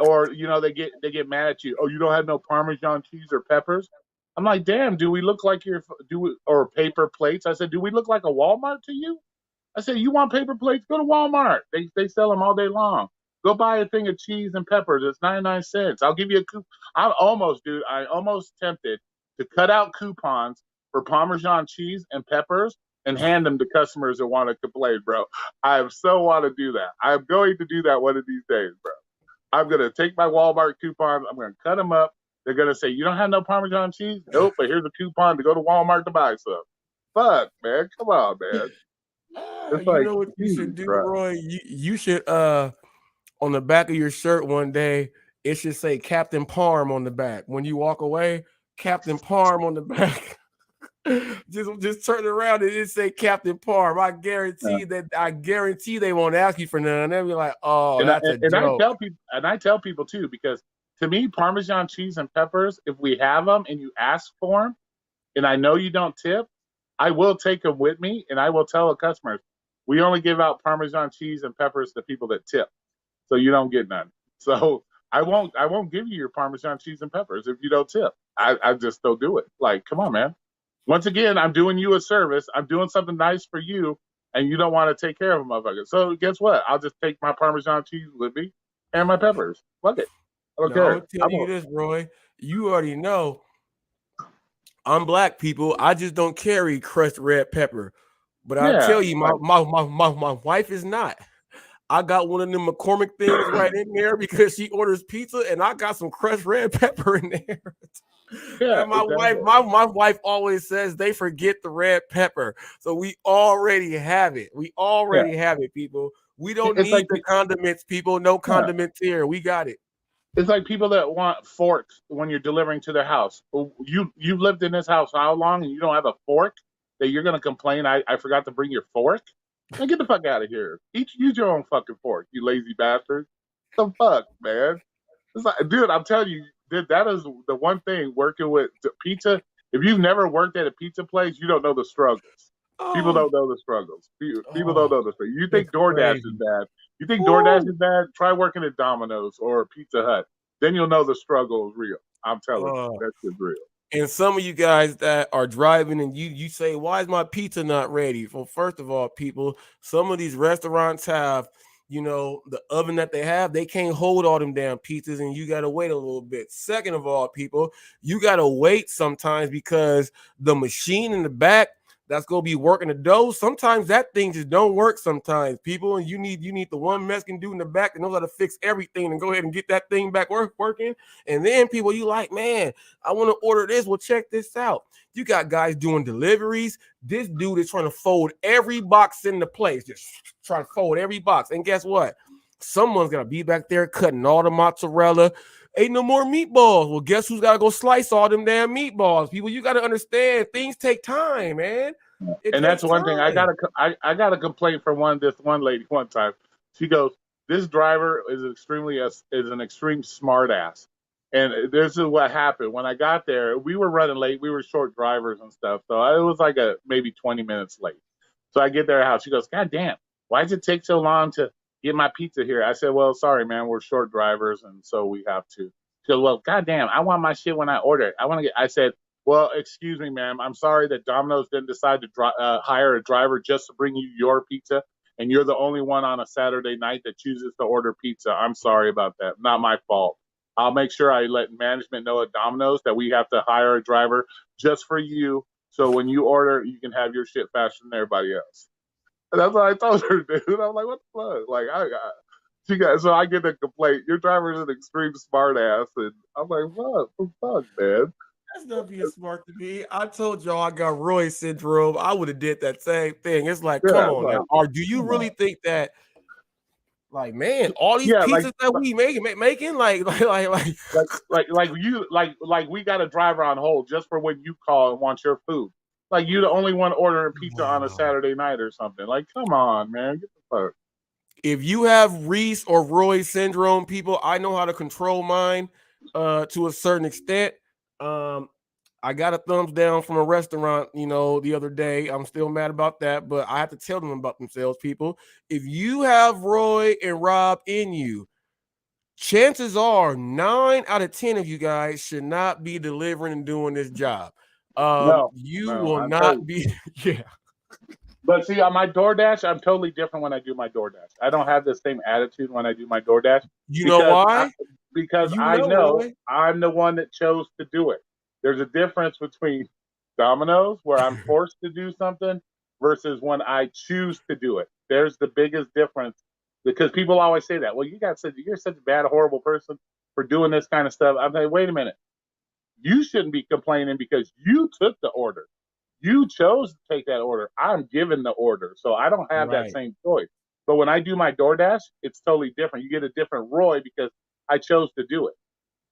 Speaker 12: they get mad at you. Oh, you don't have no Parmesan cheese or peppers. I'm like, damn. Do we look like or paper plates? I said, do we look like a Walmart to you? I said, you want paper plates? Go to Walmart. They sell them all day long. Go buy a thing of cheese and peppers. It's 99 cents. I'll give you a coupon. I almost tempted to cut out coupons for Parmesan cheese and peppers and hand them to customers that want to complain, bro. I so want to do that. I'm going to do that one of these days, bro. I'm going to take my Walmart coupons. I'm going to cut them up. They're going to say, you don't have no Parmesan cheese? Nope, but here's a coupon to go to Walmart to buy some. fuck, man? Come on, man. It's
Speaker 1: You
Speaker 12: like,
Speaker 1: know what you should
Speaker 12: Jesus
Speaker 1: do,
Speaker 12: Christ.
Speaker 1: Roy? You should on the back of your shirt one day, it should say Captain Parm on the back. When you walk away, Captain Parm on the back. just turn around and it say Captain Parm. I guarantee they won't ask you for none. They'll be like, oh, that's a
Speaker 12: And I
Speaker 1: joke.
Speaker 12: tell people too, because to me, Parmesan cheese and peppers, if we have them and you ask for them, and I know you don't tip, I will take them with me, and I will tell the customers, we only give out Parmesan cheese and peppers to people that tip, so you don't get none. So I won't give you your Parmesan cheese and peppers if you don't tip. I just don't do it. Like, come on, man. Once again, I'm doing you a service. I'm doing something nice for you, and you don't want to take care of a motherfucker. So guess what? I'll just take my Parmesan cheese with me and my peppers. Fuck it. I don't
Speaker 1: Now I'm
Speaker 12: care.
Speaker 1: gonna tell you this, Roy. You already know I'm black, people. I just don't carry crushed red pepper. But I
Speaker 12: Yeah.
Speaker 1: tell you, my wife is not. I got one of them McCormick things right in there because she orders pizza, and I got some crushed red pepper in there.
Speaker 12: Yeah,
Speaker 1: And my
Speaker 12: exactly.
Speaker 1: my wife always says they forget the red pepper. So we already have it. We already have it, people. We don't
Speaker 12: It's
Speaker 1: need
Speaker 12: like
Speaker 1: the condiments, people. No condiments here. We got it.
Speaker 12: It's like people that want forks when you're delivering to their house. You've lived in this house how long, and you don't have a fork that you're gonna complain? I forgot to bring your fork. Now get the fuck out of here. Use your own fucking fork, you lazy bastard. The fuck, man. It's like, dude, I'm telling you, that is the one thing working with pizza. If you've never worked at a pizza place, you don't know the struggles. People don't know the struggles. People don't know the struggles. You think
Speaker 1: It's
Speaker 12: DoorDash is
Speaker 1: crazy.
Speaker 12: bad. You think DoorDash is bad? Try working at Domino's or Pizza Hut. Then you'll know the struggle is real. I'm telling you, that's just real.
Speaker 1: And some of you guys that are driving and you say, why is my pizza not ready? Well, first of all, people, some of these restaurants have, the oven that they have, they can't hold all them damn pizzas, and you got to wait a little bit. Second of all, people, you got to wait sometimes because the machine in the back that's going to be working the dough, sometimes that thing just don't work sometimes, people, and you need the one Mexican dude in the back that knows how to fix everything and go ahead and get that thing back working. And then people, you like, man, I want to order this. Well, check this out. You got guys doing deliveries. This dude is trying to fold every box into place, just trying to fold every box. And guess what? Someone's going to be back there cutting all the mozzarella. Ain't no more meatballs. Well, guess who's got to go slice all them damn meatballs? People, you got to understand, things take time, man.
Speaker 12: And that's one thing I got a complaint from this one lady one time. She goes, "This driver is an extreme smart ass." And this is what happened. When I got there, we were running late. We were short drivers and stuff. So it was like maybe 20 minutes late. So I get there at house. She goes, "God damn, why does it take so long to get my pizza here?" I said, "Well, sorry, man. We're short drivers, and so we have to." She goes, "Well, God damn, I want my shit when I order it. I said, "Well, excuse me, ma'am. I'm sorry that Domino's didn't decide to hire a driver just to bring you your pizza, and you're the only one on a Saturday night that chooses to order pizza. I'm sorry about that. Not my fault. I'll make sure I let management know at Domino's that we have to hire a driver just for you, so when you order, you can have your shit faster than everybody else." And that's what I told her, dude. I'm like, what the fuck? Like, so I get a complaint. Your driver's an extreme smart ass. And I'm like, what the fuck, man?
Speaker 1: That's not being smart to me. I told y'all I got Roy syndrome. I would have did that same thing. It's like, come on now. Or do you really think that, like, man, all these pizzas that we making, like
Speaker 12: we got a driver on hold just for when you call and want your food. Like, you're the only one ordering pizza on a Saturday night or something. Like, come on, man. Get the fuck.
Speaker 1: If you have Reese or Roy syndrome, people, I know how to control mine to a certain extent. I got a thumbs down from a restaurant, the other day. I'm still mad about that, but I have to tell them about themselves, people. If you have Roy and Rob in you, chances are 9 out of 10 of you guys should not be delivering and doing this job. You will not be. Yeah.
Speaker 12: But see, on my DoorDash, I'm totally different when I do my DoorDash. I don't have the same attitude when I do my DoorDash.
Speaker 1: You know why?
Speaker 12: Because I know I'm the one that chose to do it. There's a difference between Domino's, where I'm forced to do something, versus when I choose to do it. There's the biggest difference, because people always say that. Well, you're such a bad, horrible person for doing this kind of stuff. I'm like, wait a minute. You shouldn't be complaining because you took the order. You chose to take that order. I'm given the order, so I don't have that
Speaker 1: Right.
Speaker 12: same choice. But when I do my DoorDash, it's totally different. You get a different Roy because I chose to do it.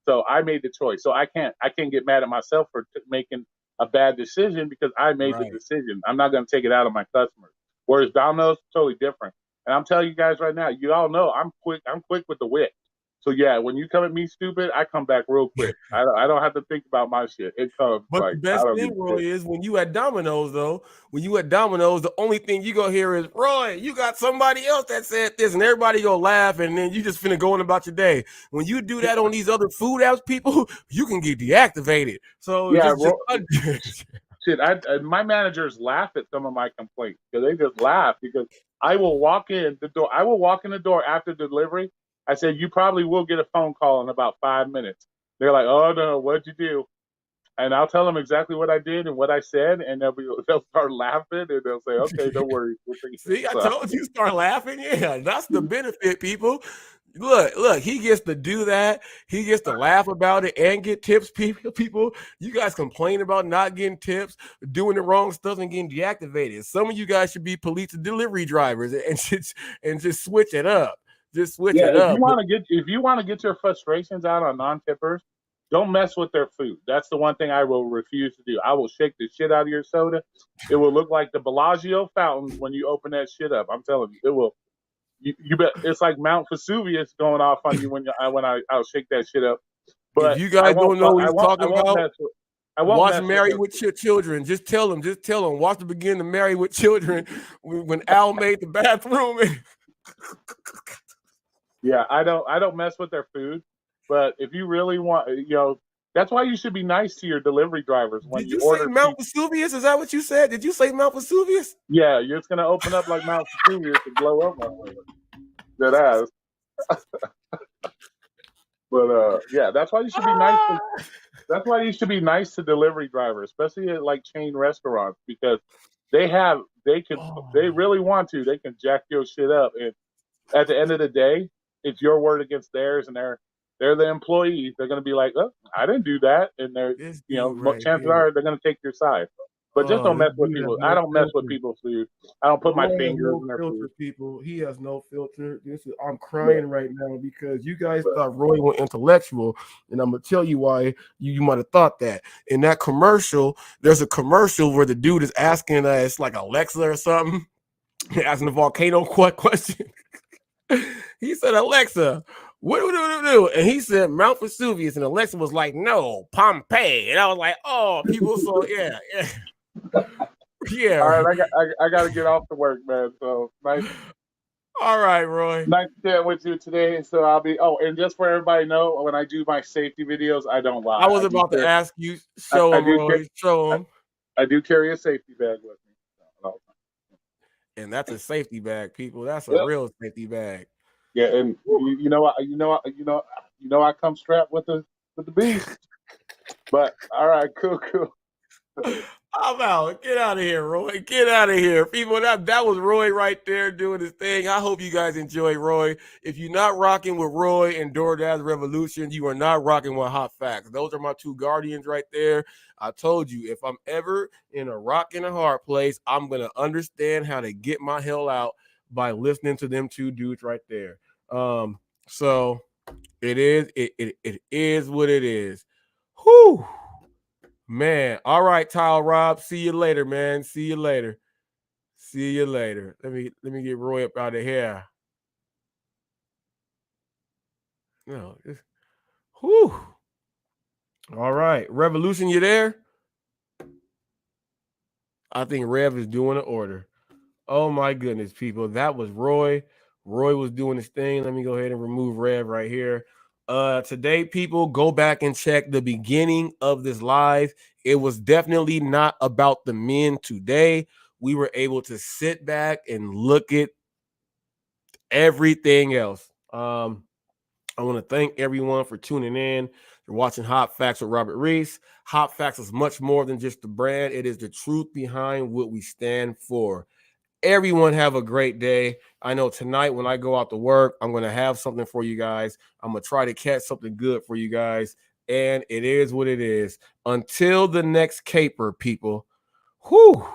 Speaker 12: So I made the choice. So I can't get mad at myself for making a bad decision because I made the
Speaker 1: Right.
Speaker 12: decision. I'm not going to take it out on my customers. Whereas Domino's totally different. And I'm telling you guys right now, you all know I'm quick. I'm quick with the wit. So yeah, when you come at me stupid, I come back real quick. I don't have to think about my shit. It comes
Speaker 1: But
Speaker 12: like
Speaker 1: the
Speaker 12: I
Speaker 1: best
Speaker 12: don't give
Speaker 1: thing,
Speaker 12: a
Speaker 1: Roy,
Speaker 12: shit.
Speaker 1: is when you at Domino's, though, the only thing you gonna hear is, Roy, you got somebody else that said this, and everybody gonna laugh, and then you just finna go on about your day. When you do that on these other food apps, people, you can get deactivated. So
Speaker 12: Yeah, shit. My managers laugh at some of my complaints because they just laugh because I will walk in the door. I will walk in the door after delivery. I said, you probably will get a phone call in about 5 minutes. They're like, oh no, what'd you do? And I'll tell them exactly what I did and what I said, and they'll start laughing and they'll say, okay, don't worry. We'll take
Speaker 1: See, I
Speaker 12: it out.
Speaker 1: told you, start laughing. Yeah, that's the benefit, people. Look, he gets to do that. He gets to laugh about it and get tips. People, you guys complain about not getting tips, doing the wrong stuff, and getting deactivated. Some of you guys should be police and delivery drivers and just switch it up. Just switch
Speaker 12: Yeah,
Speaker 1: it
Speaker 12: if you
Speaker 1: up.
Speaker 12: want to get your frustrations out on non-tippers, don't mess with their food. That's the one thing I will refuse to do. I will shake the shit out of your soda. It will look like the Bellagio fountains when you open that shit up. I'm telling you, it will. You bet. It's like Mount Vesuvius going off on you when I'll shake that shit up.
Speaker 1: If
Speaker 12: But
Speaker 1: you guys don't know what
Speaker 12: I
Speaker 1: he's talking
Speaker 12: won't
Speaker 1: about,
Speaker 12: mess with. I won't
Speaker 1: watch
Speaker 12: mess with
Speaker 1: Married
Speaker 12: their
Speaker 1: with
Speaker 12: food.
Speaker 1: Children. Just tell them. Watch the beginning of Married with Children when Al made the bathroom.
Speaker 12: Yeah, I don't mess with their food. But if you really want, that's why you should be nice to your delivery drivers when
Speaker 1: Did
Speaker 12: you
Speaker 1: you say
Speaker 12: order
Speaker 1: Mount
Speaker 12: pizza.
Speaker 1: Vesuvius? Is that what you said? Did you say Mount Vesuvius?
Speaker 12: Yeah, you're just gonna open up like Mount Vesuvius and blow up on me. That ass. But yeah, that's why you should be nice. That's why you should be nice to delivery drivers, especially at like chain restaurants, because they really want to. They can jack your shit up, and at the end of the day, it's your word against theirs, and they're the employees. They're gonna be like, oh, I didn't do that, and
Speaker 1: This dude right
Speaker 12: chances
Speaker 1: here.
Speaker 12: are they're gonna take your side. But just
Speaker 1: Oh,
Speaker 12: don't
Speaker 1: this
Speaker 12: mess with
Speaker 1: dude has
Speaker 12: people. I
Speaker 1: no
Speaker 12: don't mess with
Speaker 1: filter.
Speaker 12: people's food. I don't put my
Speaker 1: Roy has
Speaker 12: fingers
Speaker 1: no
Speaker 12: in their
Speaker 1: filter,
Speaker 12: food.
Speaker 1: people. He has no filter. I'm crying right now because you guys thought Roy went intellectual, and I'm gonna tell you why you might have thought that. In that commercial, there's a commercial where the dude is asking, it's like Alexa or something, asking the volcano question. He said, Alexa, what do we do? And he said Mount Vesuvius, and Alexa was like, no, Pompeii. And I was like, oh, people, so yeah. Yeah.
Speaker 12: All right, I got to get off to work, man. So nice.
Speaker 1: All right, Roy.
Speaker 12: Nice chatting with you today. So I'll be. Oh, and just for everybody to know, when I do my safety videos, I don't lie.
Speaker 1: I was about to ask you. Show him, Roy. Show him.
Speaker 12: I do carry a safety bag with me.
Speaker 1: And that's a safety bag, people. That's a real safety bag.
Speaker 12: Yeah, and you know I come strapped with the beast. But all right, cool.
Speaker 1: I'm out. Get out of here, Roy. Get out of here. People, that was Roy right there doing his thing. I hope you guys enjoy Roy. If you're not rocking with Roy and DoorDash Revolution, you are not rocking with Hot Facts. Those are my two guardians right there. I told you, if I'm ever in a rock and a hard place, I'm going to understand how to get my hell out by listening to them two dudes right there. So it is what it is. Whew. Man, all right, Tile Rob. See you later, man. See you later. Let me get Roy up out of here. No, whew. All right, Revolution, you there? I think Rev is doing an order. Oh my goodness, people. That was Roy. Roy was doing his thing. Let me go ahead and remove Rev right here. Today, people, go back and check the beginning of this live. It was definitely not about the men today. We were able to sit back and look at everything else. I want to thank everyone for tuning in. You're watching Hot Facts with Robert Reese. Hot Facts is much more than just the brand. It is the truth behind what we stand for. Everyone have a great day. I know tonight when I go out to work, I'm going to have something for you guys. I'm going to try to catch something good for you guys. And it is what it is. Until the next caper, people, Whew.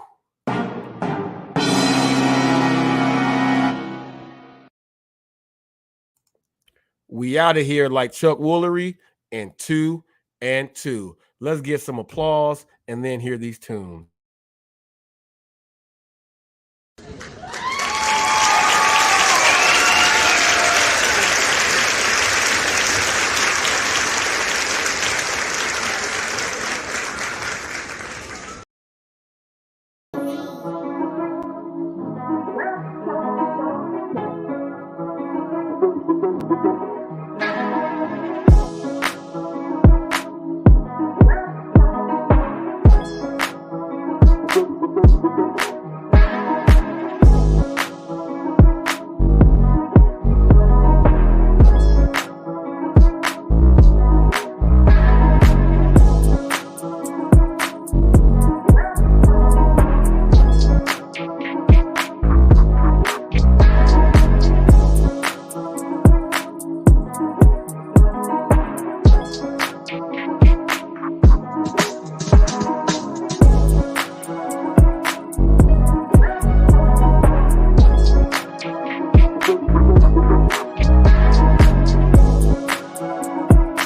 Speaker 1: We out of here like Chuck Woolery and 2 and 2. Let's get some applause and then hear these tunes.